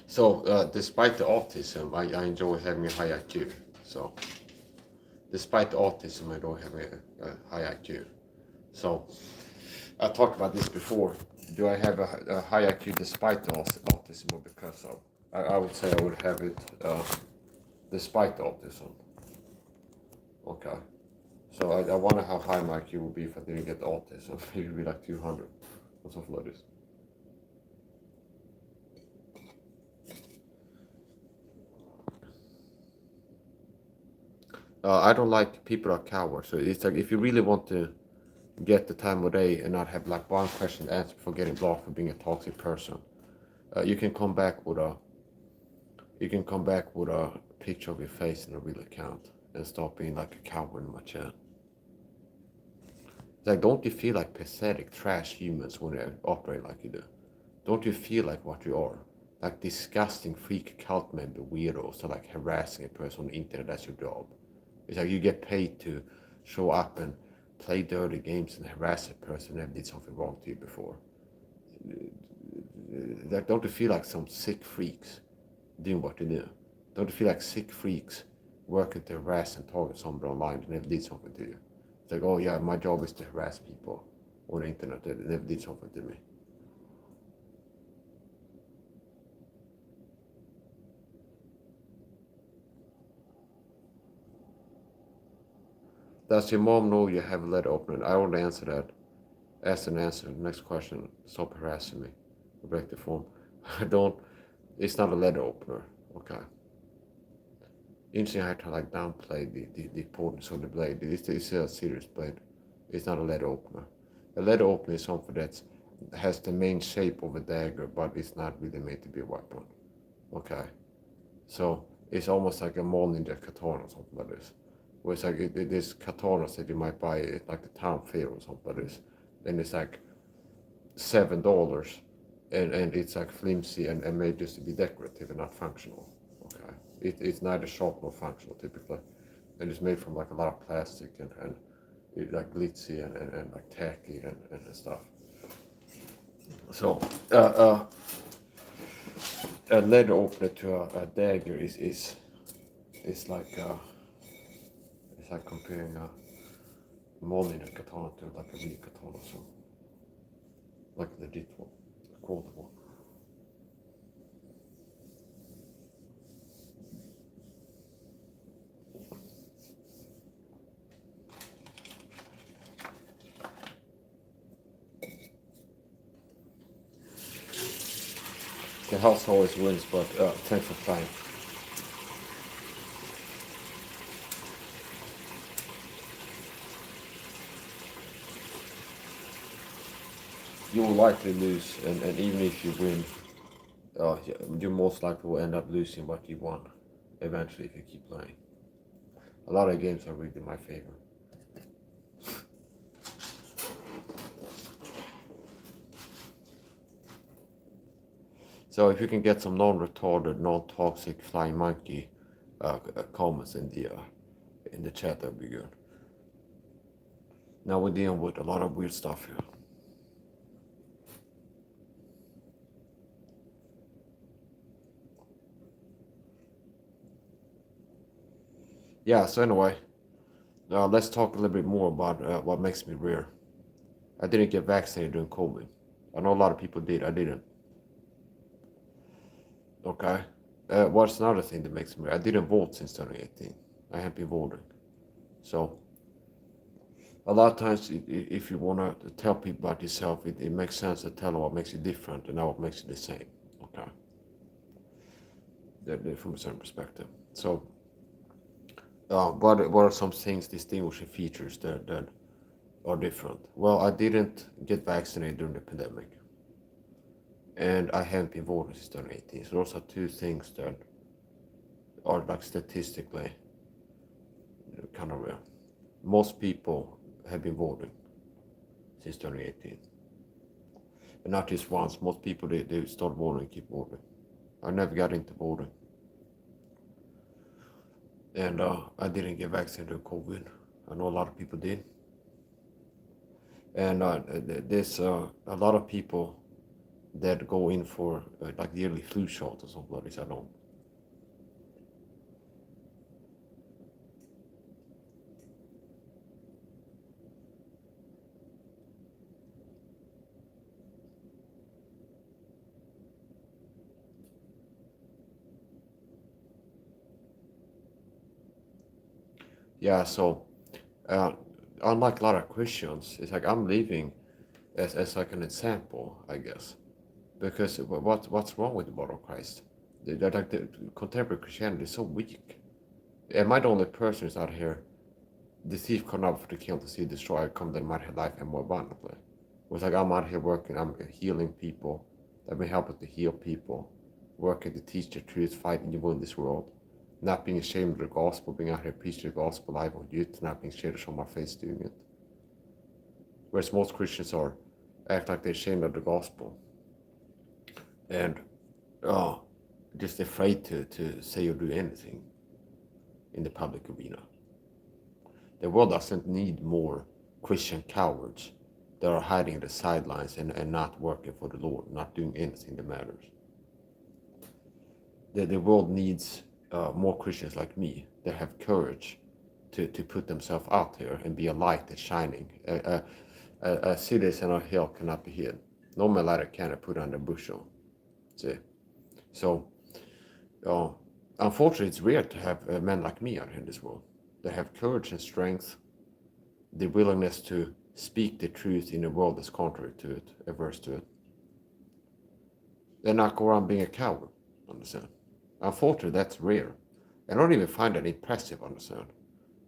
So despite the autism, I enjoy having a high IQ. So despite the autism, I don't have a high IQ. So I talked about this before. Do I have a high IQ despite the autism or because of? I would say I would have it despite the autism. Okay. So I wonder how high my IQ would be if I didn't get the autism. It would be like 200 or something like this. I don't like people are cowards. So it's like if you really want to get the time of day and not have like one question to answer for getting blocked for being a toxic person, you can come back with a picture of your face in a real account and stop being like a coward in my chat. It's like, don't you feel like pathetic trash humans when they operate like you do? Don't you feel like what you are? Like disgusting freak cult member weirdos are like harassing a person on the internet. That's your job. It's like you get paid to show up and play dirty games and harass a person that did something wrong to you before. Like, don't you feel like some sick freaks doing what you do? Don't you feel like sick freaks working to harass and target somebody online that never did something to you? It's like, oh yeah, my job is to harass people on the internet that never did something to me. Does your mom know you have a letter opener? I already answered that. Ask an answer. Next question. Stop harassing me. Go back to form. I don't. It's not a letter opener. Okay. Interesting how to like downplay the importance of the blade. It's a serious blade. It's not a letter opener. A letter opener is something that has the main shape of a dagger, but it's not really made to be a weapon. Okay. So it's almost like a mall ninja katana or something like this. Where it's like this katanas that you might buy at like the town fair or something like this. And it's like $7 and it's like flimsy and made just to be decorative and not functional. Okay. It's neither sharp nor functional typically. And it's made from like a lot of plastic and it's like glitzy and like tacky and stuff. So a leather opener to a dagger is like it's like comparing a molding a katana to like a real katana, so like a legit one, a quality one. The house always wins, but thanks for playing. You will likely lose, and even if you win, you most likely will end up losing what you won eventually if you keep playing. A lot of games are really in my favor. So if you can get some non-retarded, non-toxic flying monkey comments in the chat, that'd be good. Now we're dealing with a lot of weird stuff here. Yeah, so anyway, let's talk a little bit more about what makes me rare. I didn't get vaccinated during COVID. I know a lot of people did, I didn't. Okay. What's another thing that makes me rare? I didn't vote since 2018. I haven't been voting. So, a lot of times, if you want to tell people about yourself, it makes sense to tell them what makes you different and not what makes you the same. Okay. From a certain perspective. So, what are some things, distinguishing features that are different? Well, I didn't get vaccinated during the pandemic. And I haven't been voting since 2018. So those are two things that are like statistically kind of rare. Most people have been voting since 2018. And not just once. Most people, they start voting and keep voting. I never got into voting. And I didn't get vaccinated during COVID. I know a lot of people did. And there's a lot of people that go in for like yearly flu shot or something like this. I don't. Yeah, so unlike a lot of Christians, it's like I'm living as like an example, I guess. Because what's wrong with the body of Christ? Like the contemporary Christianity is so weak. Am I the only person who's out here? The thief come up for to kill, to see, destroy, come that might have life and more abundantly. It's like I'm out here working, I'm healing people, I've been helping to heal people, working to teach the truth, fighting evil in this world, not being ashamed of the gospel, being out here preaching the gospel live on youth, not being ashamed to show my face doing it. Whereas most Christians act like they're ashamed of the gospel. And just afraid to say or do anything in the public arena. The world doesn't need more Christian cowards that are hiding at the sidelines and not working for the Lord, not doing anything that matters. The world needs more Christians like me that have courage to put themselves out here and be a light that's shining. A citizen on a hill cannot be hid. No man light a candle put under a bushel. See? So, unfortunately, it's rare to have men like me out here in this world that have courage and strength, the willingness to speak the truth in a world that's contrary to it, averse to it. They're not go around being a coward, understand? Unfortunately, that's rare. I don't even find that impressive, understand?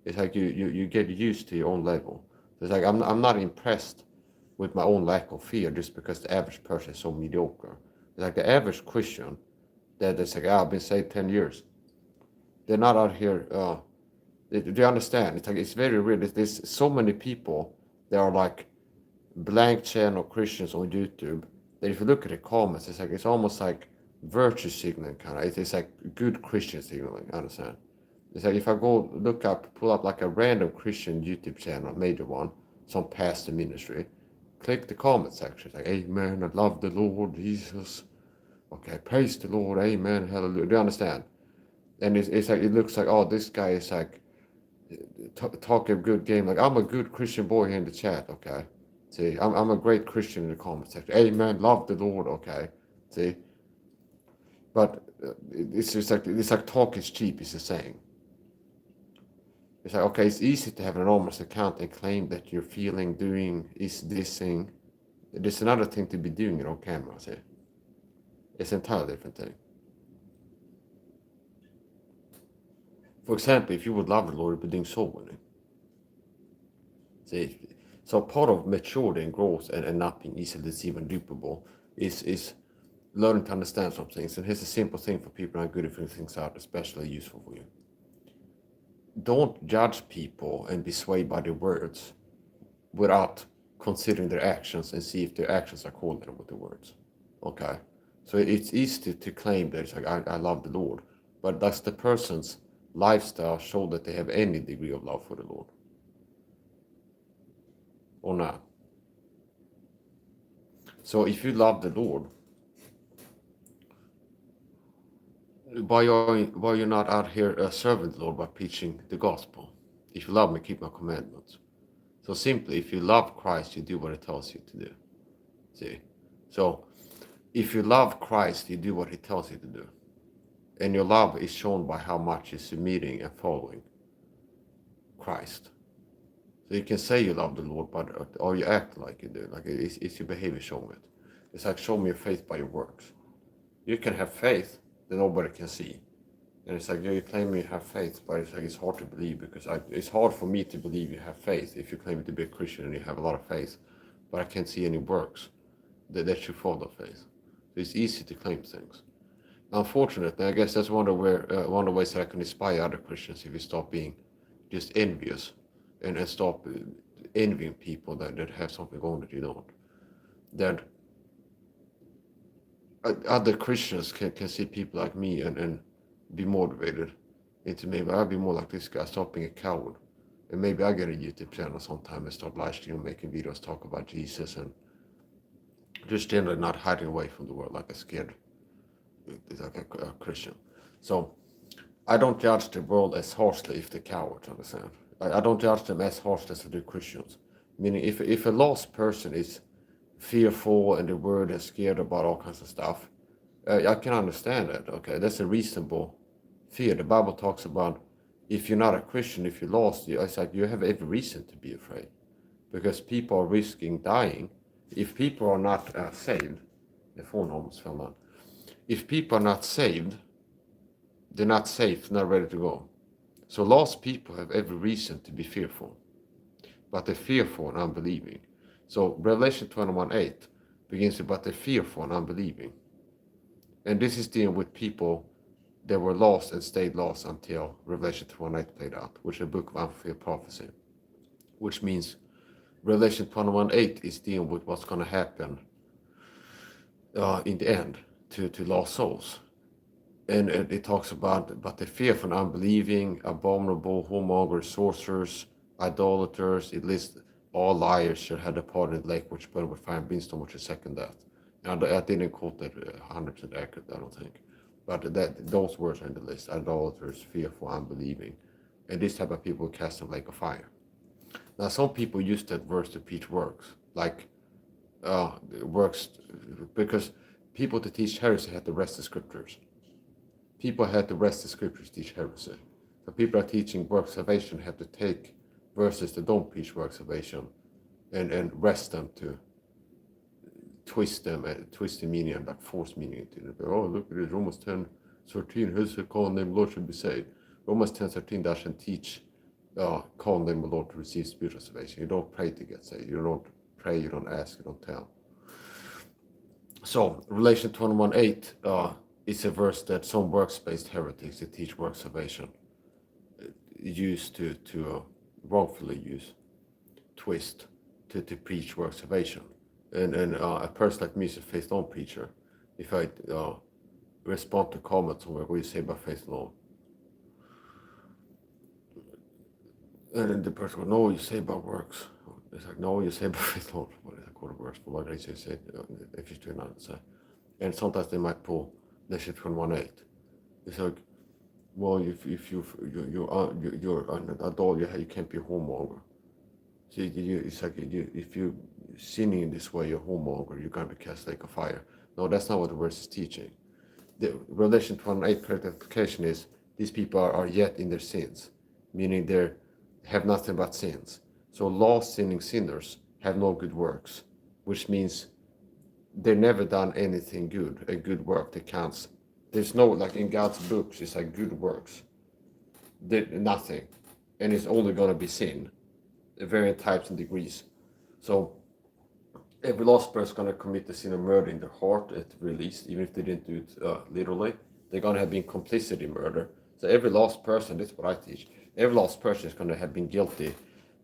It's like you get used to your own level. It's like I'm not impressed with my own lack of fear just because the average person is so mediocre. It's like the average Christian that's like, I've been saved 10 years. They're not out here, do you understand? It's like, it's very real. There's so many people that are like blank channel Christians on YouTube that if you look at the comments, it's like, it's almost like virtue signaling kind of. It's like good Christian signaling, I understand? It's like if I go pull up like a random Christian YouTube channel, major one, some pastor ministry, click the comment section. It's like, amen, I love the Lord Jesus. Okay, praise the Lord, amen, hallelujah. Do you understand? And it's like, it looks like, oh, this guy is like talking a good game. Like, I'm a good Christian boy here in the chat, okay? See, I'm a great Christian in the comment section. Amen, love the Lord, okay? See? But it's just like, it's like talk is cheap, is the saying. It's like, okay, it's easy to have an anonymous account and claim that you're feeling, doing, is this thing. There's another thing to be doing it on camera, see? It's an entirely different thing. For example, if you would love the Lord, you'd be doing soul winning. See? So part of maturity and growth and not being easily deceived and dupable is learning to understand some things. And here's a simple thing for people who are good at figuring things out, especially useful for you. Don't judge people and be swayed by their words without considering their actions and see if their actions are correlated with the words. Okay? So it's easy to claim that it's like, I love the Lord. But does the person's lifestyle show that they have any degree of love for the Lord? Or not? So if you love the Lord, why are you not out here serving the Lord by preaching the gospel? If you love me, keep my commandments. So simply, if you love Christ, you do what he tells you to do. See? So if you love Christ, you do what he tells you to do. And your love is shown by how much you're submitting and following Christ. So you can say you love the Lord, but or you act like you do. Like it's your behavior showing it. It's like, show me your faith by your works. You can have faith that nobody can see. And it's like, you claim you have faith, but it's like, it's hard to believe because it's hard for me to believe you have faith if you claim to be a Christian and you have a lot of faith, but I can't see any works that you follow faith. So it's easy to claim things. Unfortunately, I guess that's one of the ways that I can inspire other Christians if you stop being just envious and stop envying people that have something going that you don't. That other Christians can see people like me and be motivated into maybe I'll be more like this guy, stop being a coward. And maybe I get a YouTube channel sometime and start live streaming, making videos, talk about Jesus and just generally not hiding away from the world like a scared, like a Christian. So I don't judge the world as harshly if they're cowards, understand? I don't judge them as harshly as I do Christians. Meaning if a lost person is fearful and the word is scared about all kinds of stuff, I can understand that, okay? That's a reasonable fear. The Bible talks about if you're not a Christian, if you're lost, it's like you have every reason to be afraid because people are risking dying. If people are not saved, the phone almost fell down. If people are not saved, they're not safe, not ready to go. So lost people have every reason to be fearful, but they're fearful and unbelieving. So Revelation 21:8 begins with, but they're fearful and unbelieving. And this is dealing with people that were lost and stayed lost until Revelation 21:8 played out, which is a book of unfulfilled prophecy. Which means Revelation 21:8 is dealing with what's going to happen in the end to lost souls. And it talks about, but the fear from unbelieving, abominable, whoremongers, sorcerers, idolaters, it lists all liars should have departed in the lake which burned with fire and brimstone, which is second death. And I didn't quote that 100% accurate, I don't think. But those words are in the list: idolaters, fearful, unbelieving, and this type of people cast them like a fire. Now, some people use that verse to preach works, like works, because people to teach heresy had to rest the scriptures. People had to rest the scriptures to teach heresy. So people are teaching work salvation have to take verses that don't preach work salvation and rest them to twist them and twist the meaning and like force meaning into it. Oh, look at it, Romans 10:13, who's the call name Lord should be saved. Romans 10:13 doesn't teach call name the Lord to receive spiritual salvation. You don't pray to get saved. You don't pray, you don't ask, you don't tell. So Revelation 21:8 is a verse that some works-based heretics that teach work salvation use to wrongfully use, twist to preach work salvation. And a person like me is a faith alone preacher. If I respond to comments on what you say about faith alone, and then the person goes, no, you say about works. It's like, no, you say about faith alone. What is that called works? But what did I say? If you do not say. And sometimes they might pull the shit from 1:8. It's like, well, if you're an adult, you can't be a whoremonger. See, it's like if you sinning in this way, you're a whoremonger, you're gonna be cast like a fire. No, that's not what the verse is teaching. The Revelation 21:8 clarification is these people are yet in their sins, meaning they have nothing but sins. So lost sinning sinners have no good works, which means they've never done anything good, a good work that counts. There's no, like in God's books, it's like good works. Nothing. And it's only going to be sin, varying types and degrees. So every lost person is going to commit the sin of murder in their heart at the least, even if they didn't do it literally. They're going to have been complicit in murder. So every lost person, that's what I teach, every lost person is going to have been guilty.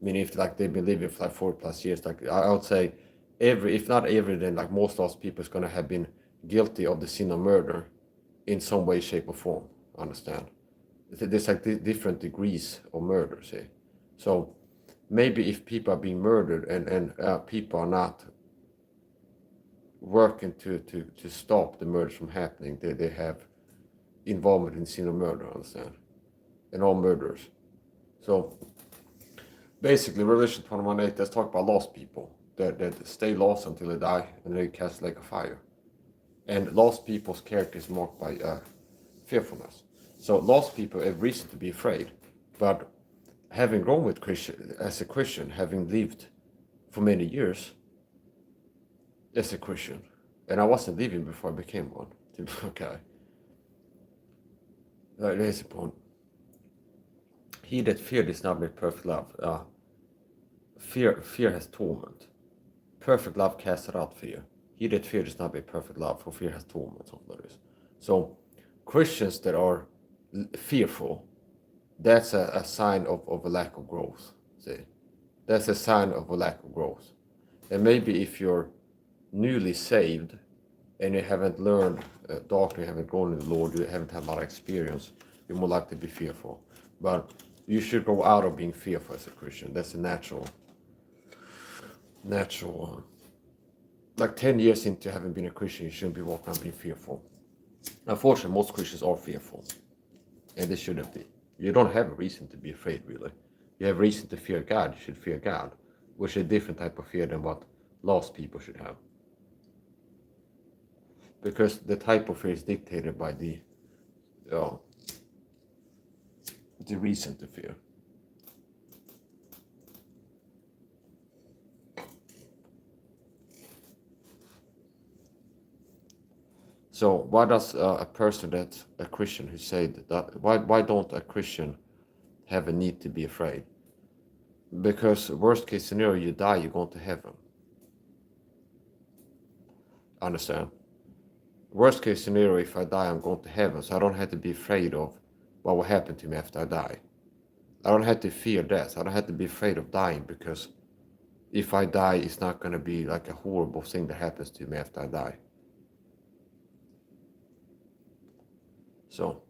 Meaning if like they've been living for like 40+ years, like I would say if not every, then like most lost people is going to have been guilty of the sin of murder in some way, shape, or form. Understand? There's like different degrees of murder, see. So maybe if people are being murdered and people are not working to stop the murders from happening, they have involvement in sin of murder, understand? And all murderers. So basically, Revelation 21:8, let's talk about lost people that stay lost until they die and they cast like a fire. And lost people's character is marked by fearfulness. So lost people have reason to be afraid, but having grown with Christian as a Christian, having lived for many years as a Christian, and I wasn't living before I became one. Okay, there's a point. He that feared is not made perfect love. Fear has torment. Perfect love casteth out fear. He that feared is not made perfect love, for fear has torment. So Christians that are fearful, that's a sign of a lack of growth. See, that's a sign of a lack of growth. And maybe if you're newly saved and you haven't learned doctrine, you haven't grown in the Lord, you haven't had a lot of experience, you're more likely to be fearful. But you should go out of being fearful as a Christian. That's a natural. Like 10 years into having been a Christian, you shouldn't be walking around being fearful. Unfortunately, most Christians are fearful, and they shouldn't be. You don't have a reason to be afraid, really. You have reason to fear God. You should fear God, which is a different type of fear than what lost people should have. Because the type of fear is dictated by the reason to fear. So why does a person that's a Christian who said that, why don't a Christian have a need to be afraid? Because worst case scenario, you die, you're going to heaven. Understand? Worst case scenario, if I die, I'm going to heaven, so I don't have to be afraid of what will happen to me after I die. I don't have to fear death. I don't have to be afraid of dying, because if I die, it's not going to be like a horrible thing that happens to me after I die. So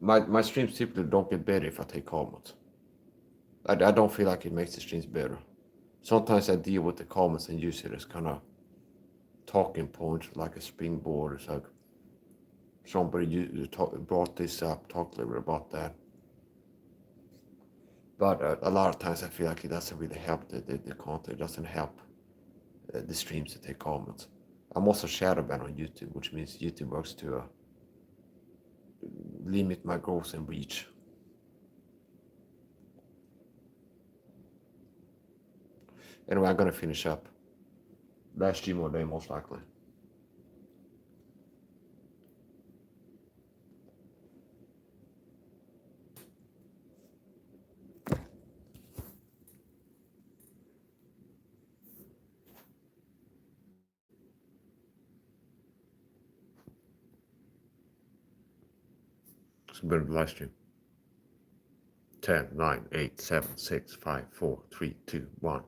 my streams typically don't get better if I take comments. I don't feel like it makes the streams better. Sometimes I deal with the comments and use it as kind of talking points, like a springboard. It's like somebody brought this up, talk a little bit about that. But a lot of times I feel like it doesn't really help the content. It doesn't help the streams to take comments. I'm also shadow banned on YouTube, which means YouTube works to limit my growth and reach. Anyway, I'm gonna finish up. Last stream all day, most likely. It's a bit of a live stream. 10, 9, 8, 7, 6, 5, 4, 3, 2, 1.